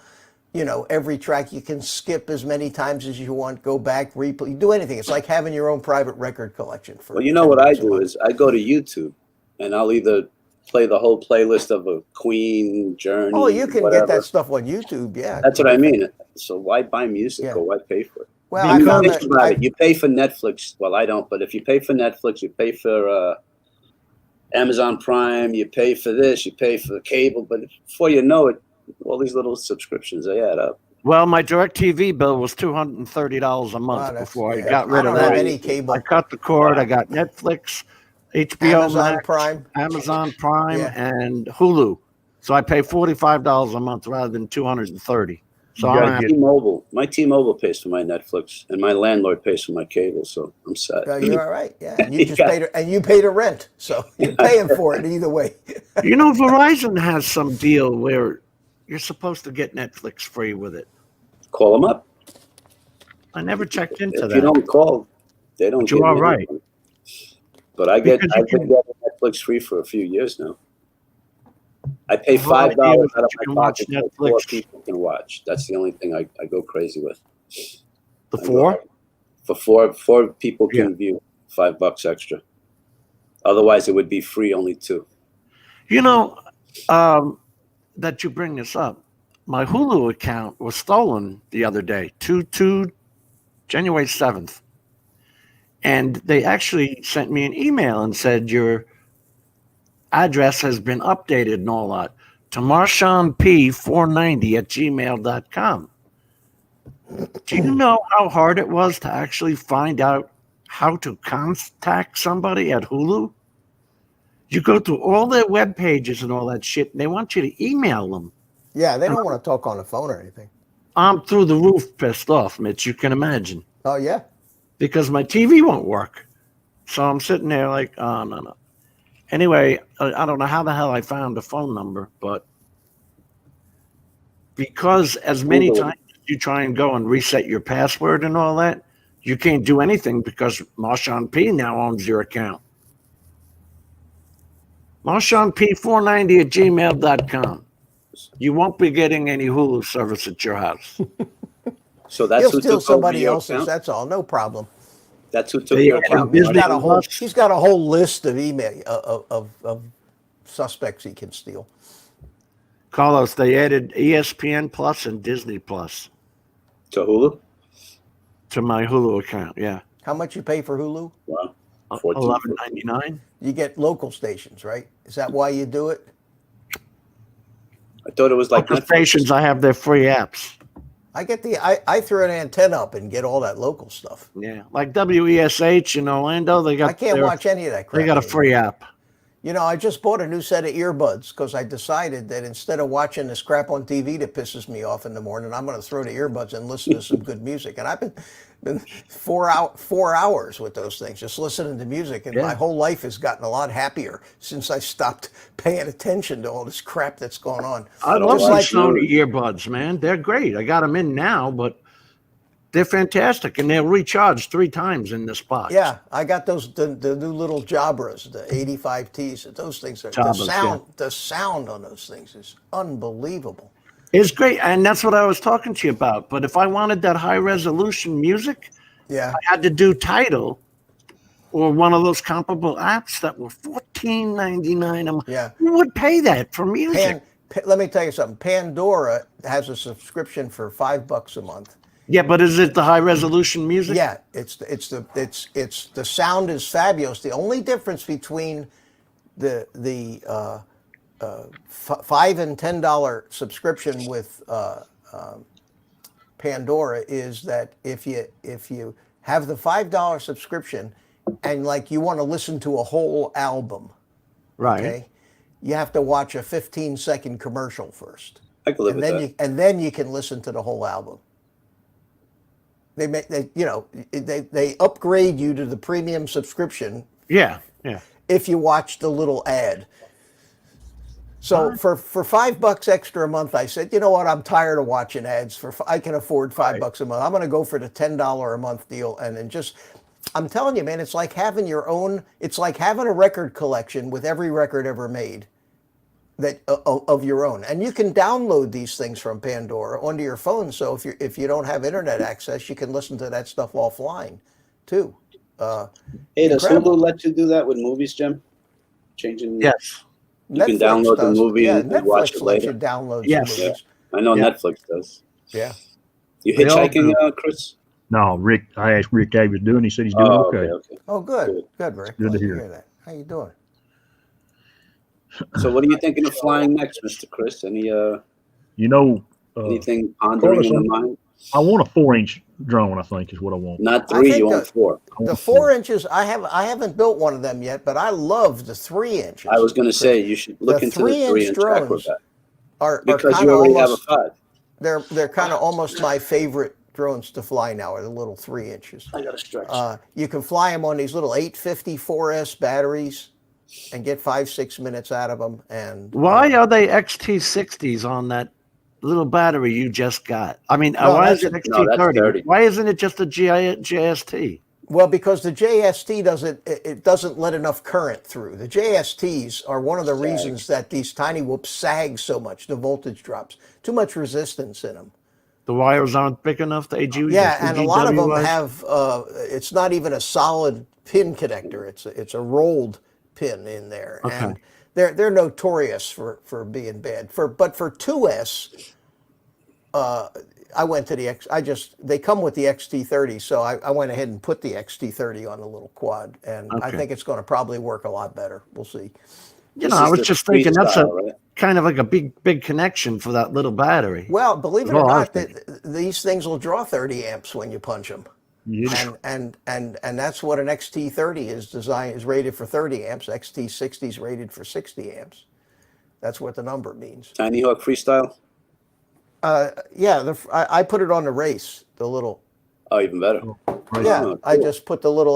[SPEAKER 9] Every track. You can skip as many times as you want, go back, replay, you do anything. It's like having your own private record collection.
[SPEAKER 10] Well, what I do is I go to YouTube and I'll either play the whole playlist of a Queen, Journey.
[SPEAKER 9] Oh, you can
[SPEAKER 10] whatever.
[SPEAKER 9] get that stuff on YouTube, yeah.
[SPEAKER 10] That's what I mean. So why buy music or why pay for it?
[SPEAKER 9] Well, I found that
[SPEAKER 10] you pay for Netflix. Well, I don't, but if you pay for Netflix, you pay for Amazon Prime, you pay for this, you pay for the cable, but before you know it, all these little subscriptions, they add up.
[SPEAKER 2] Well, my DirecTV bill was $230 a month before I got rid of that.
[SPEAKER 9] I don't have any cable.
[SPEAKER 2] I cut the cord. I got Netflix, HBO
[SPEAKER 9] Amazon
[SPEAKER 2] Max,
[SPEAKER 9] Prime.
[SPEAKER 2] Amazon Prime, and Hulu. So I pay $45 a month rather than $230. So
[SPEAKER 10] T-Mobile. My T-Mobile pays for my Netflix, and my landlord pays for my cable. So I'm set.
[SPEAKER 9] You're all right. Yeah, and you pay the rent, so you're paying for it either way.
[SPEAKER 2] Verizon has some deal where you're supposed to get Netflix free with it.
[SPEAKER 10] Call them up.
[SPEAKER 2] I never checked into that.
[SPEAKER 10] If you don't call, they don't.
[SPEAKER 2] You're all right.
[SPEAKER 10] But I've been getting Netflix free for a few years now. I pay $5 out of my pocket so 4 people can watch. That's the only thing I go crazy with.
[SPEAKER 2] The 4?
[SPEAKER 10] For four people can view, $5 extra. Otherwise, it would be free, only 2.
[SPEAKER 2] That you bring this up, my Hulu account was stolen the other day, January 7th. And they actually sent me an email and said your address has been updated and all that to marshawnp490@gmail.com. Do you know how hard it was to actually find out how to contact somebody at Hulu? You go through all their web pages and all that shit, and they want you to email them.
[SPEAKER 9] Yeah, they don't want to talk on the phone or anything.
[SPEAKER 2] I'm through the roof pissed off, Mitch. You can imagine.
[SPEAKER 9] Oh, yeah.
[SPEAKER 2] Because my TV won't work. So I'm sitting there like, oh, no. Anyway, I don't know how the hell I found the phone number, but because as many times as you try and go and reset your password and all that, you can't do anything because Marshawn P now owns your account. MarshawnP490@gmail.com. You won't be getting any Hulu service at your house.
[SPEAKER 10] So that's
[SPEAKER 9] He'll
[SPEAKER 10] who
[SPEAKER 9] steal
[SPEAKER 10] took
[SPEAKER 9] somebody
[SPEAKER 10] over
[SPEAKER 9] else's.
[SPEAKER 10] account?
[SPEAKER 9] That's all. No problem.
[SPEAKER 10] That's who took your account.
[SPEAKER 9] He's got a whole list of email of suspects he can steal.
[SPEAKER 2] Carlos, they added ESPN Plus and Disney Plus
[SPEAKER 10] to Hulu.
[SPEAKER 2] To my Hulu account, yeah.
[SPEAKER 9] How much you pay for Hulu?
[SPEAKER 10] Wow.
[SPEAKER 2] $11.99.
[SPEAKER 9] You get local stations, right? Is that why you do it?
[SPEAKER 10] I thought it was like
[SPEAKER 2] local stations. I have their free apps.
[SPEAKER 9] I get I threw an antenna up and get all that local stuff.
[SPEAKER 2] Yeah, like WESH in Orlando, they got.
[SPEAKER 9] I can't watch any of that crap.
[SPEAKER 2] They got a free app.
[SPEAKER 9] I just bought a new set of earbuds because I decided that instead of watching this crap on TV that pisses me off in the morning, I'm going to throw the earbuds and listen to some good music. And I've been 4 hours with those things, just listening to music. And my whole life has gotten a lot happier since I stopped paying attention to all this crap that's going on.
[SPEAKER 2] I love like Sony earbuds, man. They're great. I got them in now, but they're fantastic, and they'll recharge 3 times in this box.
[SPEAKER 9] Yeah, I got those the new little Jabras, the 85Ts. Those things are the sound on those things is unbelievable.
[SPEAKER 2] It's great, and that's what I was talking to you about. But if I wanted that high resolution music, I had to do Tidal or one of those comparable apps that were $14.99 a month.
[SPEAKER 9] Yeah,
[SPEAKER 2] who would pay that for music?
[SPEAKER 9] let me tell you something. Pandora has a subscription for $5 a month.
[SPEAKER 2] Yeah, but is it the high resolution music?
[SPEAKER 9] Yeah, it's the sound is fabulous. The only difference between the $5 and $10 subscription with Pandora is that if you have the $5 subscription and like you want to listen to a whole album,
[SPEAKER 2] Right.
[SPEAKER 9] okay, you have to watch a 15-second commercial first,
[SPEAKER 10] I can live with that.
[SPEAKER 9] and then you can listen to the whole album. They upgrade you to the premium subscription.
[SPEAKER 2] Yeah, yeah.
[SPEAKER 9] If you watch the little ad. So for $5 extra a month, I said, you know what? I'm tired of watching ads. I can afford $5 a month. I'm going to go for the $10 a month deal, and then I'm telling you, man, it's like having your own. It's like having a record collection with every record ever made, of your own, and you can download these things from Pandora onto your phone. So if you don't have internet access, you can listen to that stuff offline, too.
[SPEAKER 10] Hey, does Hulu let you do that with movies, Jim? Changing.
[SPEAKER 2] Yes.
[SPEAKER 10] You can download the movie and watch it later.
[SPEAKER 9] You download
[SPEAKER 2] Yes.
[SPEAKER 10] Yeah. I know Netflix does.
[SPEAKER 9] Yeah.
[SPEAKER 10] You hitchhiking, Chris?
[SPEAKER 7] No, Rick. I asked Rick how he was doing. He said he's doing okay.
[SPEAKER 9] Oh, good, Rick.
[SPEAKER 7] Good to
[SPEAKER 9] Glad
[SPEAKER 7] hear.
[SPEAKER 9] that. How you doing?
[SPEAKER 10] So, what are you thinking of flying next, Mr. Chris? Any anything pondering in the mind?
[SPEAKER 7] I want a 4-inch drone. I think is what I want.
[SPEAKER 10] Not 3, you want 4.
[SPEAKER 9] The 4 inches, I haven't built one of them yet, but I love the 3 inches.
[SPEAKER 10] I was going to say you should look into the 3-inch
[SPEAKER 9] drones
[SPEAKER 10] Acrobat because you already have a 5.
[SPEAKER 9] They're kind of almost my favorite drones to fly now. Are the little 3 inches.
[SPEAKER 10] I got to stretch.
[SPEAKER 9] You can fly them on these little 854S batteries and get 5-6 minutes out of them. And
[SPEAKER 2] why are they XT60s on that little battery you just got? I mean, why is it XT30? Why isn't it just a JST?
[SPEAKER 9] Well, because the JST doesn't let enough current through. The JSTs are one of the reasons that these tiny whoops sag so much. The voltage drops. Too much resistance in them.
[SPEAKER 2] The wires aren't big enough. The AG.
[SPEAKER 9] Yeah, and a lot of them have. It's not even a solid pin connector. It's a rolled pin in there, and they're notorious for being bad. But for 2S, I went to they come with the XT30, so I went ahead and put the XT30 on the little quad, and I think it's going to probably work a lot better. We'll see.
[SPEAKER 2] I was just thinking that's kind of like a big connection for that little battery.
[SPEAKER 9] Well, believe it or not, these things will draw 30 amps when you punch them.
[SPEAKER 7] Yeah.
[SPEAKER 9] And that's what an XT30 is rated for 30 amps. XT60 is rated for 60 amps. That's what the number means.
[SPEAKER 10] Tiny Hawk Freestyle?
[SPEAKER 9] Yeah, I put it on the race, the little.
[SPEAKER 10] Oh, even better.
[SPEAKER 9] Yeah, cool. I just put the little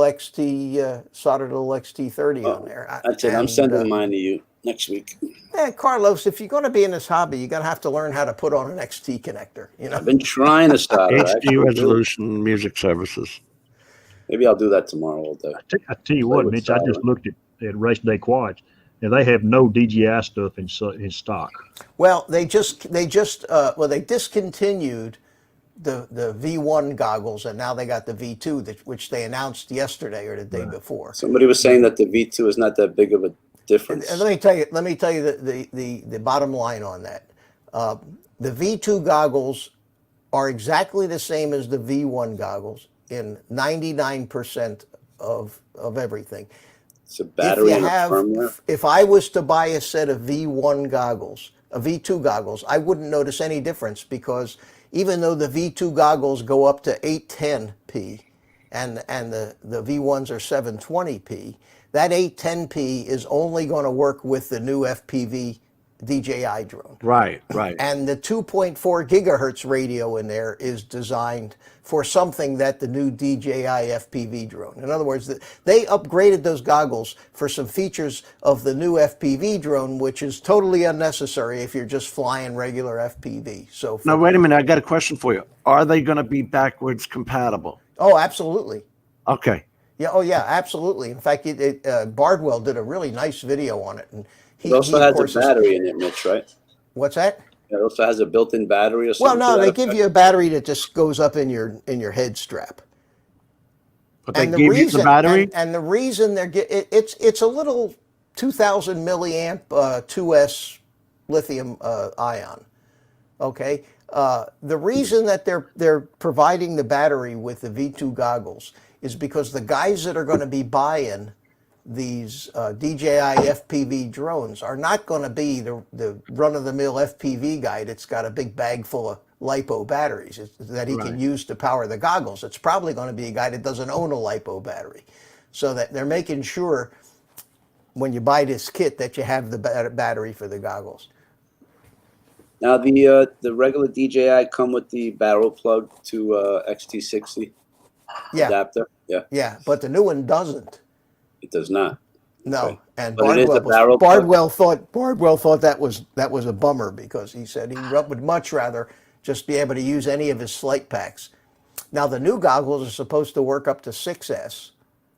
[SPEAKER 9] soldered little XT30 on there.
[SPEAKER 10] That's it. I'm sending mine to you next week.
[SPEAKER 9] Yeah, Carlos, if you're going to be in this hobby, you're going to have to learn how to put on an XT connector.
[SPEAKER 10] I've been trying to start.
[SPEAKER 2] HD resolution music services.
[SPEAKER 10] Maybe I'll do that tomorrow all day.
[SPEAKER 7] I tell you what, Mitch, I just looked at Race Day Quads, and they have no DJI stuff in stock.
[SPEAKER 9] Well, they discontinued the V1 goggles, and now they got the V2, which they announced yesterday or the day before.
[SPEAKER 10] Somebody was saying that the V2 is not that big of a difference.
[SPEAKER 9] And let me tell you the bottom line on that. The V2 goggles are exactly the same as the V1 goggles in 99% of everything.
[SPEAKER 10] It's a battery and a firmware.
[SPEAKER 9] If I was to buy a set of V2 goggles, I wouldn't notice any difference, because even though the V2 goggles go up to 810p and the V1s are 720p, that 810p is only going to work with the new FPV DJI drone.
[SPEAKER 2] Right.
[SPEAKER 9] And the 2.4 gigahertz radio in there is designed for something that the new DJI FPV drone. In other words, they upgraded those goggles for some features of the new FPV drone, which is totally unnecessary if you're just flying regular FPV. So
[SPEAKER 2] now, wait a minute. I got a question for you. Are they going to be backwards compatible?
[SPEAKER 9] Oh, absolutely.
[SPEAKER 2] Okay.
[SPEAKER 9] Yeah. Oh, yeah, absolutely. In fact, Bardwell did a really nice video on it, and
[SPEAKER 10] it also has a battery in it, Mitch, right?
[SPEAKER 9] What's that?
[SPEAKER 10] It also has a built-in battery or something.
[SPEAKER 9] Well, no, they give you a battery that just goes up in your head strap.
[SPEAKER 2] But they give you the battery?
[SPEAKER 9] And the reason it's a little 2,000 milliamp 2S lithium ion. Okay. The reason that they're providing the battery with the V2 goggles is because the guys that are going to be buying these DJI FPV drones are not going to be the run-of-the-mill FPV guy that's got a big bag full of LiPo batteries that he can use to power the goggles. It's probably going to be a guy that doesn't own a LiPo battery. So that they're making sure when you buy this kit that you have the battery for the goggles.
[SPEAKER 10] Now the regular DJI come with the barrel plug to XT60 adapter. Yeah.
[SPEAKER 9] Yeah, but the new one doesn't.
[SPEAKER 10] It does not.
[SPEAKER 9] No,
[SPEAKER 10] Okay.
[SPEAKER 9] and
[SPEAKER 10] But it is a barrel plug?
[SPEAKER 9] Bardwell thought that was a bummer because he said he would much rather just be able to use any of his flight packs. Now the new goggles are supposed to work up to 6S,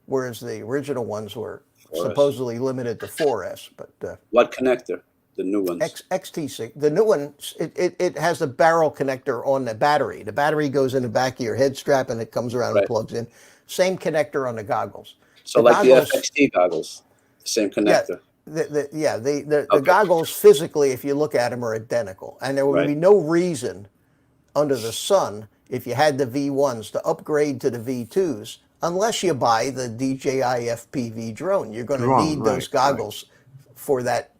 [SPEAKER 9] whereas the original ones were
[SPEAKER 10] 4S.
[SPEAKER 9] Supposedly limited to 4S. But
[SPEAKER 10] what connector? The new ones.
[SPEAKER 9] XT6. The new one, it has a barrel connector on the battery. The battery goes in the back of your head strap and it comes around and plugs in. Same connector on the goggles.
[SPEAKER 10] So the FXT goggles, same connector.
[SPEAKER 9] The goggles physically, if you look at them, are identical. And there would be no reason under the sun, if you had the V1s, to upgrade to the V2s unless you buy the DJI FPV drone. You're going to need those goggles for that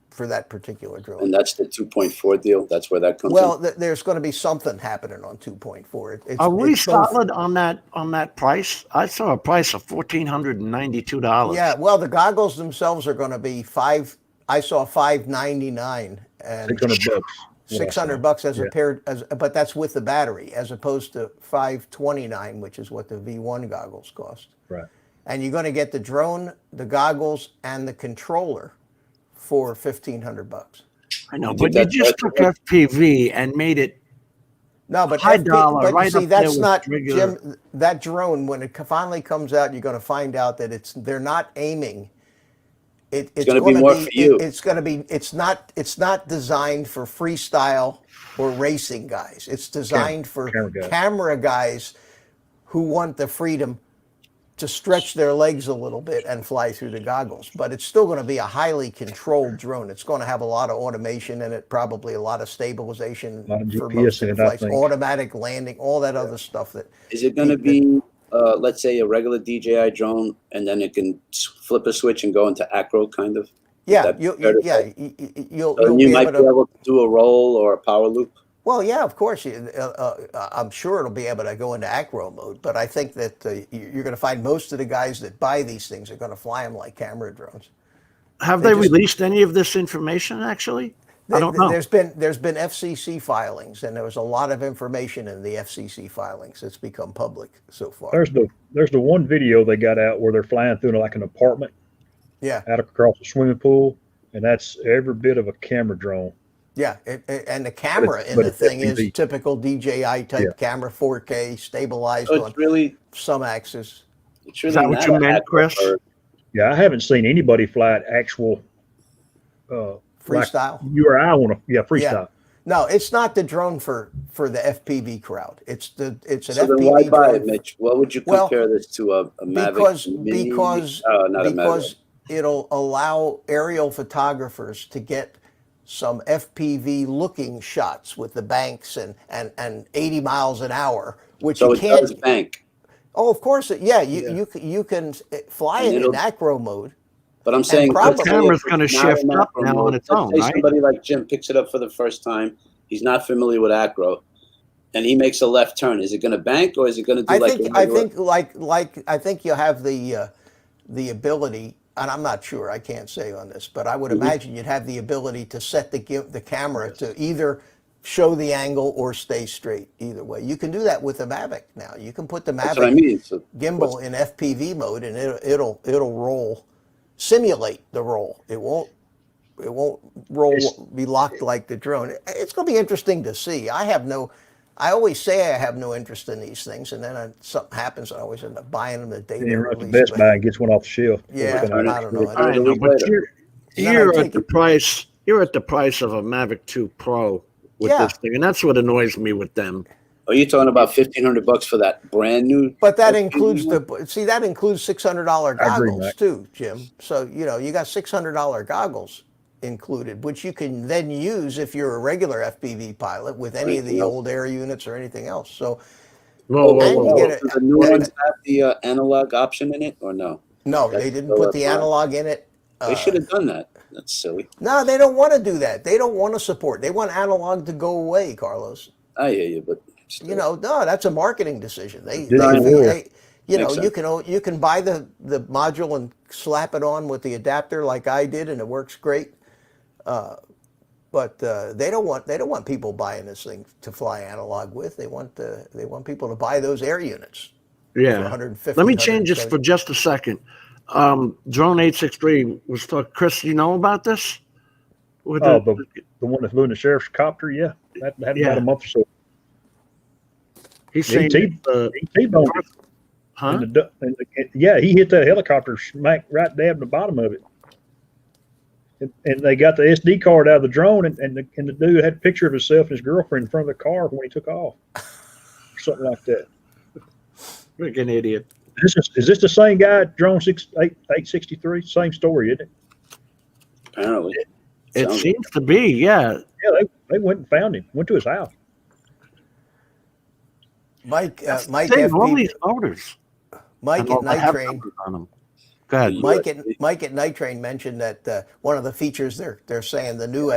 [SPEAKER 9] particular drone.
[SPEAKER 10] And that's the 2.4 deal? That's where that comes in?
[SPEAKER 9] Well, there's going to be something happening on 2.4.
[SPEAKER 2] Are we solid on that price? I saw a price of $1,492.
[SPEAKER 9] Yeah, well, the goggles themselves are going to be I saw $599 and
[SPEAKER 7] $600.
[SPEAKER 9] $600 as a pair, but that's with the battery, as opposed to $529, which is what the V1 goggles cost.
[SPEAKER 7] Right.
[SPEAKER 9] And you're going to get the drone, the goggles, and the controller for $1,500.
[SPEAKER 2] I know, but you just took FPV and made it high dollar. Right
[SPEAKER 9] see,
[SPEAKER 2] up there
[SPEAKER 9] that's
[SPEAKER 2] with
[SPEAKER 9] not
[SPEAKER 2] regular.
[SPEAKER 9] Jim. That drone, when it finally comes out, you're going to find out that they're not aiming. It's going to be more for you. It's not designed for freestyle or racing guys. It's designed for camera guys who want the freedom to stretch their legs a little bit and fly through the goggles. But it's still going to be a highly controlled drone. It's going to have a lot of automation in it, probably a lot of stabilization for most of the flights, automatic landing, all that other stuff.
[SPEAKER 10] Is it going to be, let's say, a regular DJI drone, and then it can flip a switch and go into acro, kind of?
[SPEAKER 9] Yeah, you
[SPEAKER 10] might be able to do a roll or a power loop.
[SPEAKER 9] Well, yeah, of course. I'm sure it'll be able to go into acro mode, but I think that you're going to find most of the guys that buy these things are going to fly them like camera drones.
[SPEAKER 2] Have they released any of this information, actually? I don't know.
[SPEAKER 9] There's been FCC filings, and there was a lot of information in the FCC filings that's become public so far.
[SPEAKER 7] There's the one video they got out where they're flying through like an apartment.
[SPEAKER 9] Yeah.
[SPEAKER 7] Out across the swimming pool, and that's every bit of a camera drone.
[SPEAKER 9] Yeah, and the camera in the thing is typical DJI type camera, 4K, stabilized on some axis.
[SPEAKER 10] Is
[SPEAKER 2] that what you meant, Chris?
[SPEAKER 7] Yeah, I haven't seen anybody fly an actual
[SPEAKER 9] freestyle.
[SPEAKER 7] Like you or I want to, freestyle. Yeah.
[SPEAKER 9] No, it's not the drone for the FPV crowd. It's an
[SPEAKER 10] FPV
[SPEAKER 9] drone.
[SPEAKER 10] Why buy it, Mitch? What would you compare this to a Mavic?
[SPEAKER 9] Because it'll allow aerial photographers to get some FPV looking shots with the banks and 80 miles an hour, which
[SPEAKER 10] so
[SPEAKER 9] you can't.
[SPEAKER 10] Does bank.
[SPEAKER 9] Oh, of course, you can fly it in acro mode.
[SPEAKER 10] But I'm saying
[SPEAKER 2] the camera's going to shift up now on its own, right?
[SPEAKER 10] Somebody like Jim picks it up for the first time. He's not familiar with acro, and he makes a left turn. Is it going to bank or is it going to do
[SPEAKER 9] I think you'll have the ability. And I'm not sure, I can't say on this, but I would imagine you'd have the ability to set the camera to either show the angle or stay straight. Either way, you can do that with the Mavic now. You can put the Mavic gimbal in FPV mode, and it'll roll, simulate the roll. It won't be locked like the drone. It's going to be interesting to see. I always say I have no interest in these things, and then something happens, and I always end up buying them the day they're released.
[SPEAKER 7] The Best Buy and gets one off the shelf.
[SPEAKER 9] Yeah, I don't know.
[SPEAKER 2] I know, but you're at the price. You're at the price of a Mavic 2 Pro with this thing, and that's what annoys me with them.
[SPEAKER 10] Are you talking about $1,500 for that brand new?
[SPEAKER 9] But that includes $600 goggles too, Jim. So you got $600 goggles. included, which you can then use if you're a regular FPV pilot with any of the old air units or anything else. So,
[SPEAKER 10] Do the new ones have the analog option in it, or no?
[SPEAKER 9] No, they didn't put the analog in it.
[SPEAKER 10] They should have done that. That's silly.
[SPEAKER 9] No, they don't want to do that. They don't want to support. They want analog to go away, Carlos.
[SPEAKER 10] I hear you, but still.
[SPEAKER 9] You know, no, that's a marketing decision. You can buy the module and slap it on with the adapter like I did, and it works great. But they don't want people buying this thing to fly analog with. They want people to buy those air units.
[SPEAKER 2] Yeah.
[SPEAKER 9] 150.
[SPEAKER 2] Let me change this for just a second. Drone 863 was talking. Chris, you know about this?
[SPEAKER 7] The one that flew in the sheriff's copter. Yeah, that had about a month or so.
[SPEAKER 2] He's saying
[SPEAKER 7] T-boned it.
[SPEAKER 2] Huh?
[SPEAKER 7] He hit that helicopter smack right dab in the bottom of it. And they got the SD card out of the drone, and the dude had a picture of himself and his girlfriend in front of the car when he took off. Something like that.
[SPEAKER 2] Like an idiot.
[SPEAKER 7] Is this the same guy, drone 863? Same story, isn't it?
[SPEAKER 10] Apparently.
[SPEAKER 2] It seems to be, yeah.
[SPEAKER 7] Yeah, they went and found him, went to his house.
[SPEAKER 9] Mike
[SPEAKER 2] all
[SPEAKER 9] FPV,
[SPEAKER 2] these motors.
[SPEAKER 9] Mike at Night Train.
[SPEAKER 2] Go ahead.
[SPEAKER 9] Mike at Night Train mentioned that one of the features they're saying the new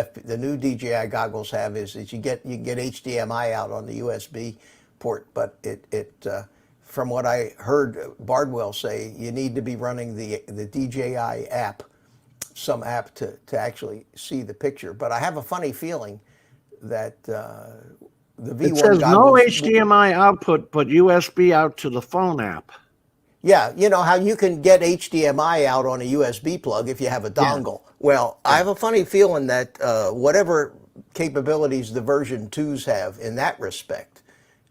[SPEAKER 9] DJI goggles have is you can get HDMI out on the USB port, but it from what I heard Bardwell say, you need to be running the DJI app, some app to actually see the picture. But I have a funny feeling that the V1
[SPEAKER 2] it says no HDMI output, but USB out to the phone app.
[SPEAKER 9] Yeah, you know how you can get HDMI out on a USB plug if you have a dongle. Yeah. Well, I have a funny feeling that whatever capabilities the version 2s have in that respect,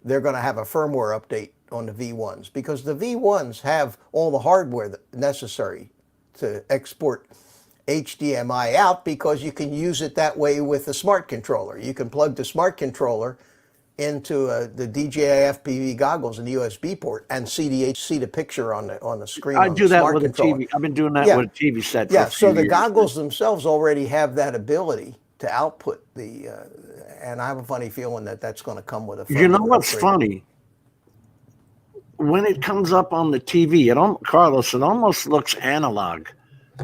[SPEAKER 9] they're going to have a firmware update on the V1s, because the V1s have all the hardware necessary to export HDMI out, because you can use it that way with the smart controller. You can plug the smart controller into the DJI FPV goggles in the USB port and see the picture on the screen.
[SPEAKER 2] I do that with a TV. I've been doing that with a TV set.
[SPEAKER 9] Yeah, so the goggles themselves already have that ability to output the, and I have a funny feeling that that's going to come with a.
[SPEAKER 2] You know what's funny? When it comes up on the TV, Carlos, it almost looks analog,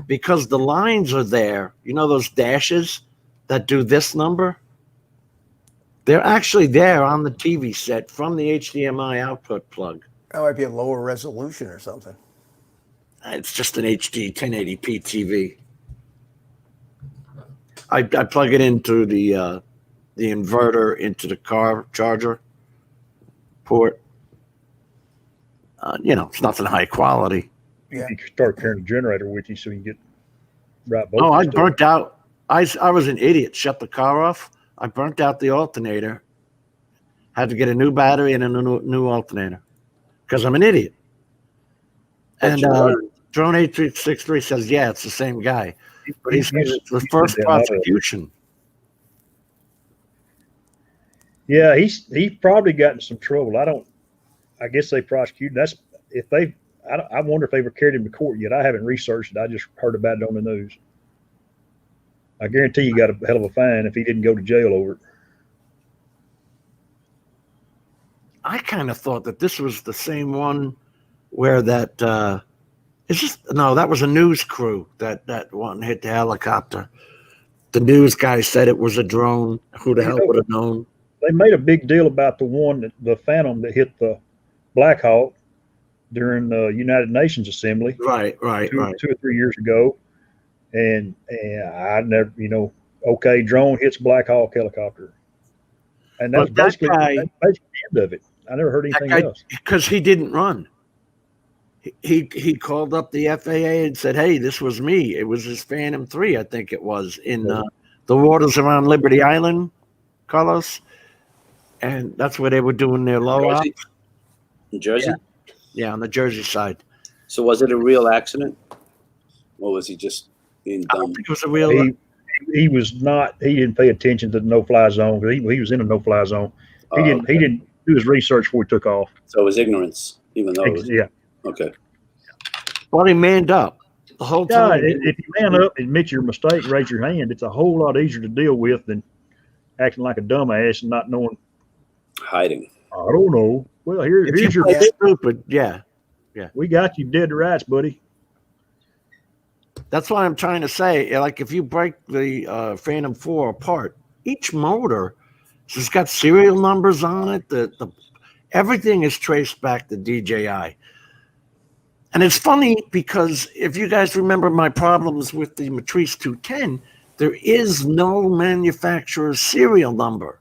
[SPEAKER 2] because the lines are there. You know those dashes that do this number? They're actually there on the TV set from the HDMI output plug.
[SPEAKER 9] That might be a lower resolution or something.
[SPEAKER 2] It's just an HD 1080p TV. I plug it into the inverter into the car charger port. It's nothing high quality.
[SPEAKER 9] Yeah.
[SPEAKER 7] You can start carrying a generator with you so you can get right.
[SPEAKER 2] Oh, I burnt out. I was an idiot. Shut the car off. I burnt out the alternator. Had to get a new battery and a new alternator because I'm an idiot. And Drone 863 says, yeah, it's the same guy. But he says it's the first prosecution.
[SPEAKER 7] Yeah, he probably got in some trouble. I guess they prosecuted. I wonder if they ever carried him to court yet. I haven't researched it. I just heard about it on the news. I guarantee you got a hell of a fine if he didn't go to jail over it.
[SPEAKER 2] I kind of thought that this was the same one where that that was a news crew that one hit the helicopter. The news guy said it was a drone. Who the hell would have known?
[SPEAKER 7] They made a big deal about the Phantom that hit the Black Hawk during the United Nations Assembly.
[SPEAKER 2] Right.
[SPEAKER 7] 2 or 3 years ago. And I never, okay, drone hits Black Hawk helicopter. And that's basically the end of it. I never heard anything else.
[SPEAKER 2] Because he didn't run. He called up the FAA and said, hey, this was me. It was his Phantom 3, I think it was, in the waters around Liberty Island, Carlos. And that's where they were doing their low-ops.
[SPEAKER 10] In Jersey?
[SPEAKER 2] Yeah, on the Jersey side.
[SPEAKER 10] So was it a real accident? Or was he just being dumb?
[SPEAKER 2] I don't think it was a real...
[SPEAKER 7] He was not. He didn't pay attention to the no-fly zone. He was in a no-fly zone. He didn't do his research before he took off.
[SPEAKER 10] So it was ignorance, even though it was...
[SPEAKER 7] Yeah.
[SPEAKER 10] Okay.
[SPEAKER 2] Well, he manned up. The whole
[SPEAKER 7] Yeah,
[SPEAKER 2] time.
[SPEAKER 7] if you man up, admit your mistake, raise your hand, it's a whole lot easier to deal with than acting like a dumbass and not knowing.
[SPEAKER 10] Hiding.
[SPEAKER 7] I don't know. Well, here's your.
[SPEAKER 2] Stupid. Yeah.
[SPEAKER 7] We got you dead to rights, buddy.
[SPEAKER 2] That's why I'm trying to say, like, if you break the Phantom 4 apart, each motor has got serial numbers on it. The everything is traced back to DJI. And it's funny because if you guys remember my problems with the Matrice 210, there is no manufacturer's serial number.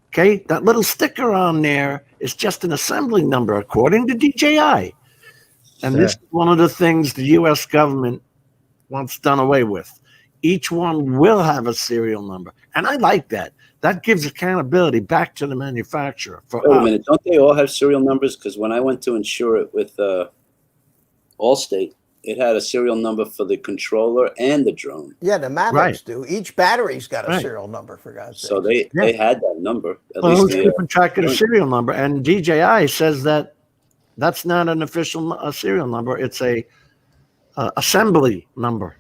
[SPEAKER 2] Okay? That little sticker on there is just an assembly number, according to DJI. And this is one of the things the U.S. government wants done away with. Each one will have a serial number. And I like that. That gives accountability back to the manufacturer.
[SPEAKER 10] Wait a minute. Don't they all have serial numbers? Because when I went to insure it with Allstate, it had a serial number for the controller and the drone.
[SPEAKER 9] Yeah, the Mavics do. Each battery's got a serial number, for God's sake.
[SPEAKER 10] So they had that number. At
[SPEAKER 2] Well,
[SPEAKER 10] least
[SPEAKER 2] who's keeping track of the serial number? And DJI says that that's not an official serial number. It's a assembly number.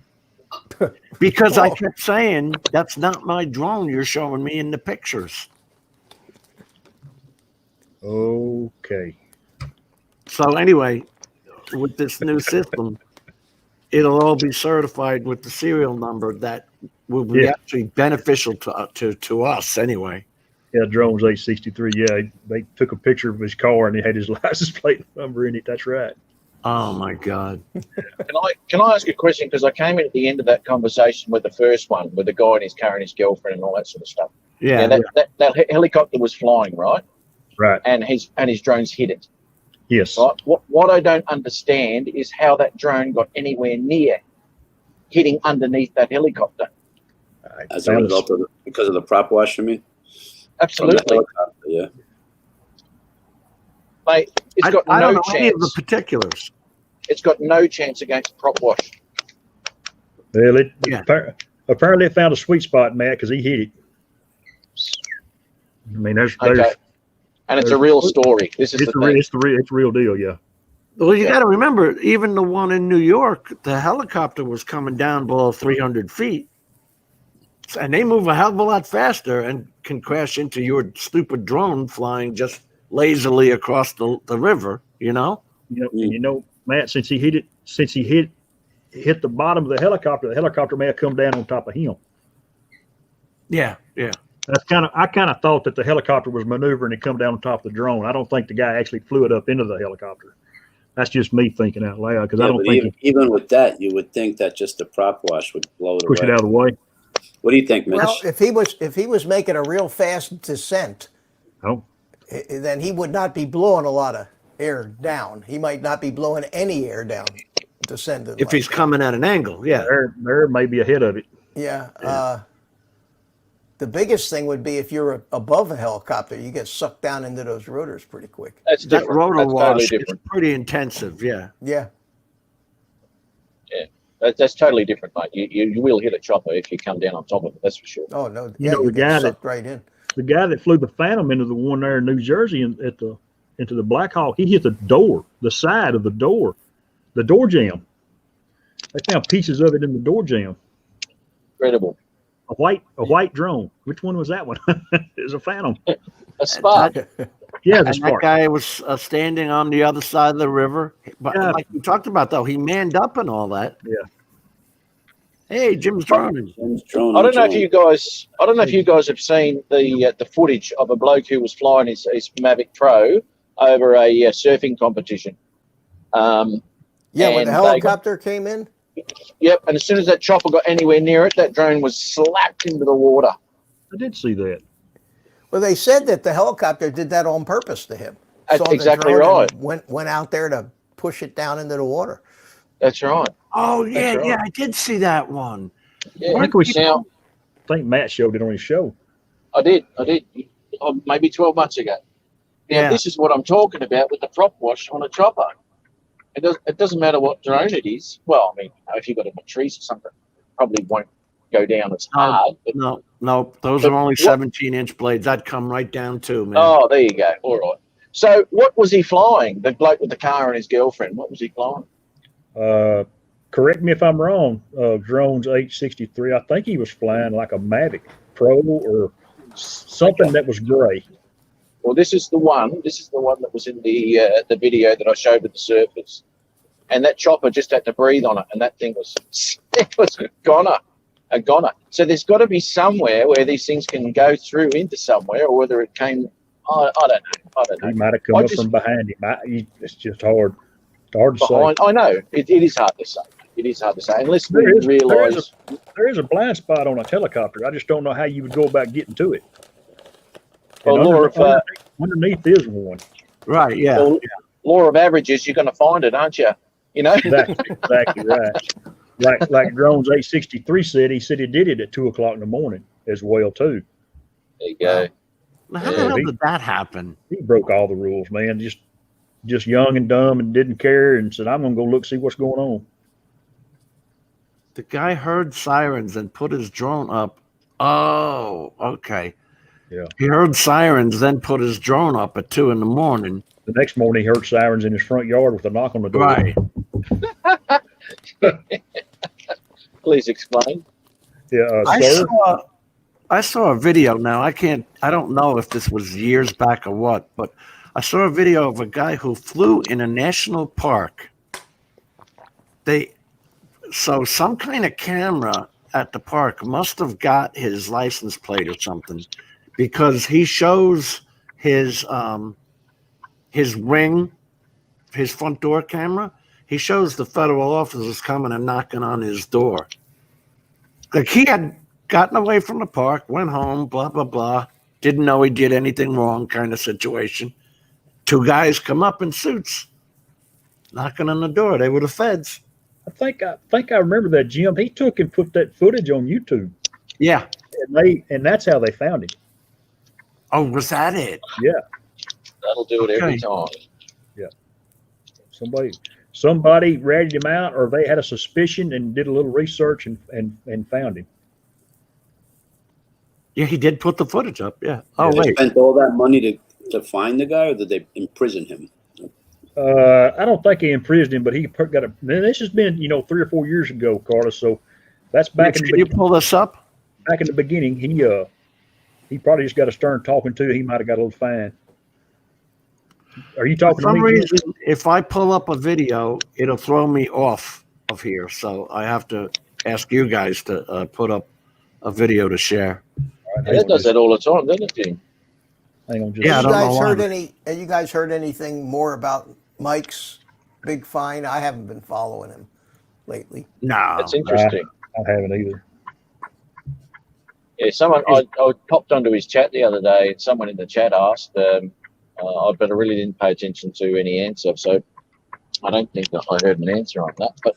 [SPEAKER 2] Because I kept saying, that's not my drone you're showing me in the pictures.
[SPEAKER 7] Okay.
[SPEAKER 2] So anyway, with this new system, it'll all be certified with the serial number that will be actually beneficial to us anyway.
[SPEAKER 7] Yeah, drone's 863. Yeah, they took a picture of his car and he had his license plate number in it. That's right.
[SPEAKER 2] Oh my God.
[SPEAKER 5] Can I ask a question? Because I came in at the end of that conversation with the first one, with the guy and his car and his girlfriend and all that sort of stuff.
[SPEAKER 2] Yeah.
[SPEAKER 5] That helicopter was flying, right?
[SPEAKER 7] Right.
[SPEAKER 5] And his drones hit it.
[SPEAKER 7] Yes.
[SPEAKER 5] Right. What I don't understand is how that drone got anywhere near hitting underneath that helicopter.
[SPEAKER 10] As a result of because of the prop wash, you mean?
[SPEAKER 5] Absolutely.
[SPEAKER 10] Yeah.
[SPEAKER 5] Mate, it's got
[SPEAKER 2] I
[SPEAKER 5] no
[SPEAKER 2] don't know
[SPEAKER 5] chance.
[SPEAKER 2] any of the particulars.
[SPEAKER 5] It's got no chance against prop wash.
[SPEAKER 7] Well, apparently it found a sweet spot, Matt, because he hit it. I mean, there's
[SPEAKER 5] and it's a real story. This is
[SPEAKER 7] it's the real deal, yeah.
[SPEAKER 2] Well, you got to remember, even the one in New York, the helicopter was coming down below 300 feet. And they move a hell of a lot faster and can crash into your stupid drone flying just lazily across the river, you know?
[SPEAKER 7] You know, Matt, since he hit the bottom of the helicopter may have come down on top of him.
[SPEAKER 2] Yeah.
[SPEAKER 7] I kind of thought that the helicopter was maneuvering and come down on top of the drone. I don't think the guy actually flew it up into the helicopter. That's just me thinking out loud, because I don't think
[SPEAKER 10] even with that, you would think that just the prop wash would blow it
[SPEAKER 7] push
[SPEAKER 10] away.
[SPEAKER 7] it out of the way.
[SPEAKER 10] What do you think, Mitch?
[SPEAKER 9] Well, if he was making a real fast descent, then he would not be blowing a lot of air down. He might not be blowing any air down descending.
[SPEAKER 2] If he's coming at an angle, yeah.
[SPEAKER 7] There may be ahead of it.
[SPEAKER 9] Yeah. The biggest thing would be if you're above a helicopter, you get sucked down into those rotors pretty quick.
[SPEAKER 2] That rotor wash is pretty intensive, yeah.
[SPEAKER 9] Yeah.
[SPEAKER 5] Yeah, that's totally different, mate. You will hit a chopper if you come down on top of it, that's for sure.
[SPEAKER 9] Oh, no.
[SPEAKER 7] You know, the guy that flew the Phantom into the one there in New Jersey into the Black Hawk, he hit the side of the door jamb. They found pieces of it in the door jamb.
[SPEAKER 5] Incredible.
[SPEAKER 7] A white drone. Which one was that one? It was a Phantom.
[SPEAKER 5] A Spark.
[SPEAKER 7] Yeah,
[SPEAKER 2] and that guy was standing on the other side of the river. But like we talked about, though, he manned up and all that.
[SPEAKER 7] Yeah.
[SPEAKER 2] Hey, Jim's droning.
[SPEAKER 5] I don't know if you guys have seen the footage of a bloke who was flying his Mavic Pro over a surfing competition.
[SPEAKER 9] When the helicopter came in.
[SPEAKER 5] Yep, and as soon as that chopper got anywhere near it, that drone was slapped into the water.
[SPEAKER 7] I did see that.
[SPEAKER 9] Well, they said that the helicopter did that on purpose to him.
[SPEAKER 5] That's exactly right.
[SPEAKER 9] Went out there to push it down into the water.
[SPEAKER 5] That's right.
[SPEAKER 2] Oh, yeah, I did see that one.
[SPEAKER 5] Yeah,
[SPEAKER 7] I think Matt showed it on his show.
[SPEAKER 5] I did. Maybe 12 months ago. Now, this is what I'm talking about with the prop wash on a chopper. It doesn't matter what drone it is. Well, I mean, if you've got a Matrice or something, it probably won't go down as hard. But,
[SPEAKER 2] no, those are only 17-inch blades. That'd come right down too, man.
[SPEAKER 5] Oh, there you go. All right. So what was he flying? The bloke with the car and his girlfriend, what was he flying?
[SPEAKER 7] correct me if I'm wrong, Drones 863, I think he was flying like a Mavic Pro or something that was gray.
[SPEAKER 5] Well, this is the one. This is the one that was in the video that I showed at the surface, and that chopper just had to breathe on it, and that thing was it was a goner. So there's got to be somewhere where these things can go through into somewhere, or whether it came. I don't know.
[SPEAKER 7] He might have come up from behind him. It's just hard. It's hard to say.
[SPEAKER 5] I know it is hard to say. It is hard to say unless we realise
[SPEAKER 7] there is a blind spot on a helicopter. I just don't know how you would go about getting to it.
[SPEAKER 5] Well,
[SPEAKER 7] underneath is one.
[SPEAKER 2] Right. Yeah.
[SPEAKER 5] Well, law of averages. You're going to find it, aren't you? You know.
[SPEAKER 7] Exactly right. Like Drones 863 said, he did it at 2:00 in the morning as well too.
[SPEAKER 5] There you go.
[SPEAKER 2] Now, how the hell did that happen?
[SPEAKER 7] He broke all the rules, man. Just young and dumb and didn't care and said, "I'm gonna go see what's going on."
[SPEAKER 2] The guy heard sirens and put his drone up. Oh, okay.
[SPEAKER 7] Yeah.
[SPEAKER 2] He heard sirens, then put his drone up at 2 a.m.
[SPEAKER 7] The next morning, he heard sirens in his front yard with a knock on the door.
[SPEAKER 2] Right.
[SPEAKER 5] Please explain.
[SPEAKER 7] Yeah,
[SPEAKER 2] I saw a video now. I don't know if this was years back or what, but I saw a video of a guy who flew in a national park. So some kind of camera at the park must have got his license plate or something, because he shows his ring, his front door camera. He shows the federal officers coming and knocking on his door. Like he had gotten away from the park, went home, blah, blah, blah. Didn't know he did anything wrong kind of situation. 2 guys come up in suits, knocking on the door. They were the feds.
[SPEAKER 7] I think I remember that, Jim. He took and put that footage on YouTube.
[SPEAKER 2] Yeah.
[SPEAKER 7] And that's how they found him.
[SPEAKER 2] Oh, was that it?
[SPEAKER 7] Yeah.
[SPEAKER 5] That'll do it every time.
[SPEAKER 7] Yeah. Somebody ratted him out, or they had a suspicion and did a little research and found him.
[SPEAKER 2] Yeah, he did put the footage up. Yeah. Oh,
[SPEAKER 10] They
[SPEAKER 2] wait.
[SPEAKER 10] spent all that money to find the guy, or did they imprison him?
[SPEAKER 7] I don't think he imprisoned him, but he got this has been 3 or 4 years ago, Carlos. So that's back in the
[SPEAKER 2] beginning. Can you pull this up?
[SPEAKER 7] Back in the beginning, he probably just got a stern talking to. He might have got a little fine. Are you talking
[SPEAKER 2] For some
[SPEAKER 7] to me?
[SPEAKER 2] reason, if I pull up a video, it'll throw me off of here. So I have to ask you guys to put up a video to share.
[SPEAKER 5] Yeah, it does that all the time, doesn't it, Jim?
[SPEAKER 7] Hang on, just
[SPEAKER 2] Yeah,
[SPEAKER 9] you guys heard anything more about Mike's big fine? I haven't been following him lately.
[SPEAKER 2] No,
[SPEAKER 5] that's interesting.
[SPEAKER 7] I haven't either.
[SPEAKER 5] Yeah, I popped onto his chat the other day, and someone in the chat asked, but I really didn't pay attention to any answer, so I don't think that I heard an answer on that. But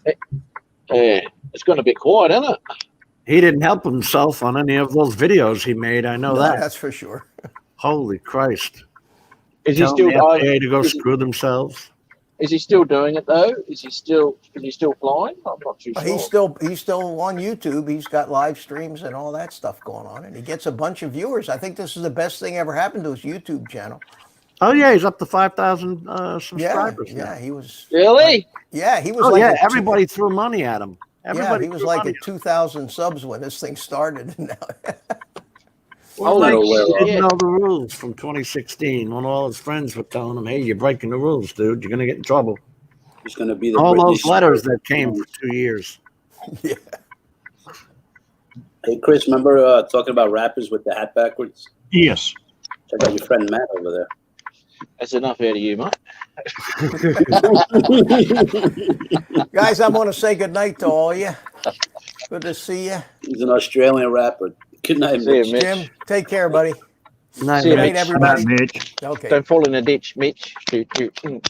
[SPEAKER 5] it's gone a bit quiet, isn't it?
[SPEAKER 2] He didn't help himself on any of those videos he made. I know that.
[SPEAKER 9] That's for sure.
[SPEAKER 2] Holy Christ!
[SPEAKER 5] Is he still
[SPEAKER 2] FAA to go screw themselves?
[SPEAKER 5] Is he still doing it though? Is he still flying? I'm not too sure.
[SPEAKER 9] He's still on YouTube. He's got live streams and all that stuff going on, and he gets a bunch of viewers. I think this is the best thing ever happened to his YouTube channel.
[SPEAKER 2] Oh yeah, he's up to 5,000 subscribers.
[SPEAKER 9] Yeah, he was
[SPEAKER 5] really.
[SPEAKER 9] He was.
[SPEAKER 2] Oh
[SPEAKER 9] like
[SPEAKER 2] yeah, everybody threw money at him. Everybody
[SPEAKER 9] he was like at 2,000 subs when this thing started.
[SPEAKER 2] Well, he didn't know the rules from 2016 when all his friends were telling him, "Hey, you're breaking the rules, dude. You're going to get in trouble."
[SPEAKER 10] He's going to be the
[SPEAKER 2] all
[SPEAKER 10] Britney
[SPEAKER 2] those letters
[SPEAKER 10] Spears.
[SPEAKER 2] that came for 2 years.
[SPEAKER 9] Yeah.
[SPEAKER 10] Hey, Chris, remember talking about rappers with the hat backwards?
[SPEAKER 7] Yes.
[SPEAKER 10] Check out your friend Matt over there.
[SPEAKER 5] That's enough out of you, mate.
[SPEAKER 9] Guys, I want to say good night to all of you. Good to see you.
[SPEAKER 10] He's an Australian rapper. Good night, Mitch.
[SPEAKER 9] Jim, take care, buddy.
[SPEAKER 2] Night,
[SPEAKER 5] See you,
[SPEAKER 9] Good night,
[SPEAKER 5] Mitch.
[SPEAKER 9] everybody.
[SPEAKER 7] Good night, Mitch.
[SPEAKER 9] Okay.
[SPEAKER 5] Don't fall in a ditch, Mitch. Shoot.
[SPEAKER 7] Don't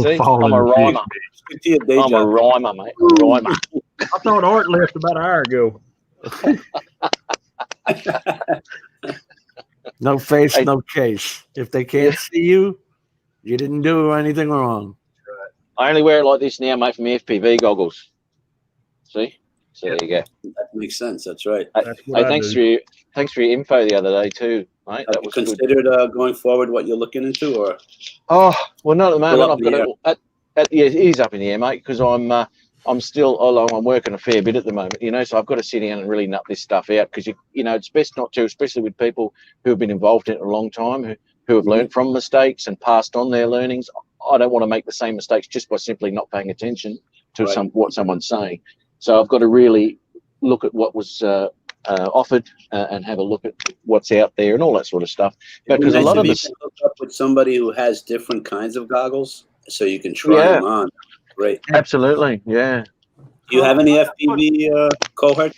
[SPEAKER 5] See,
[SPEAKER 7] fall
[SPEAKER 5] I'm
[SPEAKER 7] in
[SPEAKER 5] a
[SPEAKER 7] the ditch,
[SPEAKER 5] rhymer.
[SPEAKER 10] Good to your day
[SPEAKER 5] I'm a
[SPEAKER 10] job.
[SPEAKER 5] rhymer, mate. A rhymer.
[SPEAKER 7] I thought Art left about an hour ago.
[SPEAKER 2] No face, no case. If they can't see you, you didn't do anything wrong.
[SPEAKER 5] I only wear it like this now, mate, for my FPV goggles. See? So there you go.
[SPEAKER 10] That makes sense. That's right.
[SPEAKER 7] That's what I
[SPEAKER 5] Thanks
[SPEAKER 7] do.
[SPEAKER 5] for your info the other day too, mate.
[SPEAKER 10] Have
[SPEAKER 5] That
[SPEAKER 10] you
[SPEAKER 5] was good.
[SPEAKER 10] considered going forward what you're looking into, or
[SPEAKER 5] Oh well, not at the moment.
[SPEAKER 10] Fill up
[SPEAKER 5] I've got
[SPEAKER 10] the
[SPEAKER 5] it. Yeah, it is up in the air, mate, because I'm still, I'm working a fair bit at the moment, you know, so I've got to sit down and really nut this stuff out because, you know, it's best not to, especially with people who have been involved in it a long time, who have learned from mistakes and passed on their learnings. I don't want to make the same mistakes just by simply not paying attention to what someone's saying. So I've got to really look at what was offered and have a look at what's out there and all that sort of stuff. Because a lot of
[SPEAKER 10] us hook up with somebody who has different kinds of goggles, so you can try them on. Great.
[SPEAKER 5] Absolutely, yeah.
[SPEAKER 10] Do you have any FPV cohorts?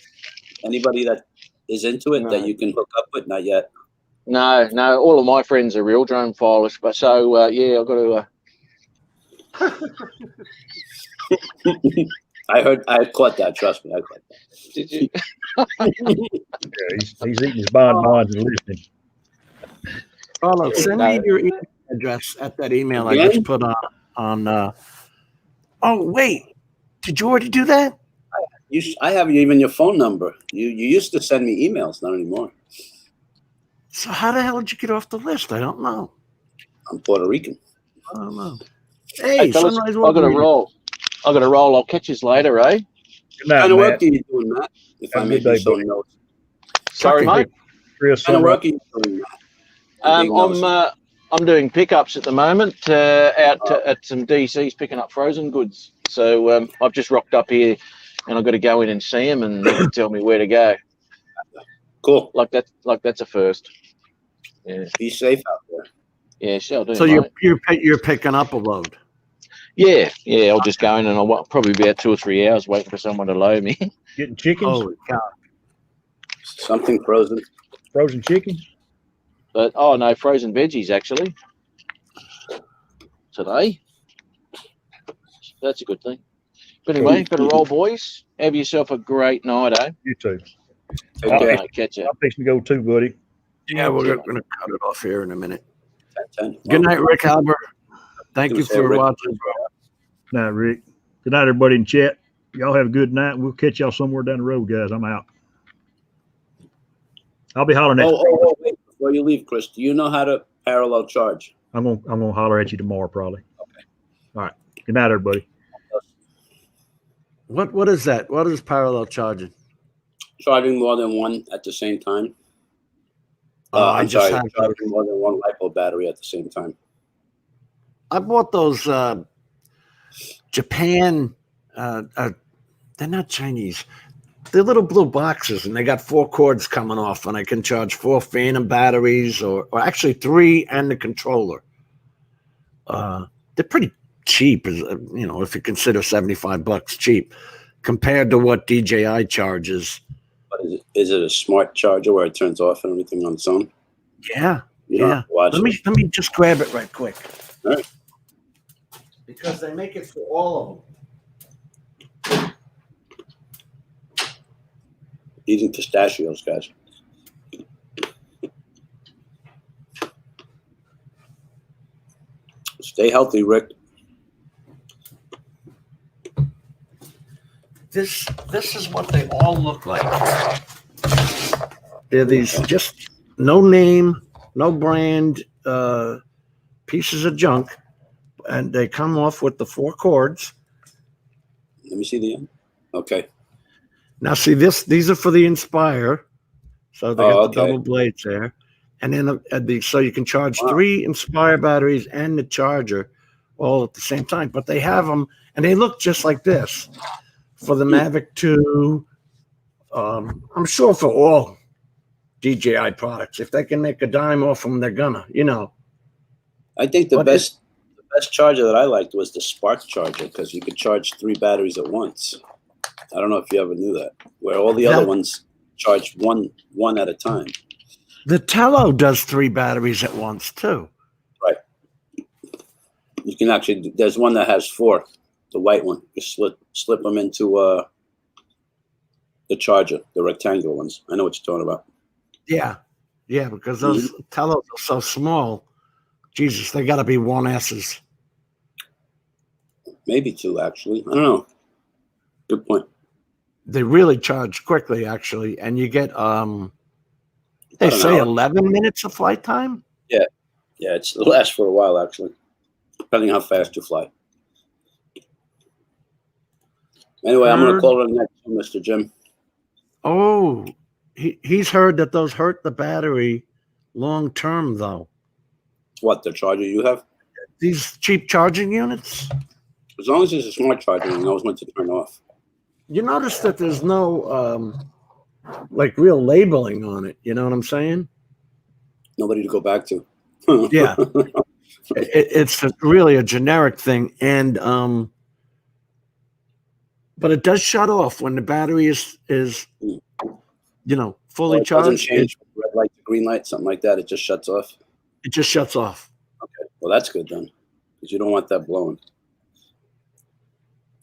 [SPEAKER 10] Anybody that is into it that you can hook up with? Not yet.
[SPEAKER 5] No. All of my friends are real drone filers, but so yeah, I've got
[SPEAKER 10] to. I caught that. Trust me, I caught that.
[SPEAKER 5] Did you?
[SPEAKER 7] Yeah, he's eating his bonbons and listening.
[SPEAKER 2] Carlo, send me your email address at that email I just put on. Oh wait, did you already do that?
[SPEAKER 10] I have even your phone number. You used to send me emails, not anymore.
[SPEAKER 2] So how the hell did you get off the list? I don't know.
[SPEAKER 10] I'm Puerto Rican.
[SPEAKER 2] I don't know. Hey,
[SPEAKER 5] fellas, I got to roll. I'll catch you later, eh?
[SPEAKER 7] Good night,
[SPEAKER 10] what kind of work
[SPEAKER 7] Matt.
[SPEAKER 10] are you doing, Matt? If I may be so note.
[SPEAKER 5] Sorry, mate.
[SPEAKER 10] What kind of work are you doing, Matt?
[SPEAKER 5] I'm doing pickups at the moment at some DCs picking up frozen goods. So I've just rocked up here, and I've got to go in and see them, and they can tell me where to go.
[SPEAKER 10] Cool.
[SPEAKER 5] Like that's a first. Yeah.
[SPEAKER 10] Be safe out there.
[SPEAKER 5] Yeah, sure do.
[SPEAKER 2] So you're picking up a load.
[SPEAKER 5] Yeah. I'll just go in, and I'll probably be about 2 or 3 hours waiting for someone to load me.
[SPEAKER 7] Getting chickens?
[SPEAKER 2] Holy cow.
[SPEAKER 10] Something frozen.
[SPEAKER 7] Frozen chicken?
[SPEAKER 5] But no, frozen veggies actually today. That's a good thing. But anyway, got to roll, boys. Have yourself a great night, eh?
[SPEAKER 7] You too.
[SPEAKER 10] Take care.
[SPEAKER 5] Catch you.
[SPEAKER 7] I'm fixing to go too, buddy.
[SPEAKER 2] Yeah, we're going to cut it off here in a minute.
[SPEAKER 10] 10.
[SPEAKER 2] Good night, Rick Albert. Thank you for watching.
[SPEAKER 7] Good night, Rick. Good night, everybody in chat. Y'all have a good night. We'll catch y'all somewhere down the road, guys. I'm out. I'll be hollering at you.
[SPEAKER 10] Wait. Before you leave, Chris, do you know how to parallel charge?
[SPEAKER 7] I'm gonna holler at you tomorrow, probably. Okay. All right. Good night, everybody.
[SPEAKER 2] What is that? What is parallel charging?
[SPEAKER 10] Charging more than one at the same time. Charging more than one LiPo battery at the same time.
[SPEAKER 2] I bought those Japan. They're not Chinese. They're little blue boxes, and they got 4 cords coming off, and I can charge 4 phantom batteries, or actually 3 and the controller. They're pretty cheap, if you consider $75 cheap compared to what DJI charges.
[SPEAKER 10] But is it a smart charger where it turns off and everything on its own?
[SPEAKER 2] Yeah. Let me just grab it right quick.
[SPEAKER 10] All right.
[SPEAKER 2] Because they make it for all of them.
[SPEAKER 10] Eating pistachios, guys. Stay healthy, Rick.
[SPEAKER 2] This is what they all look like. They're these just no name, no brand pieces of junk, and they come off with the 4 cords.
[SPEAKER 10] Let me see the end. Okay.
[SPEAKER 2] Now see these are for the Inspire, so they got the double blades there, and then so you can charge 3 Inspire batteries and the charger all at the same time. But they have them, and they look just like this for the Mavic 2. I'm sure for all DJI products, if they can make a dime off them, they're gonna,
[SPEAKER 10] I think the best charger that I liked was the Spark charger because you could charge 3 batteries at once. I don't know if you ever knew that, where all the other ones charge one at a time.
[SPEAKER 2] The Tello does 3 batteries at once too.
[SPEAKER 10] Right. You can actually. There's one that has 4. The white one. You slip them into the charger, the rectangular ones. I know what you're talking about.
[SPEAKER 2] Yeah, because those Tellos are so small. Jesus, they got to be 1S's.
[SPEAKER 10] Maybe 2, actually. I don't know. Good point.
[SPEAKER 2] They really charge quickly, actually, and you get they say 11 minutes of flight time.
[SPEAKER 10] Yeah, it lasts for a while, actually, depending how fast you fly. Anyway, I'm going to
[SPEAKER 2] Heard-
[SPEAKER 10] call it a night, Mr. Jim.
[SPEAKER 2] Oh, he's heard that those hurt the battery long term, though.
[SPEAKER 10] What, the charger you have?
[SPEAKER 2] These cheap charging units.
[SPEAKER 10] As long as it's a smart charger, it knows when to turn off.
[SPEAKER 2] You notice that there's no like real labeling on it. You know what I'm saying?
[SPEAKER 10] Nobody to go back to.
[SPEAKER 2] Yeah. It's really a generic thing, and but it does shut off when the battery is fully
[SPEAKER 10] It doesn't
[SPEAKER 2] charged.
[SPEAKER 10] change from red light to green light, something like that. It just shuts off.
[SPEAKER 2] It just shuts off.
[SPEAKER 10] Okay, well that's good then, because you don't want that blowing.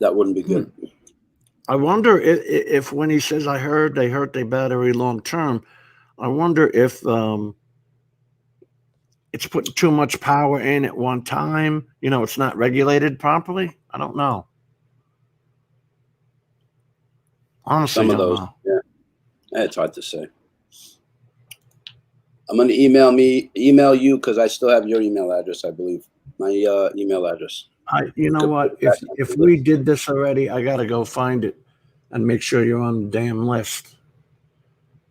[SPEAKER 10] That wouldn't be good.
[SPEAKER 2] I wonder if when he says I heard they hurt their battery long term, I wonder if it's putting too much power in at one time. It's not regulated properly. I don't know. Honestly,
[SPEAKER 10] Some of
[SPEAKER 2] don't
[SPEAKER 10] those,
[SPEAKER 2] know.
[SPEAKER 10] yeah, it's hard to say. I'm going to email you because I still have your email address, I believe. My email address.
[SPEAKER 2] You know what? If we did this already, I got to go find it and make sure you're on the damn list.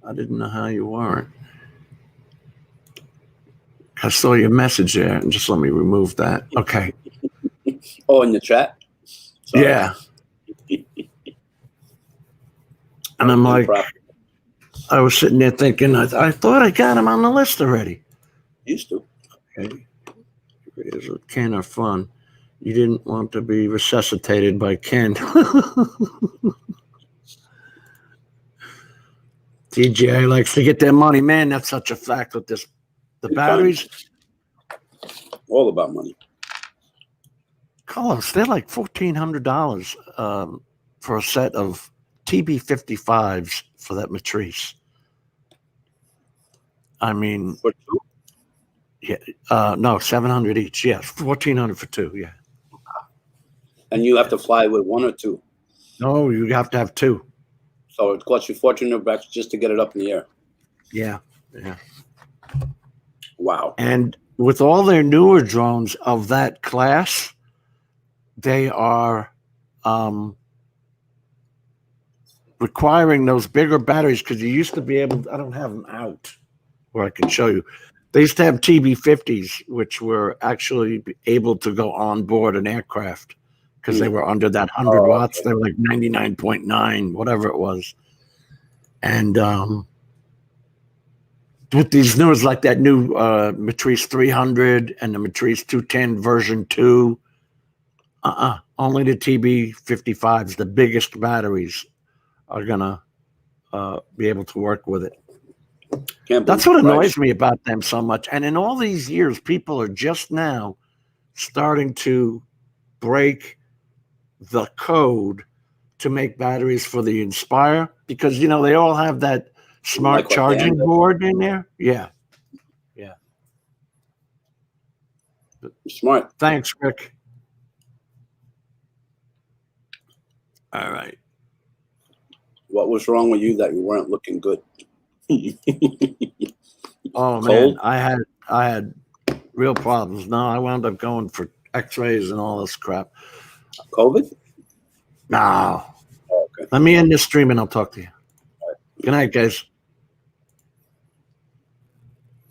[SPEAKER 2] I didn't know how you weren't. I saw your message there, and just let me remove that. Okay.
[SPEAKER 10] Oh, in the chat? Sorry.
[SPEAKER 2] Yeah. And I'm like, I was sitting there thinking, I thought I got him on the list already.
[SPEAKER 10] Used to.
[SPEAKER 2] Okay. Here's a Ken of fun. You didn't want to be resuscitated by Ken. DJI likes to get their money. Man, that's such a fact with this. The batteries.
[SPEAKER 10] All about money.
[SPEAKER 2] Carlos, they're like $1,400 for a set of TB55s for that Matrice. I mean,
[SPEAKER 10] For two?
[SPEAKER 2] yeah, no, 700 each. Yes, 1,400 for two. Yeah.
[SPEAKER 10] And you have to fly with one or two.
[SPEAKER 2] No, you have to have two.
[SPEAKER 10] So it costs you $1,400 just to get it up in the air.
[SPEAKER 2] Yeah. Yeah.
[SPEAKER 10] Wow.
[SPEAKER 2] And with all their newer drones of that class, they are requiring those bigger batteries because you used to be able to, I don't have them out where I can show you. They used to have TB50s, which were actually able to go on board an aircraft because they were under that 100 watts.
[SPEAKER 10] Okay.
[SPEAKER 2] They were like 99.9, whatever it was. And with these news, like that new Matrice 300 and the Matrice 210 version 2, only the TB55s, the biggest batteries, are gonna be able to work with it. That's what annoys me about them so much. And in all these years, people are just now starting to break the code to make batteries for the Inspire because they all have that smart charging board in there. Yeah. Yeah.
[SPEAKER 10] Smart.
[SPEAKER 2] Thanks, Rick. All right.
[SPEAKER 10] What was wrong with you that you weren't looking good?
[SPEAKER 2] Oh man, I had real problems. No, I wound up going for X-rays and all this crap.
[SPEAKER 10] COVID?
[SPEAKER 2] No.
[SPEAKER 10] Oh, okay.
[SPEAKER 2] Let me end this stream and I'll talk to you. Good night, guys.